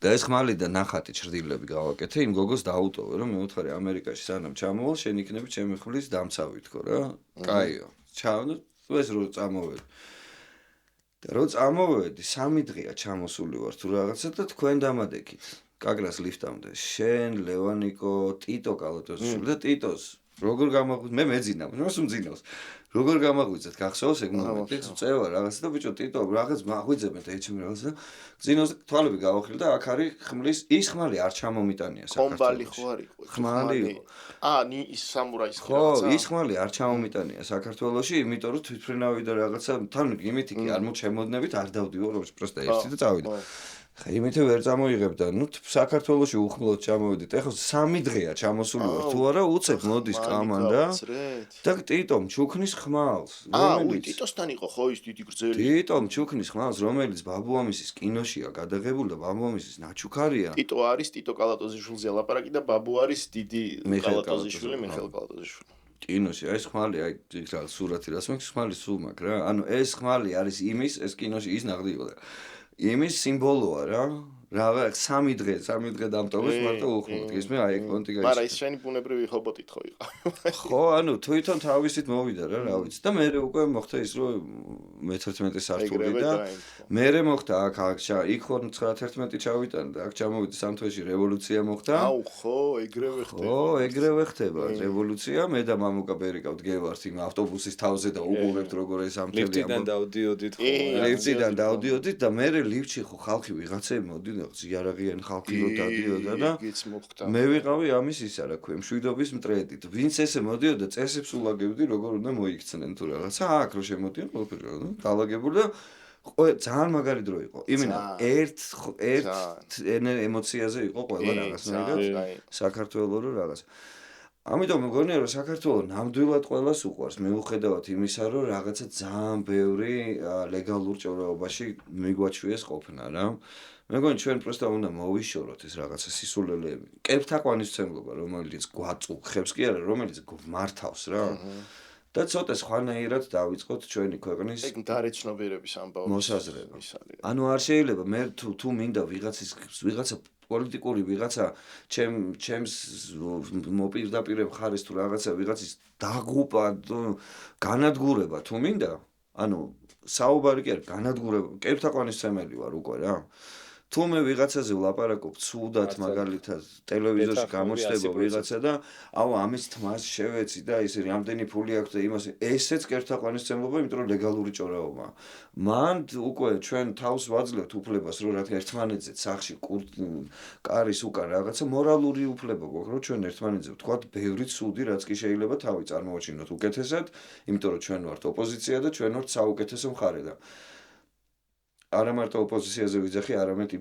Speaker 2: და ეს ხმალი და ნახატი ჭრდილები გავაკეთე, იმ გოგოს დაუტოვე, რომ მე ვუთხარი ამერიკაში სანამ ჩამოვალ, შენ იქნები ჩემი ხმლის დამცავი თქო რა. კაიო. ჩავდა, ეს რო წამოვედი. და რო წამოვედი, 3 დღეა ჩამოსული ვარ თუ რაღაცა და თქვენ დამადექით. კაგრას ლიფტამდე. შენ, ლევანიკო, ტიტო კალატოზიშვილი და ტიტოს როგორ გამოგვიძეთ? მე მეძინა, მას უმძინავს. როგორ გამოგვიძეთ? გახსოვს ეგ მომენტი? წევა რაღაცა და ბიჭო ტიტო რაღაც მაღვიძებენ და ეჩემ რაღაცა. გძინავს და თვალები გავახილ და აქ არის ხმლის ის ხმალი არ ჩამომიტანია საქართველოს.
Speaker 1: კომბალი ხო არ იყო?
Speaker 2: ხმალი იყო.
Speaker 1: ის სამურაის
Speaker 2: ხო, ის ხმალი არ ჩამომიტანია საქართველოში, იმიტომ რომ თვითფრინავი და რაღაცა თან იმითი კი არ მოჩემოდნებით, არ დავდივარ, პროსტა ერთი და წავიდა. ხა იმითი ვერ წამოიღებ და საქართველოში უხმლოდ ჩამოვიდეთ. ეხლა 3 დღეა ჩამოსული ვარ თუ არა, უცებ მოდის კამანდა და ტიტომ ჩუქნის ხმალს.
Speaker 1: ტიტოსთან იყო ხო ის დიდი გრძელი?
Speaker 2: ტიტომ ჩუქნის ხმალს, რომელიც ბაბუამისის კინოშია გადაღებული და ბაბუამისის ნაჩუქარია.
Speaker 1: ტიტო არის ტიტო კალატოზიშვილზე ლაპარაკი და ბაბუ არის დიდი კალატოზიშვილი, მიხეილ კალატოზიშვილი.
Speaker 2: კინოში ეს ხმალი, აი რა სურათი რას მაქვს, ხმალი სულ მაქვს რა. ანუ ეს ხმალი არის იმის, ეს კინოში ის ნაღდი იყო და იმის სიმბოლოა რა. რა 3 დღე დამტოვეს მარტო უხმოდ. ისმე აი ეგ პონტი გაიჩინე.
Speaker 1: მაგრამ ის შენი ბუნებრივი ხობოტით ხო იყო.
Speaker 2: ხო, ანუ თვითონ თავისით მოვიდა რა, რა ვიცი. და მე უკვე მოხდა ის რომ მე-11 სართული და მე მოხდა აქ იქ ხო 9-11 ჩავიტან და აქ ჩამოვიდა სამთვეში რევოლუცია მოხდა.
Speaker 1: აუ ხო, ეგრევე ხდება.
Speaker 2: ხო, ეგრევე ხდება რევოლუცია. მე და მამუკა ბერიკა ვდგევართ იმ ავტობუსის თავზე და უყურებთ როგორ ეს ამთელი
Speaker 3: ლიფტიდან დავდიოდით ხო.
Speaker 2: ლიფტიდან დავდიოდით და მე ლიფტში ხო ხალხი ვიღაცები მოდიოდა ზიარაღიანი ხალხი რო დადიოდა და მე ვიყავი ამის ისა რა ქვია მშვიდობის მტრედით. ვინც ესე მოდიოდა წესებს ულაგებდი როგორ უნდა მოიქცნენ თუ რაღაცა აქ რო შემოდიან ყველაფერი რა დალაგებული და ძალიან მაგარი დრო იყო. იმენა ერთ ემოციაზე იყო ყველა რაღაცნაირად საქართველოს რო რაღაც. ამიტომ მგონია რომ საქართველოს ნამდვილად ყველას უყვარს მიუხედავად იმისა რომ რაღაცა ძალიან ბევრი ლეგალურ ჭორაობაში მიგვაჩვიეს ყოფნა რა. მე მგონი ჩვენ პროსტა უნდა მოვიშოროთ ეს რაღაცა სისულელეები. კეფთაყვანისმცემლობა რომელიც გვაწუხებს კი არა რომელიც გვმართავს რა. და ცოტა სხვანაირად დავიწყოთ ჩვენი ქვეყნის
Speaker 1: ეგ დარეცნობიერების ამბავი
Speaker 2: მოსაზრება. ანუ არ შეიძლება მე თუ მინდა ვიღაცა პოლიტიკური ვიღაცა ჩემს მოპირდაპირებ ხარეს თუ რაღაცა ვიღაცის დაღუპა განადგურება თუ მინდა ანუ საუბარი კი არ განადგურება კეფთაყვანისმცემელი ვარ უკვე რა თუ მე ვიღაცაზე ვლაპარაკობ ცუდად მაგალითად ტელევიზორში გამოჩნდება ვიღაცა და აუ ამის თმას შევეცი და ისე რამდენი ფული აქვს და იმას ესეც კეფთაყვანისმცემლობა იმიტომ რომ ლეგალური ჭორაობა მან უკვე ჩვენ თავს ვაძლევთ უფლებას რომ რა თქმა ერთმანეთზე სახში კარის უკან რაღაცა მორალური უფლება გვაქვს რომ ჩვენ ერთმანეთზე ვთქვათ ბევრი ცუდი რაც კი შეიძლება თავი წარმოაჩინოთ უკეთესად იმიტომ რომ ჩვენ ვართ ოპოზიცია და ჩვენ ვართ საუკეთესო მხარე და არა მარტო ოპოზიციაზე ვიძახი, არამედ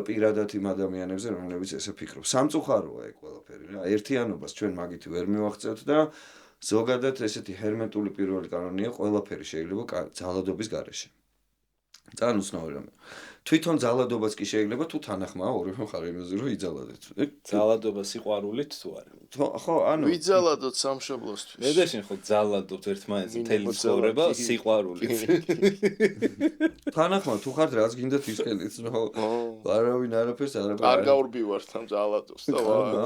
Speaker 2: პირადად იმ ადამიანებზე, რომლებიც ესე ფიქრობ. სამწუხაროა ეგ ყველაფერი რა. ერთიანობას ჩვენ მაგით ვერ მივაღწევთ და ზოგადად ესეთი ჰერმეტული პირველი კანონია, ყველაფერი შეიძლება ძალადობის გარეშე. ძალიან უცნაური რამე. თვითონ ძალადობაც კი შეიძლება თუ თანახმაა ორივე მხარე იმაზე რომ იძალადეთ.
Speaker 3: ძალადობა სიყვარულით თუ არა?
Speaker 2: ხო, ანუ
Speaker 1: ვიძალადოთ სამშობლოსთვის.
Speaker 3: მედეშინ ხო ძალადობთ ერთმანეთს მთელი ცხოვრება სიყვარულით.
Speaker 2: თანახმა თუ ხართ რაც გინდათ ისკენით, ხო? არავინ არაფერს არ
Speaker 1: არ გაურბივართ ამ ძალადობს და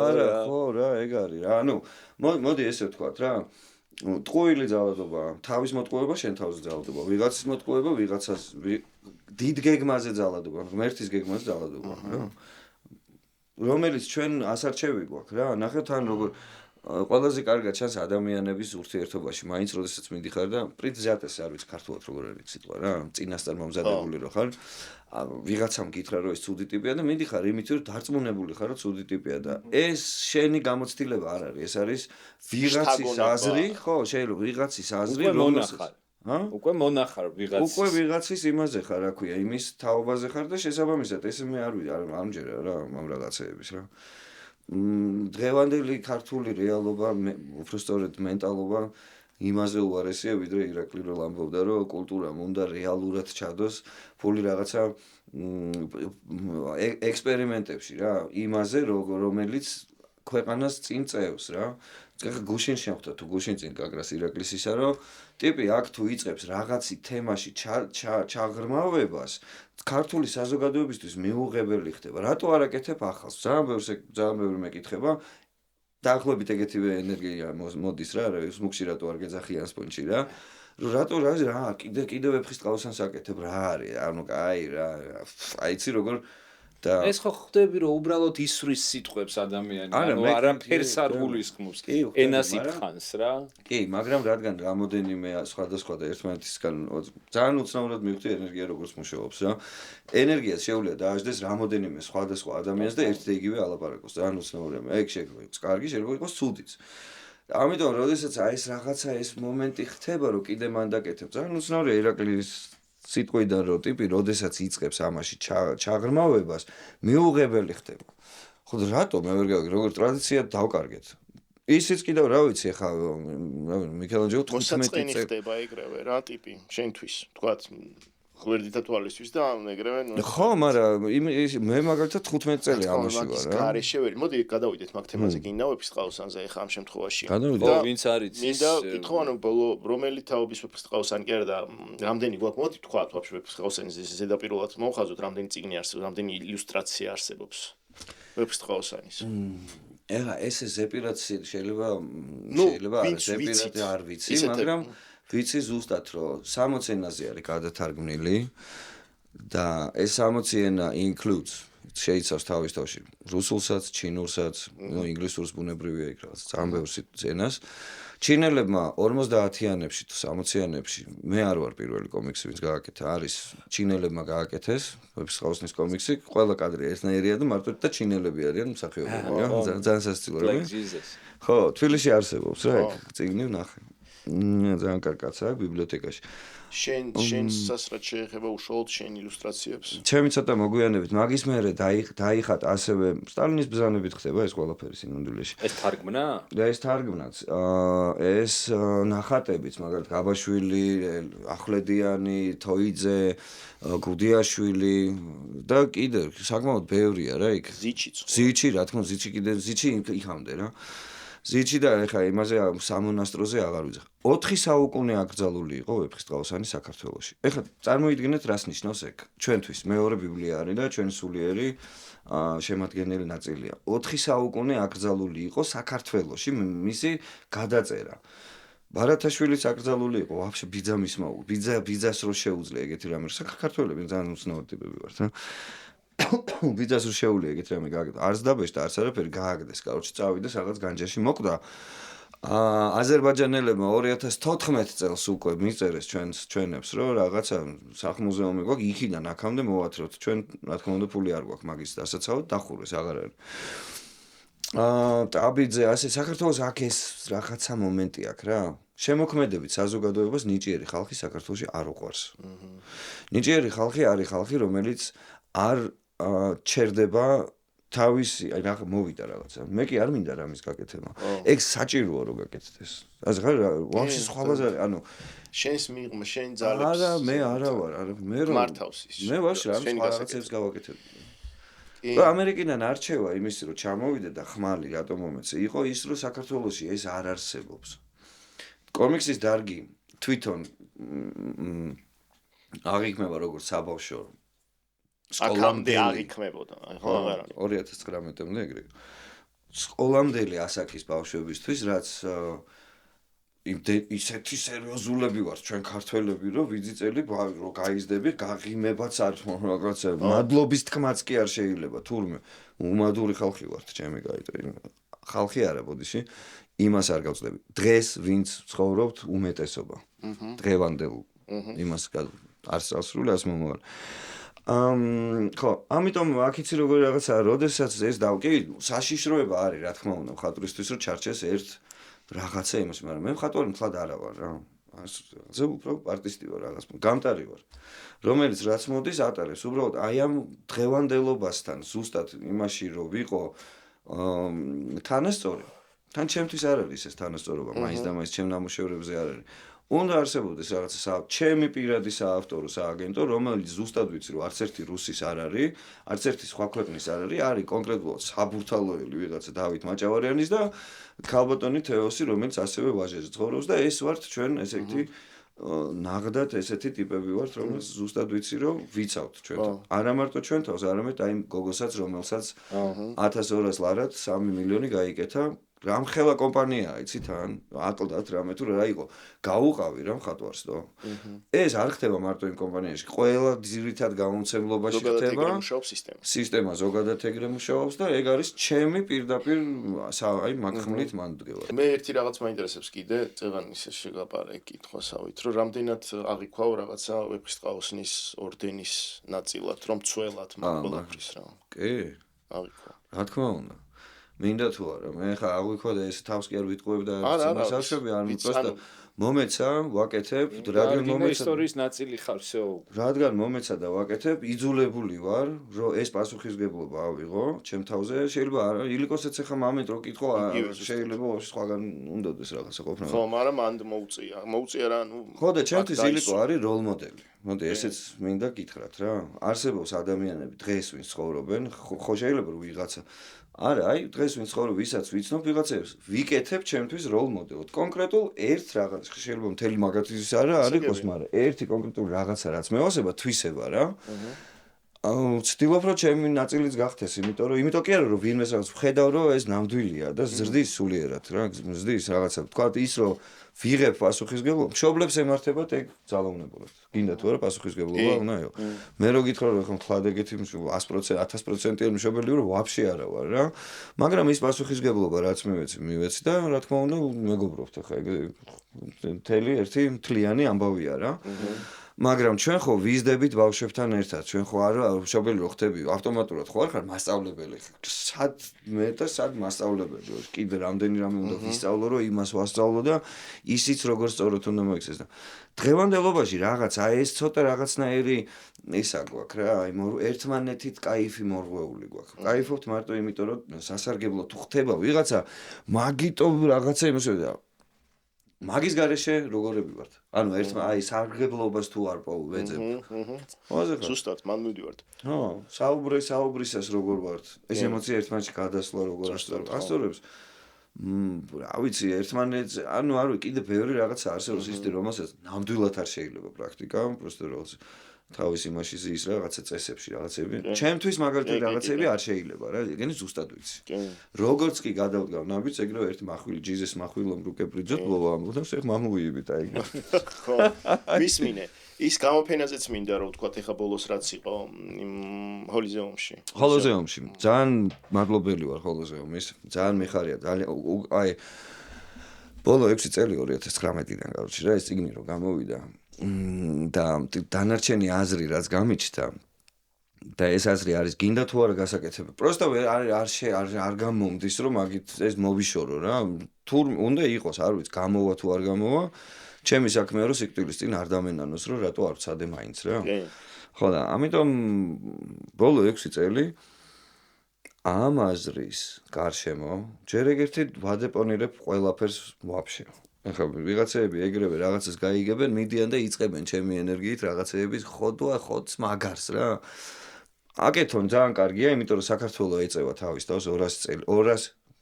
Speaker 2: არა, ხო რა, ეგ არის რა. ანუ მოდი ესე ვთქვათ რა. ტყუილი ძალადობა, თავის მოტყუება, შენ თავზე ძალადობა, ვიღაცის მოტყუება, ვიღაცას დიდ გეგმაზე ძალადობა, ღმერთის გეგმაზე ძალადობა, რა. რომელიც ჩვენ ასარჩევი გვაქვს, რა. ნახეთ თან როგორ ყველაზე კარგად ჩანს ადამიანების ურთიერთობაში, მაინც როდესაც მიდიხარ და პრინციპად არ ვიცი ქართულად როგორ არის სიტყვა რა, წინასწარ მომზადებული რო ხარ. ვიღაცამ გითხრა რომ ეს ცუდი ტიპია და მიდიხარ იმით რომ დარწმუნებული ხარ რომ ცუდი ტიპია და ეს შენი გამოცდილება არ არის ეს არის ვიღაცის აზრი ხო შეიძლება ვიღაცის აზრი
Speaker 3: რომელსაც უკვე მონახარ ვიღაცის
Speaker 2: უკვე ვიღაცის იმაზე ხარ რა ქვია იმის თაობაზე ხარ და შესაბამისად ეს მე არ ვიცი არ ამჯერა რა ამ რაღაცეების რა დღევანდელი ქართული რეალობა უფრო სწორედ მენტალობა იმაზე უარესია ვიდრე ირაკლი რომ ამბობდა რომ კულტურამ უნდა რეალურად ჩადოს ფული რაღაცა ექსპერიმენტებში რა იმაზე რომელიც ქვეყანას წინ წევს რა. ეხლა გუშინში ხვდა თუ გუშინ წინ გაგრას ირაკლის ისა რომ ტიპი აქ თუ იწებს რაღაცი თემაში ჩაღრმავებას ქართული საზოგადოებისთვის მიუღებელი ხდება. რატო არ აკეთებ ახალს? ძალიან ბევრი მეკითხება. დაახლოებით ეგეთივე ენერგია მოდის რა, სმუგში რატო არ გეძახიან სპონჩი რა. რატო რა კიდე ვეფხისტყაოსანს აკეთებ რა არის? ანუ კაი რა. აიცი როგორ და
Speaker 3: ეს ხო ხვდები რომ უბრალოდ ისვრის სიტყვებს ადამიანი, ანუ არაფერს არ გულისხმობს. ენას იფხანს რა.
Speaker 2: კი, მაგრამ რადგან რამოდენიმე სხვადასხვა და ერთმანეთისგან ძალიან უცნაურად მივხვდი ენერგია როგორც მუშაობს რა. ენერგიას შეუძლია დააждდეს რამოდენიმე სხვადასხვა ადამიანს და ერთ და იგივე ალაპარაკოს. ძალიან უცნაურია. ეგ შეიძლება იყოს კარგი, შეიძლება იყოს ცუდიც. ამიტომ, როდესაც ეს რაღაცა ეს მომენტი ხდება, რომ კიდე მან დაკეთებ, ძალიან უცნაურია ირაკლის სიტყვიდან რომ ტიპი როდესაც იწყებს ამაში ჩაღრმავებას მიუღებელი ხდება. ხო რატო მე ვერ გავიგე როგორ ტრადიციად დავკარგეთ. ისიც კიდევ რა ვიცი ხა მიქელანჯელო 15
Speaker 1: წელი ხდება ეგრევე რა ტიპი შენთვის თქვათ გვერდითა თვალისთვის და ეგრევე
Speaker 2: ხო მაგრამ მე მაგალითად 15 წელი ამაში ვარ რა.
Speaker 1: გარეშე ვერ მოდი გადავიდეთ მაგ თემაზე გინდა ვეფხისტყაოსანზე ხა ამ შემთხვევაში.
Speaker 3: ხო ვინც არის ის
Speaker 1: მინდა კითხავ ბოლო რომელი თაობის ვეფხისტყაოსანი კი არა და რამდენი გვაქვს მოდი თქვათ ვაფშე ვეფხისტყაოსანის ზედაპირულად მოვხაზოთ რამდენი წიგნი არსებობს რამდენი ილუსტრაცია არსებობს ვეფხისტყაოსანის.
Speaker 2: ეხლა ეს ზეპირად შეიძლება არა ზეპირად არ ვიცი მაგრამ ვიცი ზუსტად რომ 60 ენაზე არის გადათარგმნილი და ეს 60 ენა includes შეიცავს თავის თავში რუსულსაც, ჩინურსაც, ინგლისურს ბუნებრივია იქ რაღაც ძალიან ბევრ ენას. ჩინელებმა 50-იანებში თუ 60-იანებში მე არ ვარ პირველი კომიქსი ვინც გააკეთა არის ჩინელებმა გააკეთეს ვეფხისტყაოსნის კომიქსი ყველა კადრი ერთნაირია და მარტო და ჩინელები არიან მსახიობები რა ძალიან სასწაულები ხო თბილისში არსებობს რა ეგ წიგნი ვნახე ძალიან კარგი კაცაა ბიბლიოთეკაში
Speaker 1: შენ სასრად შეეხება უშუალოდ შენ ილუსტრაციებს
Speaker 2: ჩემი ცოტა მოგვიანებით მაგის მერე დაიხატ ასევე სტალინის ბრძანებით ხდება ეს ყველაფერი სინამდვილეში
Speaker 3: ეს თარგმნა
Speaker 2: და ეს თარგმნაც ეს ნახატებიც მაგალითად გაბაშვილი ახვლედიანი თოიძე გუდიაშვილი და კიდე საკმაოდ ბევრია რა იქ ზიჩი რა თქმა უნდა ზიჩი იქამდე რა ზიჩი და ეხა იმაზე სამონასტროზე აღარ ვიძახ 4 საუკუნე აკრძალული იყო ვეფხისტყაოსანი საქართველოში. ეხლა წარმოიდგინეთ რას ნიშნავს ეგ. ჩვენთვის მეორე ბიბლია არის და ჩვენ სულიერი შემადგენელი ნაწილია. 4 საუკუნე აკრძალული იყო საქართველოში მისი გადაწერა. ბარათაშვილიც აკრძალული იყო, ვაფშე ბიძამის ბიძას რო შეუძლია ეგეთი რამე. საქართველები ძალიან უცნაური ტიპები ვართ, რა. ბიძას რო შეუძლია ეგეთი რამე გააკეთა. არც დაბეჭდა, არც არაფერი გააგდეს. კაროჩი წავიდეს რაღაც განჯაში მოკვდა. აზერბაიჯანელებმა 2014 წელს უკვე მიწერეს ჩვენებს რომ რაღაცა სახმუზეუმი გვაქვს იქიდან აქამდე მოვათროთ ჩვენ რა თქმა უნდა ფული არ გვაქვს მაგის დასაცავად დახურეს აღარ არის ტაბიძე ასე საქართველოს აქ ეს რაღაცა მომენტი აქვს რა შემოქმედებით საზოგადოებას ნიჭიერი ხალხი საქართველოში არ უყვარს ნიჭიერი ხალხი არის ხალხი რომელიც არ ჩერდება თავისი აი რა მოვიდა რაღაცა მე კი არ მინდა რამის გაკეთება ეგ საჭიროა რომ გაკეთდეს ასე ხარ ვაფშე სხვა ბაზარი ანუ
Speaker 1: შენს მიღმა შენ ძალებს
Speaker 2: არა მე არა ვარ არა მე რომ
Speaker 1: მართავს ის
Speaker 2: მე ვაფშე რაღაცებს გავაკეთებ და ამერიკიდან არჩევა იმისი რომ ჩამოვიდე და ხმალი რატომ მომეცე იყო ის რომ საქართველოში ეს არ არსებობს კომიქსის დარგი თვითონ აღიქმება როგორც საბავშვო
Speaker 1: სკოლამდე აღიქმებოდა, ხო აღარ არის.
Speaker 2: 2019-მდე ეგრე. სკოლამდელი ასაკის ბავშვებისთვის, რაც ისეთი სერიოზულები ვართ ჩვენ ქართველები, რომ ვიძიწელი რომ გაიზდები, გაღიმებაც არ რაღაცა მადლობის თქმაც კი არ შეიძლება, თურმე უმადური ხალხი ვართ, ჩემი გაიტრი. ხალხი არა ბოდიში, იმას არ გავწდები. დღეს ვინც ცხოვრობთ უმეტესობა. დღევანდელ იმას არ სასრული ას მომავალ. ხო, ამიტომ აქიცი როგორი რაღაცაა, როდესაც ეს დავკი, საშიშროება არის, რა თქმა უნდა, მხატვრისთვის რომ ჩარჩეს ერთ რაღაცა იმას, მაგრამ მე მხატვარი მთლად არა ვარ რა. ასე უბრალოდ არტისტი ვარ რაღაც, გამტარი ვარ. რომელიც რაც მოდის ატარებს, უბრალოდ აი ამ დღევანდელობასთან ზუსტად იმაში რომ ვიყო თანასწორი. თან ჩემთვის არ არის ეს თანასწორობა, მაინც და მაინც ჩემ ნამუშევრებზე არ არის. უნდა არსებობდეს რაღაცა ჩემი პირადი საავტორო სააგენტო, რომელიც ზუსტად ვიცი, რომ არც ერთი რუსის არ არის, არც ერთი სხვა ქვეყნის არ არის, არის კონკრეტულად საბურთალოელი ვიღაცა დავით მაჭავარიანის და ქალბატონი თეოსი, რომელიც ასევე ვაჟეზე ცხოვრობს და ეს ვართ ჩვენ ესეთი ნაღდათ ესეთი ტიპები ვართ, რომელიც ზუსტად ვიცი, რომ ვიცავთ ჩვენთან. არა მარტო ჩვენთავს, არამედ აი გოგოსაც, რომელსაც 1200 ლარად 3 მილიონი გაიკეთა რამხელა კომპანიაა, იცით ან აკლდათ რამე თუ რა იყო. გაუყავი რა მხატვარსო. ეს არ ხდება მარტო იმ კომპანიაში. ყველა ძირითად გამომცემლობაში ხდება. სისტემა ზოგადად ეგრე მუშაობს და ეგ არის ჩემი პირდაპირ აი მაგხმლით მან დგევარ.
Speaker 1: მე ერთი რაღაც მაინტერესებს კიდე, წეღანის შეგაპარე კითხვასავით, რომ რამდენად აღიქვაო რაღაცა ვეფხისტყაოსნის ორდენის ნაწილად, რომ წველად მაგბოლაფრის რა.
Speaker 2: კი.
Speaker 1: აღიქვა.
Speaker 2: რა თქმა უნდა. მინდა თუ არა, მე ხა აღვიქვა და ეს თავს კი არ ვიტყუებ და იმას ავშვები, არ პროსტა მომეცა, ვაკეთებ, რადგან მომეცა
Speaker 3: ისტორიის ნაწილი ხარ, всё.
Speaker 2: რადგან მომეცა და ვაკეთებ, იძულებული ვარ, რომ ეს პასუხისგებლობა ავიღო, ჩემ თავზე, შეიძლება არა, ილიკოსაც ახლა მომენტ რო კითხო, შეიძლება სხვაგან უნდადეს რაღაცა ყოფნა.
Speaker 1: ხო, მაგრამ მანდ მოუწია რა, ნუ
Speaker 2: ხო და ჩემთვის ილიკო არის როლ მოდელი. მოდი ესეც მინდა გითხრათ რა. არსებობს ადამიანები დღეს ვინც ცხოვრობენ, ხო შეიძლება რომ ვიღაცა არა, აი დღეს ვინც ცხოვრობ, ვისაც ვიცნობ, ვიღაცებს ვიკეთებ ჩემთვის როლ მოდელად. კონკრეტულ ერთ რაღაც, შეიძლება მთელი მაგათიზის არის იყოს, მაგრამ ერთი კონკრეტული რაღაცა რაც მევასება, თვისება რა. ვცდილობ რომ ჩემი ნაწილიც გახდეს, იმიტომ კი არა რომ ვინმეს რაღაც ვხედავ რომ ეს ნამდვილია და ზრდის სულიერად რა, ზრდის რაღაცა. თქვა ის რომ ვიღებ პასუხისგებლობა, მშობლებს ემართებათ ეგ ძალაუნებულად. გინდა თუ არა პასუხისგებლობა უნდა იყო. მე რო გითხრა რომ ხომ ხლად ეგეთი 100%, 1000%-იანი მშობელი რომ ვაფშე არა ვარ რა. მაგრამ ის პასუხისგებლობა რაც მივეცი და რა თქმა უნდა მეგობრობთ ახლა ეგ მთელი ერთი მთლიანი ამბავია რა. მაგრამ ჩვენ ხო ვიზდებით ბავშვებთან ერთად, ჩვენ ხო არა მშობელი რო ხდები, ავტომატურად ხო არ ხარ მასწავლებელი. სად მე და სად მასწავლებელი ვარ. კიდე რამდენი რამე უნდა ვისწავლო, რომ იმას ვასწავლო და ისიც როგორ სწორად უნდა მოიქცეს და დღევანდელობაში რაღაც აი ეს ცოტა რაღაცნაირი ისა გვაქვს რა, აი ერთმანეთით кайფი მორღვეული გვაქვს. кайფობთ მარტო იმიტომ რომ სასარგებლო თუ ხდება ვიღაცა, მაგიტო რაღაცა იმუშავება. მაგის გარეშე როგორები ვართ? ანუ აი სარგებლობას თუ არ ვეძებ.
Speaker 1: ზუსტად, მან მივდივართ.
Speaker 2: ხო, საუბრისას როგორ ვართ? ეს ემოცია ერთმანეთში გადასვლა როგორ ასწორებს? რა ვიცი, ერთმანეთს, ანუ არ ვიცი, კიდე ბევრი რაღაცა არსებობს ისეთი, რომელსაც ნამდვილად არ შეიძლება პრაქტიკა, просто როგორც თავის იმაში ზის რაღაცა წესებში რაღაცები. ჩემთვის მაგალითად რაღაცები არ შეიძლება რა, ეგენი ზუსტად ვიცი. როგორც კი გადავდგავ ნაბიჯს, ეგრევე ერთი მახვილი ჯიზეს მახვილომ რუკეპრიძოთ ბოლო ამბობს, ეხ მამუიებით აი.
Speaker 1: ხო, მისმინე. ის გამოფენაზეც მინდა რომ ვთქვა, ეხა ბოლოს რაც იყო იმ ჰოლიზეუმში.
Speaker 2: ჰოლიზეუმში. ძალიან მადლობელი ვარ ჰოლიზეუმის. ძალიან მიხარია, ძალიან აი ბოლო 6 წელი 2019-დან გავჩი რა, ეს წიგნი რომ გამოვიდა. და დანარჩენი აზრი რაც გამიჩნდა და ეს აზრი არის გინდა თუ არა გასაკეთებელი. პროსტა არ გამომდის რომ მაგით ეს მოვიშორო რა. თუ უნდა იყოს, არ ვიცი, გამოვა თუ არ გამოვა. ჩემი საქმეა რომ სიკვდილის წინ არ დამენანოს რომ რატო არ ვცადე მაინც რა. ხო და ამიტომ ბოლო 6 წელი ამ აზრის გარშემო ჯერ ეგერთი ვადეპონირებ ყველაფერს ვაფშე. ახლა ვიღაცები ეგრევე რაღაცას გაიგებენ, მიდიან და იწყებენ ჩემი ენერგიით რაღაცეების ხოდს მაგარს რა. აკეთონ ძალიან კარგია, იმიტომ რომ საქართველოს ეწევა თავის თავს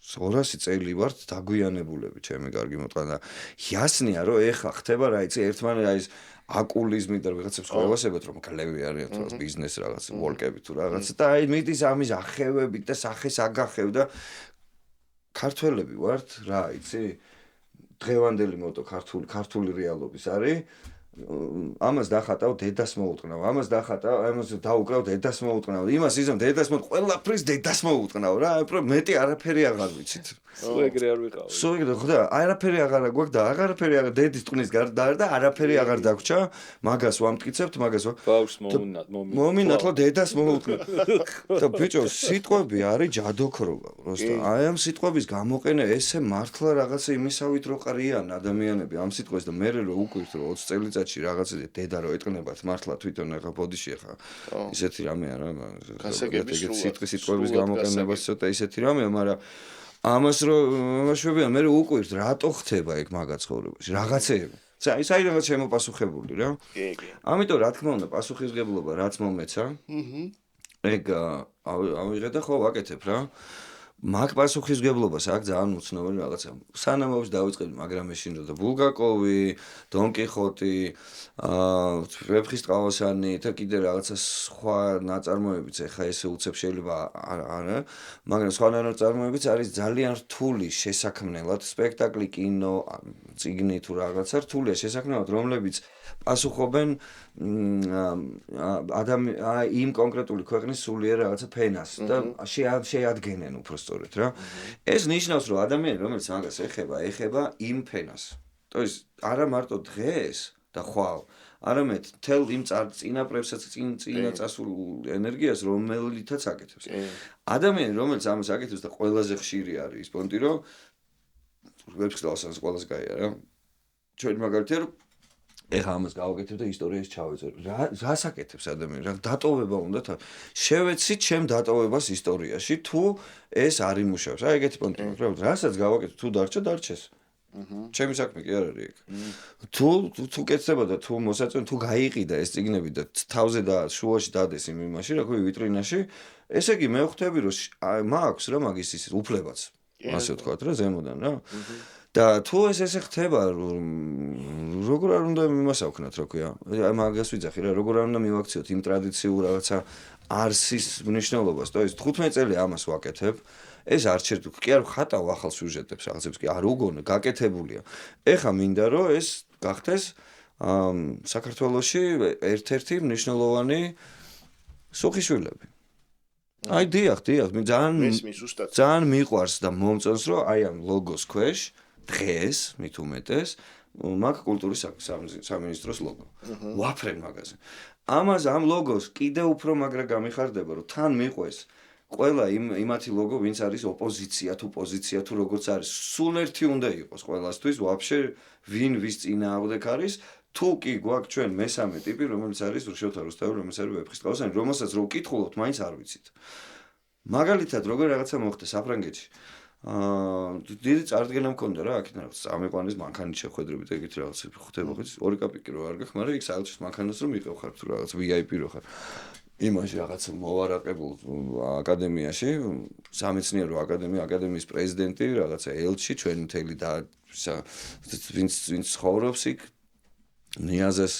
Speaker 2: 200 წელი ვართ დაგვიანებულები, ჩემი კარგი მოტყნა. იასნია რომ ეხა ხდება რა იცი, ერთმანეთს აი ეს აკულიზმი და ვიღაცებს ხოვასებთ რომ კლევი არის თუ ბიზნეს რაღაც ვოლკები თუ რაღაც და აი მიდის ამის ახევებით და სახეს აგახევ და ქართველები ვართ რა იცი დღევანდელი მოტო ქართული რეალობის არის ამას დახატავ დედას მოუტყნავ ამას დაუკრავ დედას მოუტყნავ იმას იზამ დედას მოუტყნავ ყველაფრის დედას მოუტყნავ რა მეტი არაფერი აღარ ვიცით
Speaker 3: სულ ეგრე არ ვიყავ
Speaker 2: სულ ეგრე ხოდა არაფერი აღარ გვაქვს და აღარაფერი აღარ დედის ტყნის გარდა და არაფერი აღარ დაგვრჩა მაგას ვამტკიცებთ მაგას
Speaker 3: ბავშვს
Speaker 2: მომინათლა დედას მოუტყნავ და ბიჭო სიტყვები არის ჯადოქრობა პროსტა აი ამ სიტყვების გამოყენა ესე მართლა რაღაცა იმისავით რო ყრიან ადამიანები ამ სიტყვას და მე რო უკვირთ რომ 20 წელიწადში რაღაცა დედა რო ეტყნებათ მართლა თვითონ ახლა ბოდიში ახლა ისეთი რამე არა სიტყვების გამოყენებას ცოტა ისეთი რამეა მაგრამ ამას რომ ამაშვებია მე უყვირთ რატო ხდება ეგ მაგაც ცხოვრებაში რაღაცეები საერთოდ შემოპასუხებული რა.
Speaker 1: კი, კი.
Speaker 2: ამიტომ რა თქმა უნდა პასუხისგებლობა რაც მომეცა. ეგ ავიღე და ხო ვაკეთებ რა. მაგ პასუხისგებლობას აქ ძალიან უცნობი რაღაცა. სანამობს დავიწყებ მაგრამ ეშინ რომ და ბულგაკოვი, დონ კიხოტი, ვეფხისტყაოსანი და კიდე რაღაცა სხვა ნაწარმოებიც ეხა ესე უცებ შეიძლება არა, მაგრამ სხვა ნაწარმოებიც არის ძალიან რთული შესაქმნელად სპექტაკლი, კინო, წიგნი თუ რაღაცა რთულია შესაქმნელად, რომლებიც პასუხობენ იმ კონკრეტული ქვეყნის სულიერ რაღაცა ფენას და შეადგენენ უბრალოდ რა. ეს ნიშნავს რომ ადამიანი რომელიც მაგას ეხება იმ ფენას. То есть არა მარტო დღეს და ხვალ, არამედ თელ იმ წინაპრებსაც წინა წასულ ენერგიას რომელითაც აკეთებს. ადამიანი რომელიც ამას აკეთებს და ყველაზე ხშირი არის ის პონტი რომ ვებსტალსანს ყველაზე გაია რა. ჩვენ მაგალითად ეხა ამას გავაკეთებ და ისტორიის ჩავეწერ. რას აკეთებს ადამიანი? რა დატოვება უნდა შევეცი ჩემ დატოვებას ისტორიაში თუ ეს არ იმუშავებს. აი ეგეთი პონტი მაქვს რა. რასაც გავაკეთებ თუ დარჩეს. ჩემი საქმე კი არ არის ეგ. თუ კეთდება და თუ მოსაწონი თუ გაიყიდა ეს წიგნები და თავზე და შუაში დადეს იმ იმაში რა ქვია ვიტრინაში, ესე იგი მე ვხვდები რომ მაქვს რა მაგის ის უფლებაც. ასე ვთქვათ რა ზემოდან რა. და თუ ესე ხდება როგორ არ უნდა იმასავქნათ რა ქვია აი მაგას ვიძახი რა როგორ არ უნდა მივაქციოთ იმ ტრადიციულ რაღაცა არსის მნიშვნელობას то есть 15 წელი ამას ვაკეთებ ეს არ ჩერდ კი არ ხატავ ახალ სიუჟეტებს რაღაცებს კი არ უგონო გაკეთებულია ეხა მინდა რომ ეს გახდეს საქართველოში ერთ-ერთი მნიშვნელოვანი სუხიშვილები აი დიახ ძალიან მიყვარს და მომწონს რომ აი ამ ლოგოს ქვეშ დღეს მით უმეტეს მაგ კულტურის სამინისტროს ლოგო. ვაფრენ მაგაზე. ამას ამ ლოგოს კიდე უფრო მაგრა გამიხარდება რომ თან მიყვეს ყველა იმათი ლოგო ვინც არის ოპოზიცია თუ პოზიცია თუ როგორც არის სულ ერთი უნდა იყოს ყველასთვის ვაფშე ვინ ვის წინააღმდეგ არის თუ კი გვაქვს ჩვენ მესამე ტიპი რომელიც არის რუსთავ რუსთაველი რომელიც არის ვეფხისტყაოსანი რომელსაც რო ვკითხულობთ მაინც არ ვიცით. მაგალითად როგორ რაღაცა მოხდა საფრანგეთში დიდი წარდგენა მქონდა რა აქეთ რაღაც ამიყვანეს მანქანით შეხვედრებით ეგეთ რაღაც ხდება ხო ორი კაპიკი რო არ გაქვს მაგრამ იქ საერთოდ მანქანას რომ იყევ ხარ თუ რაღაც VIP რო ხარ იმაში რაღაც მოვარაყებულ აკადემიაში სამეცნიერო აკადემიის პრეზიდენტი რაღაცა ელჩი ჩვენ მთელი და ვინც ცხოვრობს იქ ნიაზეს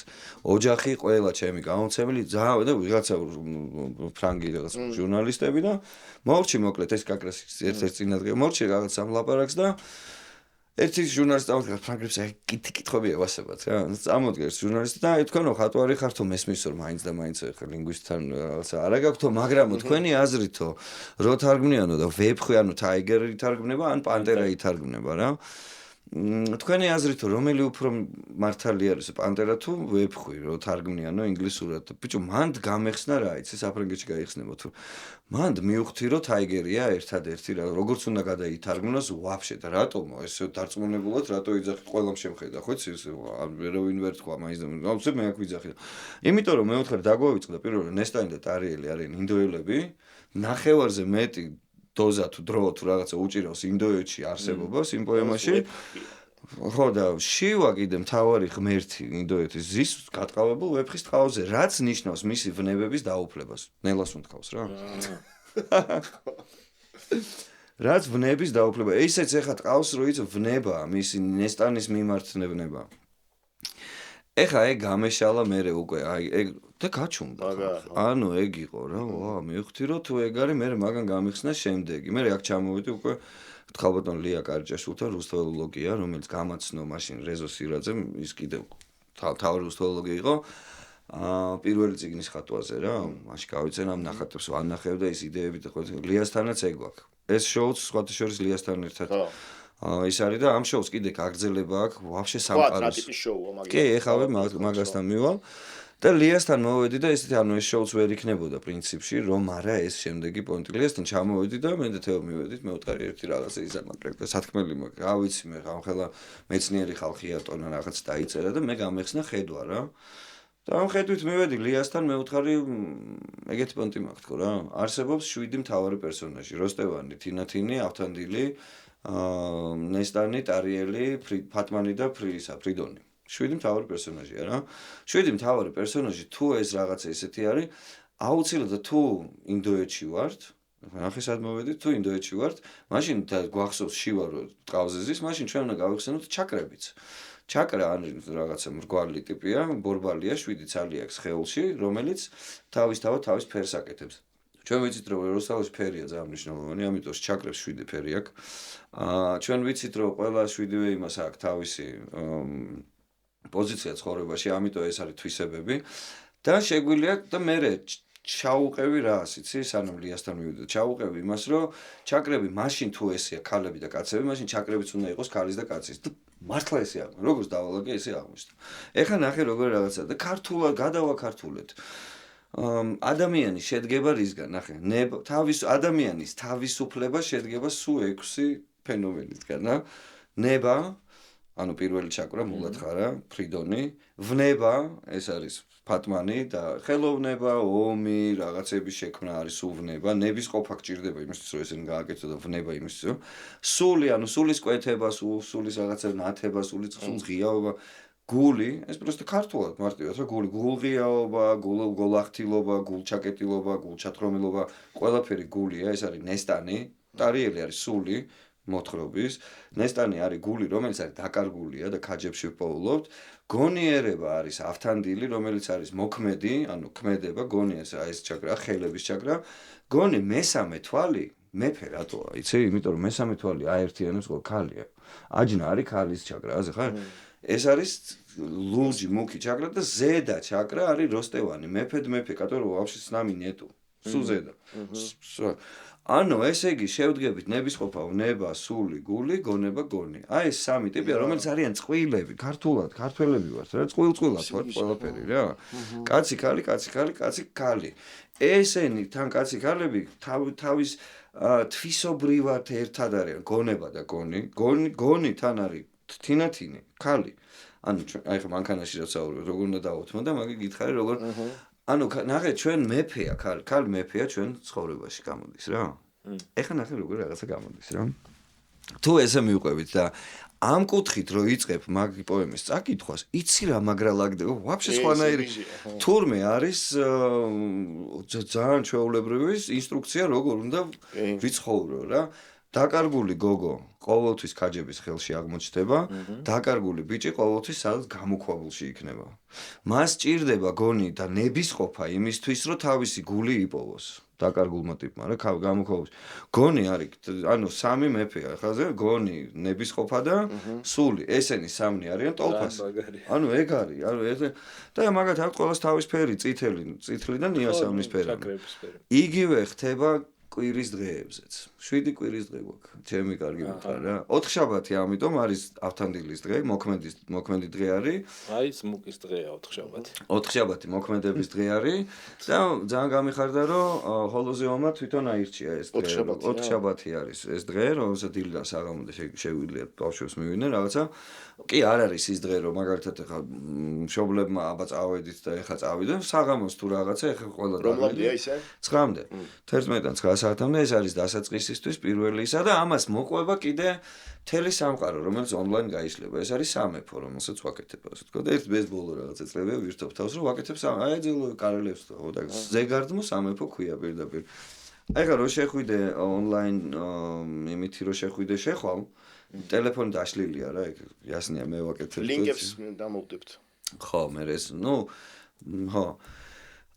Speaker 2: ოჯახი ყველა ჩემი გამომცემელი და ვიღაცა ფრანგი რაღაც ჟურნალისტები და მორჩი მოკლედ ეს კაკრას ერთ-ერთ წინადღე მორჩი რაღაც ამ ლაპარაკს და ერთი ჟურნალისტი ამოდგა ფრანგებს კითხები ევასებათ რა წამოდგეს ჟურნალისტი და თქვენო ხატვარი ხართო მესმის რომ მაინც და მაინც ხა ლინგვისტთან რაღაცა არა გაქვთო მაგრამ თქვენი აზრითო რო თარგმნიანო და ვებხვი ანუ ტაიგერი თარგმნება ან პანტერა ითარგმნება რა თქვენი აზრით რომელი უფრო მართალი არის პანტერა თუ ვებხვი რო თარგმნიანო ინგლისურად ბიჭო მანდ გამეხსნა რა იცი საფრანგეთში გაიხსნება თუ მანდ მივხვდი რომ ტაიგერია ერთადერთი რა როგორც უნდა გადაითარგმნოს ვაფშე და რატომო ეს დარწმუნებულად რატო იძახი ყველამ შემხედა ხო იცი ვერავინ ვერ თქვა მაინც აუცილებლად მე აქ ვიძახი იმიტომ რომ მე ვთქარ დაგვევიწყდა პირველ ნესტანი და ტარიელი არიან ინდოელები ნახევარზე მეტი დოზა თუ დრო თუ რაღაცა უჭირავს ინდოეთში არსებობას იმ პოემაში ხო და შივა კიდე მთავარი ღმერთი ინდოეთის ზის გატყავებულ ვეფხისტყაოსზე რაც ნიშნავს მისი ვნებების დაუფლებას ნელას უნთქავს რა რაც ვნების დაუფლება ისეც ეხა ტყავს რო იცი ვნება მისი ნესტანის მიმართ ნება ეხა ეგ გამეშალა მერე უკვე აი ეგ და გაჩუმდა ანუ ეგ იყო რა ვა მივხვდი რომ თუ ეგ არის მე მაგან გამიხსნა შემდეგი მე აქ ჩამოვიდი უკვე ხალბატონ ლია კარიჭაშვილთან რუსთველოლოგია რომელიც გამაცნო მაშინ რეზო სირაძემ ის კიდევ თავი რუსთველოლოგი იყო პირველი წიგნის ხატვაზე რა მაშინ გავიცენ ამ ნახატებს ვანახევ და ის იდეები და ლიასთანაც ეგ გვაქვს ეს შოუც სხვათა შორის ლიასთან ერთად ის არის და ამ შოუს კიდე გაგრძელება აქვს ვაფშე სამყაროს
Speaker 1: რა ტიპის შოუა მაგის
Speaker 2: კი ეხავე მაგასთან მივალ დალიასთან მოვედი და ესეთი ანუ ეს შოუს ვერ იქნებოდა პრინციპში რომ არა ეს შემდეგი პონტილიასთან ჩამოვედი და მე და თეო მივედით მე ვტყარი ერთი რაღაცა იზამაკრებ და სათქმელი მაქვს რა ვიცი მე ხამხელა მეცნიერი ხალხია ტონა რაღაც დაიწერა და მე გამეხსნა ხედვა რა და ამ ხედვით მივედი ליასთან მე ვთხარი ეგეთი პონტი მაქვს თქო რა არსებობს 7 მთავარი პერსონაჟი როსტევანი თინათინი ავთანდილი ნესტანი ტარიელი ფატმანი და ფრიდონი 7 მთავარი პერსონაჟია რა. 7 მთავარი პერსონაჟი თუ ეს რაღაცა ისეთი არის, აუცილებლად თუ ინდოეთში ვართ, ნახე სად მოვედით, თუ ინდოეთში ვართ, მაშინ და გვახსოვს შივა რო ტყავზე ზის, მაშინ ჩვენ უნდა გავიხსენოთ ჩაკრებიც. ჩაკრა არის რაღაცა მრგვალი ტიპია, ბორბალია, 7 ცალი აქვს ხეულში, რომელიც თავისთავად თავის ფერს აკეთებს. ჩვენ ვიცით რომ როსტალში ფერია ძალიან მნიშვნელოვანი, ამიტომ ჩაკრებს 7 ფერი აქვს. ჩვენ ვიცით რომ ყველა 7-ვე იმას აქვს თავისი პოზიცია ცხოვრებაში, ამიტომ ეს არის თვისებები და შეგვიძლია და მე ჩაუყევი რას, იცი, სანამ ლიასთან მივიდოდ, ჩაუყევი იმას, რომ ჩაკრები მაშინ თუ ესეა ქალები და კაცები, მაშინ ჩაკრებიც უნდა იყოს ქალის და კაცის. მართლა ესე აღმო, როგორც დავალაგე, ესე აღმოჩნდა. ეხლა ნახე როგორ რაღაცა და ქართულად გადავაქართულეთ. ადამიანი შედგება რისგან, ნახე, ადამიანის თავისუფლება შედგება სულ 6 ფენომენისგან, რა. ნება, ანუ პირველი ჩაკრა მულად ხარა, ფრიდონი, ვნება, ეს არის ფატმანი და ხელოვნება, ომი, რაღაცების შექმნა არის სულ ვნება, ნების ყოფა გჭირდება იმისთვის, რომ ესენი გააკეთო და ვნება იმისთვის, რომ სული, ანუ სულის კვეთება, სულის რაღაცა ნათება, სულის ღიაობა, გული, ეს просто ქართულად მარტივად, რა გული, გულღიაობა, გულახtildeობა, გულჩაკეტილობა, გულჩათრომილობა, ყველაფერი გულია, ეს არის ნესტანი, ტარიელი არის სული მოთხრობის, ნესტანი არის გული, რომელიც არის დაკარგულია და ქაჯებში ვპოულობთ. გონიერება არის ავთანდილი, რომელიც არის მოქმედი, ანუ ქმედება, გონია ეს ჩაკრა, ხელების ჩაკრა. გონი მესამე თვალი, მეფე რატოა, იცი? იმიტომ რომ მესამე თვალი აერთიანებს ყოველ ქალია. აჯნა არის ქალის ჩაკრა, აზე ხარ? ეს არის ლურჯი, მუქი ჩაკრა და ზედა ჩაკრა არის როსტევანი, მეფე, который вообще с нами нету. სულ ზედა. ანუ ესე იგი შევდგებით ნებისყოფა, ნება, სული, გული, გონება, გონი. აი ეს სამი ტიპია, რომელიც არიან წყვილები, ქართულად, ქართველები ვართ, რა, წყვილ-წყვილად ვართ ყველაფერი, რა. კაცი, ქალი, კაცი, ქალი, კაცი, ქალი. ესენი თან კაცი, ქალები თავის თვისობრივად ერთად არიან, გონება და გონი. გონი თან არის თინათინი, ქალი. ანუ აი ხა მანქანაში რაც საუბრობ, როგორ უნდა დავუთმო და მაგე გითხარი როგორ ანუ ნახე ჩვენ მეფეა, ქალი მეფეა ჩვენ ცხოვრებაში გამოდის რა. ეხლა ნახე როგორ რაღაცა გამოდის რა. თუ ესე მივყვებით და ამ კუთხით რო იწყებ მაგ პოემის წაკითხვას, იცი რა მაგრალაგდება, вообще სხვანაირი. თურმე არის ძალიან ჩვეულებრივი ინსტრუქცია როგორ უნდა ვიცხოვრო რა. დაკარგული გოგო ყოველთვის ქაჯების ხელში აღმოჩნდება, დაკარგული ბიჭი ყოველთვის სადაც გამოქვაბულში იქნება. მას ჭირდება გონი და ნებისყოფა იმისთვის, რომ თავისი გული იპოვოს. დაკარგულმა ტიპმა რა გამოქვაბულში. გონი არის, ანუ სამი მეფეა, ხაზე, გონი, ნებისყოფა და სული. ესენი სამნი არიან ტოლფასი. ანუ ეგ არის, ანუ ეს და მაგათ აქვს ყოველს თავის ფერი, წითელი და ნიასავნის ფერი. იგივე ხდება კვირის დღეებზეც. 7 კვირის დღე გვაქვს. ჩემი კარგი მითხრა რა. 4 შაბათი ამიტომ არის ავთანდილის დღე, მოქმედი დღე არის.
Speaker 3: აი, სმუკის დღეა 4 შაბათი.
Speaker 2: 4 შაბათი მოქმედების დღე არის და ძალიან გამიხარდა რომ ჰოლოზე ომა თვითონ აირჩია ეს დღე. 4 შაბათი არის ეს დღე, რომელსაც დილიდან საღამომდე შეგვიძლია ბავშვებს მივიდნენ რაღაცა. კი არ არის ის დღე რომ მაგალითად ახლა მშობლებმა აბა წავედით და ეხლა წავიდნენ საღამოს თუ რაღაცა ეხლა ყველა
Speaker 1: რომლადია ისე
Speaker 2: 9-მდე 11-დან 9 საათამდე ეს არის დასაწყისისთვის პირველი ისა და ამას მოყვება კიდე მთელი სამყარო რომელიც ონლაინ გაიშლება ეს არის სამეფო რომელსაც ვაკეთებ ასე თქო და ერთ ბეისბოლო რაღაცა წლებია ვირთობ თავს რომ ვაკეთებ აი ძილო კარელებს და ზეგარდმო სამეფო ქვია პირდაპირ აი ხა რო შეხვიდე ონლაინ იმითი რო შეხვიდე შეხვალ ტელეფონი დაშლილია რა ეგ ясნია მე ვაკეთებ
Speaker 1: ლინკებს დამოვდებთ
Speaker 2: ხო მე ეს ნუ ხო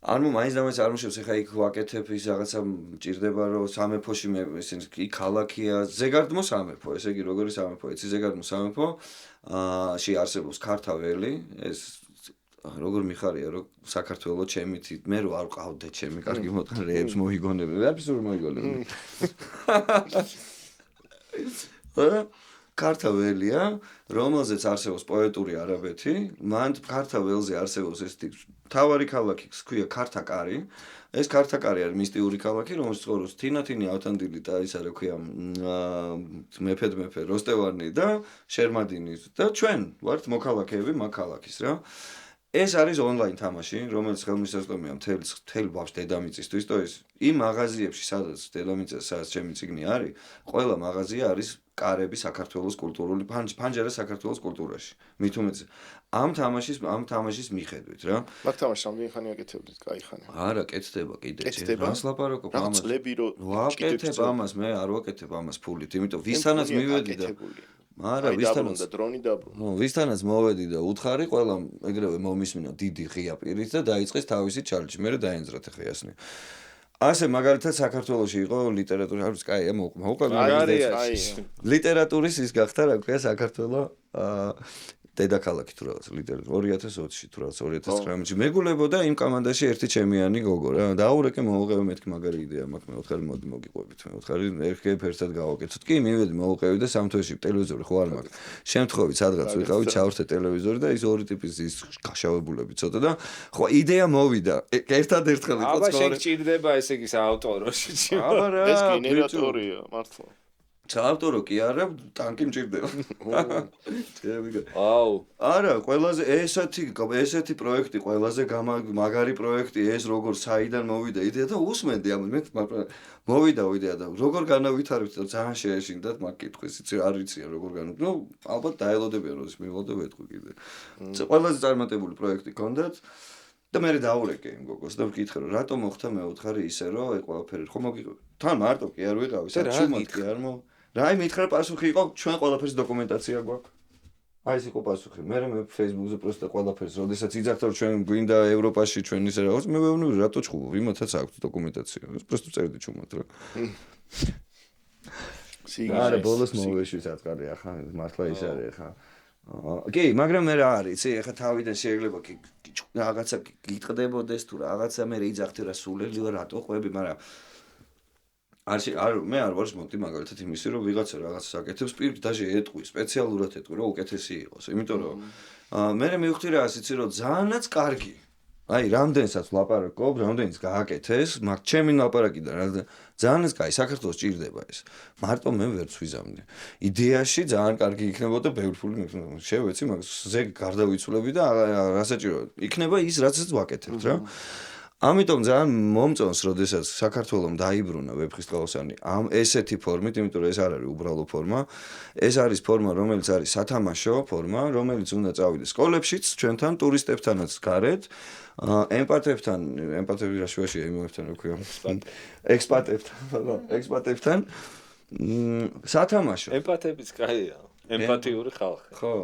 Speaker 2: არ მაინც და მაინც არ მოშევს ეხა იქ ვაკეთებ ის რაღაცა მჭირდება რომ სამეფოში მე ესენი იქ ქალაქია ზეგარდმო სამეფო ესე იგი როგორი სამეფო იცი ზეგარდმო სამეფო ში არსებობს ქართაველი ეს როგორ მიხარია რომ საქართველოს ჩემითი მე რო არ ყავდე ჩემი კარგი მოთხრეებს მოიგონები ვერაფერს ვერ მოიგონები ქართაველია, რომელზეც არსებობს პოეტური არაბეთი, მან ქართაველზე არსებობს ეს თავარი ქალაქი, ქვია ქართაკარი. ეს ქართაკარი არის მისტიური ქალაქი, რომელშიც ცხოვრობს თინათინი, ავთანდილი და ის არა ქვია მეფე როსტევანი და შერმადინი და ჩვენ ვართ მოქალაქეები მაგ ქალაქის რა. ეს არის ონლაინ თამაში, რომელიც ხელმისაწვდომია მთელ ბავშვ დედამიწისთვის, და ის იმ მაღაზიებში, სადაც დედამიწა, სადაც ჩემი ციგნი არის, ყველა მაღაზია არის კარები საქართველოს კულტურული ფანჯარა საქართველოს კულტურაში. მით უმეტეს ამ თამაშის მიხედვით რა.
Speaker 1: მაგ თამაშს რამდენი ხანი აკეთებდით? კაი ხანი.
Speaker 2: არა, კეთდება კიდე.
Speaker 1: კეთდება?
Speaker 2: რას ლაპარაკობ
Speaker 1: რაღაც
Speaker 2: ამას?
Speaker 1: წლები რო
Speaker 2: ვაკეთებ ამას, მე არ ვაკეთებ ამას ფულით, იმიტომ ვისთანაც მივედი და არა, ვისთანაც
Speaker 1: დრონი დაბრუნდა.
Speaker 2: ვისთანაც მოვედი და უთხარი, ყველა ეგრევე მომისმინა დიდი ღია პირით და დაიწყეს თავისი ჩალენჯი. მე დაენძრათ ახლა იასნი. ასე მაგალითად საქართველოში იყო ლიტერატურა, არის კაია ლიტერატურის ის გახდა, რა ქვია, საქართველო დედაქალაქი თუ რაღაც ლიტერატურა 2020-ში თუ რაღაც 2019-ში მეგულებოდა იმ კომანდაში ერთი ჩემიანი გოგო რა. დაურეკე მოვუყევი მეთქი მაგარი იდეა მაქვს, მე ვთხარი მოდი მოგიყვებით, მე ვთხარი ერთად გავაკეთოთ. კი, მივედი მოვუყევი და სამ თვეში ტელევიზორი ხო არ მაქვს. შემთხვევით სადღაც ვიყავი, ჩავერთე ტელევიზორი და ის ორი ტიპის ის გაშავებულები ცოტა და ხო იდეა მოვიდა. ერთად ერთხელ იყო
Speaker 3: აბა შენ გჭირდება ესე იგი საავტოროში.
Speaker 2: აბა რა,
Speaker 1: ეს გენერატორია, მართლა.
Speaker 2: საავტორო კი არა, ტანკი მჭირდება.
Speaker 3: აუ.
Speaker 2: არა, ყველაზე ესეთი პროექტი, ყველაზე მაგარი პროექტი, ეს როგორ საიდან მოვიდა იდეა და უსმენდი ამას, მე მოვიდა იდეა და როგორ განავითარებთ და ძალიან შეეშინდათ მაგ კითხვის, იცი არ ვიცია როგორ ნუ ალბათ დაელოდებიან როდის მივალდა ვეთქვი კიდე. ყველაზე წარმატებული პროექტი ქონდათ და მე დაურეკე იმ გოგოს და ვკითხე რომ რატომ მოხდა მე ვთხარი ისე რომ აი ყველაფერი ხო მოგიყო. თან მარტო კი არ ვიყავი, საჩუმად კი არ მო რა მითხრა პასუხი იყო ჩვენ ყველაფერს დოკუმენტაცია გვაქვს. აი ეს იყო პასუხი. მე Facebook-ზე პროსტა ყველაფერს, როდესაც იძახდა რომ ჩვენ გვინდა ევროპაში ჩვენ ისე რაღაც, მე ვეუბნები რატო ჩხუბობ, იმათაც აქვს დოკუმენტაცია. ეს პროსტა წერდი ჩუმად რა. არა, ბოლოს მოვეშვი საწყარი ახლა, მართლა ის არის ახლა. კი, მაგრამ მე რა არის, იცი, ახლა თავიდან შეიძლება რაღაცა გიტყდებოდეს თუ რაღაცა მე იძახთე რა სულელი ვარ, რატო ყვები, მაგრამ მე არ ვარ მოტი მაგალითად იმისი რომ ვიღაცა რაღაცას აკეთებს პირით დაჟე ეტყვი სპეციალურად ეტყვი რომ უკეთესი იყოს იმიტომ რომ მე მივხვდი რა იცი რომ ძალიანაც კარგი აი რამდენსაც ვლაპარაკობ რამდენიც გააკეთეს მაგ ჩემი ლაპარაკიდან ძალიანაც კაი საქართველოს ჭირდება ეს მარტო მე ვერც ვიზამნე იდეაში ძალიან კარგი იქნებოდა ბევრი ფული შევეცი მაგზე გარდავიცვლები და რასაჭირო იქნება ის რაცაც ვაკეთებთ რა ამიტომ ძალიან მომწონს, როდესაც საქართველოს დაიბრუნა ვეფხისტყაოსანი ამ ესეთი ფორმით, იმიტომ რომ ეს არ არის უბრალო ფორმა. ეს არის ფორმა, რომელიც არის სათამაშო ფორმა, რომელიც უნდა წავიდეს სკოლებშიც, ჩვენთან ტურისტებთანაც გარეთ, ემპათები რა შუაშია იმებთან რა ქვია, ექსპატებთან სათამაშო.
Speaker 3: ემპათებიც კაია, ემპათიური ხალხი.
Speaker 2: ხო.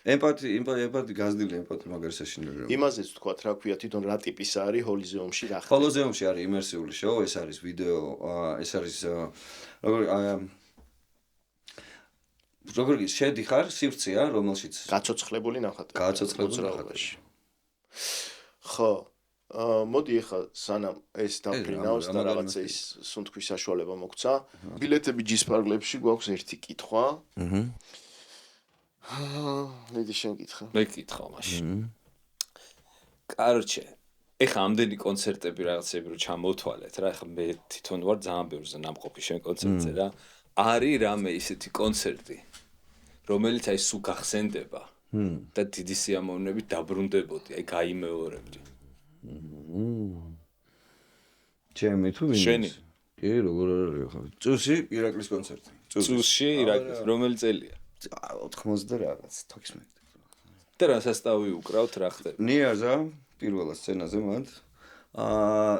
Speaker 2: ემპათი გაზრდილი ემპათი მაგარი საშინელი.
Speaker 1: იმაზეც ვთქვა რა ქვია თვითონ რა ტიპის არის ჰოლიზეუმში რა ხდება.
Speaker 2: ჰოლიზეუმში არის იმერსიული შოუ, ეს არის ვიდეო, ეს არის როგორი შედიხარ სივრცეა, რომელშიც
Speaker 1: გაცოცხლებული ნახატები.
Speaker 2: გაცოცხლებული ნახატები.
Speaker 1: ხო. მოდი ახლა სანამ ეს დაფრინავს და რაღაცა ის სუნთქვის საშუალება მოგცა. ბილეთები ჯის პარკლებში გვაქვს ერთი კითხვა. მიდი შენ კითხე.
Speaker 3: მე კითხავ მაშინ. კაროჩე, ეხა ამდენი კონცერტები რაღაცები რო ჩამოთვალეთ რა, ეხა მე თვითონ ვარ ძალიან ბევრზე ნამყოფი შენ კონცერტზე რა. არის რამე ისეთი კონცერტი, რომელიც აი სულ გახსენდება და დიდი სიამოვნებით დაბრუნდებოდი, აი გაიმეორებდი.
Speaker 2: ჩემი თუ ვინ?
Speaker 3: შენი.
Speaker 2: კი, როგორ არის ხა? წუსი ირაკლის კონცერტი.
Speaker 3: წუსში ირაკლის, რომელი წელია?
Speaker 2: 80 რაღაც 16.
Speaker 3: და რა სასტავი უკრავთ რა ხდება?
Speaker 2: ნიაზა პირველ სცენაზე მათ.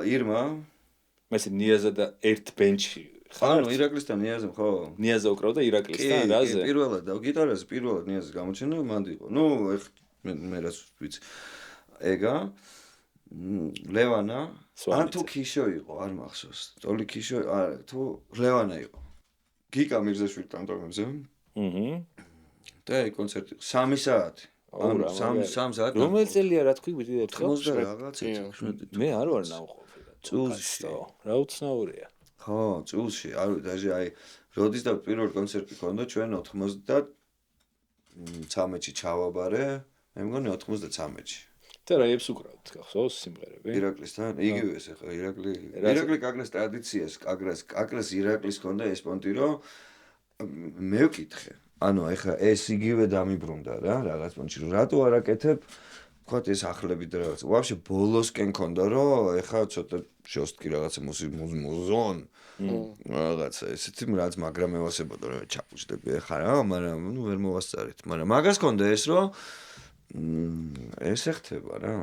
Speaker 2: ირმა
Speaker 3: მე ნიაზა და ერთ ბენჩი
Speaker 2: ხარ? ანუ ირაკლისთან ნიაზა ხო?
Speaker 3: ნიაზა უკრავდა ირაკლისთან რაზე?
Speaker 2: კი, პირველად და გიტარაზე პირველად ნიაზის გამოჩენა მანდ იყო. ნუ მე რას ვიცი. ეგა ლევანა ან თუ ქიშო იყო, არ მახსოვს. ტოლი ქიშო, არა, თუ ლევანა იყო. გიკა მირზაშვილი ტანტონებზე. და აი კონცერტი 3 საათი. ანუ 3 საათი.
Speaker 3: რომელი წელია რა თქვი ვიდეო ერთხელ?
Speaker 2: 90 რაღაც 16.
Speaker 3: მე არ ვარ ნამყოფი.
Speaker 2: წულში.
Speaker 3: რა უცნაურია.
Speaker 2: ხო, წულში. არ ვიცი, აი როდის და პირველ კონცერტი ქონდა ჩვენ 93-ში ჩავაბარე, მე მგონი 93-ში.
Speaker 3: და რაებს უკრავთ ხახსოვს სიმღერები?
Speaker 2: ირაკლისთან, იგივე ეს ახლა ირაკლი კაგრას ტრადიციას, კაგრას ირაკლის ქონდა ეს პონტი, რომ მე ვკითხე. ანუ ახლა ეს იგივე დამიბრუნდა რა, რაღაც პონტში, რომ რატო არ აკეთებ ვთქვათ ეს ახლები და რაღაც. Вообще ბოლოსკენ ქონდა რომ ეხა ცოტა ჟოსტკი რაღაცა მუზონ რაღაცა ესეთი რაც მაგრამ ევასებოდა რომ ჩაგვიჭდები ეხა რა, მაგრამ ნუ ვერ მოვასწარით. მაგრამ მაგას ქონდა ეს რომ ეს ეხთება რა.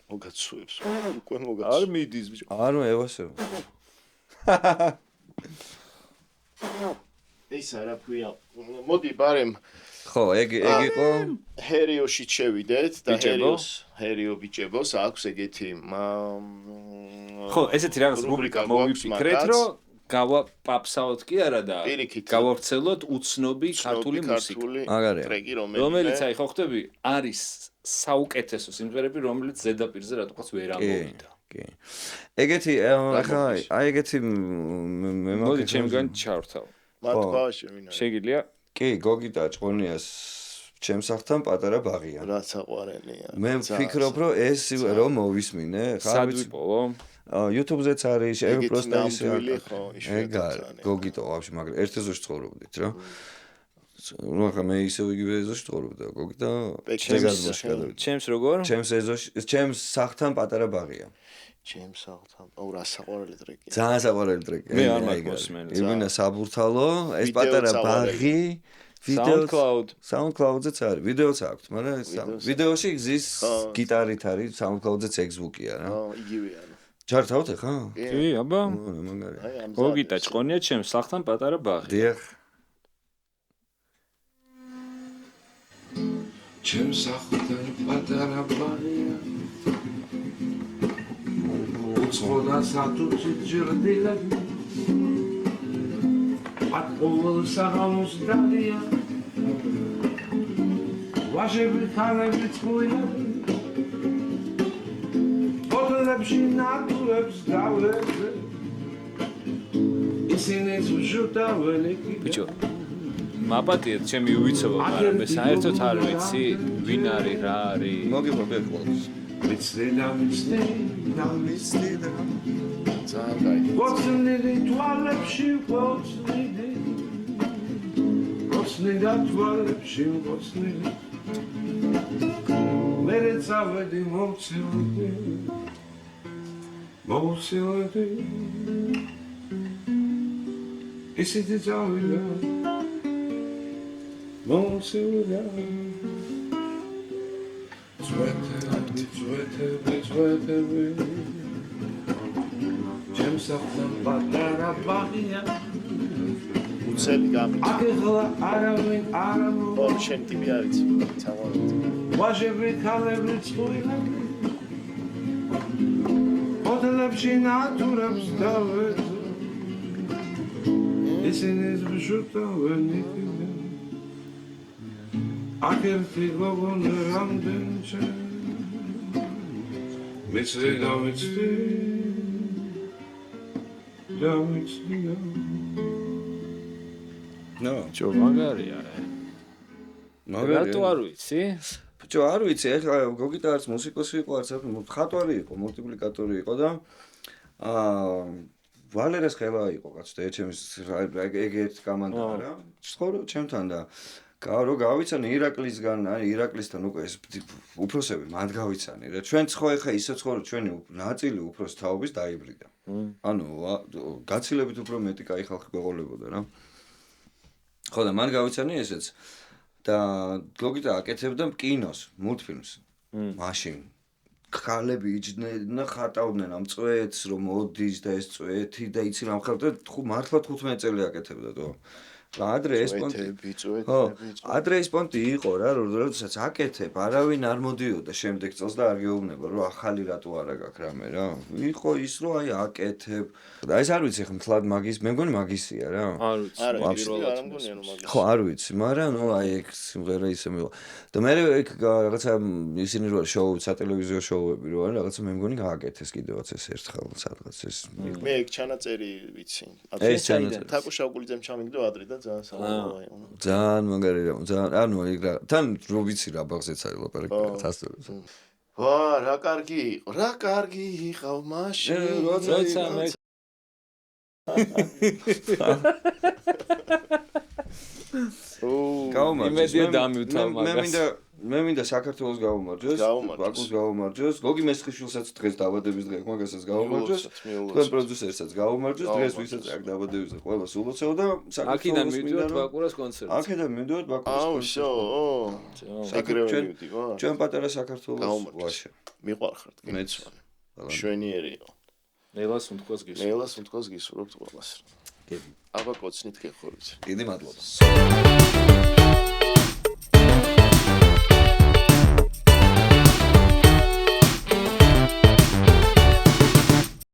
Speaker 1: მოგაცუებს. უკვე მოგაცუებს.
Speaker 3: არ მიდის ბიჭო.
Speaker 2: არ ევასება.
Speaker 1: ეს არა ქვია. მოდი ბარემ
Speaker 2: ხო, ეგ იყო
Speaker 1: ჰერიოში შევიდეთ და ჰერიო ბიჭებოს აქვს ეგეთი
Speaker 3: ხო, ესეთი რაღაც რუბრიკა მოვიფიქრეთ, რომ გავაპაპსაოთ კი არა და გავავრცელოთ უცნობი ქართული მუსიკა.
Speaker 2: მაგარია.
Speaker 1: ტრეკი
Speaker 3: რომელიც აი ხო ხტები არის საუკეთესო სიმღერები, რომელიც ზედაპირზე რატოღაც ვერ ამოვიდა.
Speaker 2: კი. ეგეთი ახლა აი ეგეთი მე
Speaker 3: მოდი ჩემგან ჩავრთავ.
Speaker 1: მათქვა შემინა.
Speaker 3: შეგიძლია?
Speaker 2: კი, გოგიტა ჭყონიას ჩემს ახთან პატარა ბაღია.
Speaker 1: რაც აყვარელია.
Speaker 2: მე ვფიქრობ, რომ ეს რომ მოვისმინე,
Speaker 3: სად ვიპოვო?
Speaker 2: YouTube-ზეც არის, просто ის
Speaker 1: ხო,
Speaker 2: ეგ არის. გოგიტა ვაფშე, მაგრამ ერთ ეზოში ცხოვრობდით რა. ну ახლა მე ისევ იგივე ეზოში ცხოვრობდი და გოგიტა ეგაზოში გადავიდა.
Speaker 3: ჩემს როგორ?
Speaker 2: ჩემს ეზოში, ჩემს სახთან პატარა ბაღია.
Speaker 1: ჩემს ახთან. აუ რა საყვარელი ტრეკია.
Speaker 2: ძალიან საყვარელი ტრეკია.
Speaker 3: მე არ მაქვს მოსმენი.
Speaker 2: ირვინა საბურთალო, ეს პატარა ბაღი, SoundCloud-ზეც არის, ვიდეოც აქვს, მაგრამ ეს ვიდეოში გზის გიტარით არის, SoundCloud-ზეც ეგზბუკია რა.
Speaker 1: იგივეა.
Speaker 2: ჩართავთ ხა?
Speaker 3: კი, აბა.
Speaker 2: მაგარია.
Speaker 3: გოგიტა ჭყონია ჩემს სახთან პატარა ბაღი.
Speaker 2: დიახ.
Speaker 4: ჩემს სახთან პატარა ბაღია უცხოდა სათუცი ჯერდილები ათ ყოველ საღამოს დალია ვაჟები ხალები წყვილები ფოტოებში ნატურებს დავლებზე ისინი ზუჟუტავენ
Speaker 3: ბიჭო მაპატიეთ ჩემი უიცობ, მაგრამ მე საერთოდ არ ვიცი ვინ არის, რა არის.
Speaker 2: მოგიყვები ხოლმე.
Speaker 4: მიცდიდა.
Speaker 1: ძალიან კაი.
Speaker 4: გოცნიდი თვალებში გოცნიდი. გოცნიდა თვალებში გოცნიდი. მერე წავედი მოვცილდი. მოვცილდი. ისეთი წავიდა. Monsiura Zwete James Afton Patara Bahia
Speaker 1: უცელი გამი.
Speaker 4: Აკეღლა არავინ არამო
Speaker 1: ო შენ ტიპი არის წავარდი.
Speaker 4: ვაჟები ქალები წყვილები ოდლებში ნატურებს დავეძ ისინი ზვშუტავენ აკერთი გოგონ რამდენჩე მიცდი დამიცდი
Speaker 2: ნო
Speaker 3: ჩო მაგარია რატო არ ვიცი
Speaker 2: ბიჭო არ ვიცი ეხლა გოგიტა არც მუსიკოსი იყო არც ხატვარი იყო მულტიპლიკატორი იყო და ვალერეს ხელა იყო კაცო და ჩემს ეგ ერთ კომანდა რა ცხოვრობ ჩემთან და რო გავიცანი ირაკლისგან აი ირაკლისთან უკვე ეს უფროსები მათ გავიცანი რა ჩვენ ხო ეხა ისე ცხოვრობ ჩვენი ნაწილი უფროს თაობის დაიბრიდა ანუ გაცილებით უფრო მეტი кай ხალხი გვეყოლებოდა რა ხო და მან გავიცანი ესეც და გოგიტა აკეთებდა კინოს მულტფილმს მაშინ ხალები იჯდნენ ხატავდნენ ამ წვეთს რომ მოდის და ეს წვეთი და იცი რა მხარდა მართლა 15 წელი აკეთებდა თო ადრე ეს პონტი იყო რა როდესაც აკეთებ არავინ არ მოდიოდა შემდეგ წელს და არ გეუბნება რომ ახალი რატო არა გაქვს რამე რა იყო ის რომ აი აკეთებ და ეს არ ვიცი ხომ თლად მაგის მე მგონი მაგისია რა
Speaker 3: არ ვიცი
Speaker 1: არ მგონია რომ მაგის
Speaker 2: ხო არ ვიცი მაგრამ ნუ აი ეგ სიმღერა ისე მივა და მე ეგ რაღაცა ისინი რო შოუ სატელევიზიო შოუები რო არის რაღაცა მე მგონი გააკეთეს კიდევაც ეს ერთხელ სადღაც ეს
Speaker 1: მე ეგ ჩანაწერი ვიცი
Speaker 2: ეს ჩანაწერი
Speaker 1: თაკუშაუგულიძემ ჩამიგდო ადრე და ძალიან საუბარია
Speaker 2: ძალიან მაგარია ძალიან ანუ ეგ რა თან რო ვიცი რა ბაღზეც არის ლაპარაკი სასწორებს
Speaker 1: ვა რა კარგი იყავ მაშინ
Speaker 3: როცა მე
Speaker 2: გაუმარჯოს
Speaker 3: იმედია დამივთავ
Speaker 2: მე მინდა მე მინდა საქართველოს გაუმარჯოს,
Speaker 1: გაუმარჯოს.
Speaker 2: ბაკუს გაუმარჯოს, გოგი მესხიშვილსაც დღეს დაბადების დღე აქვს, მაგასაც გაუმარჯოს.
Speaker 1: მიულოცოთ.
Speaker 2: თქვენ პროდიუსერსაც გაუმარჯოს, დღეს ვისაც აქ დაბადების დღე, ყველას ულოცავ და
Speaker 3: აქედან მივიდოთ ბაკურას კონცერტზე.
Speaker 2: აქედან მივიდოთ ბაკურის
Speaker 1: აუ,
Speaker 2: კონცერტზე.
Speaker 1: შო. ეგრევე მივდივარ.
Speaker 2: ჩვენ პატარა საქართველოს
Speaker 1: გაუმარჯოს.
Speaker 2: ვაშა.
Speaker 1: მიყვარხართ,
Speaker 2: მეც.
Speaker 1: შვენიერი იყო.
Speaker 3: ნელას უნთქოს გისურვებთ.
Speaker 1: ნეილას უნთქოს გისურვებთ ყველას.
Speaker 2: გები.
Speaker 1: აბა კოცნით გეხურით.
Speaker 2: დიდი მადლობა.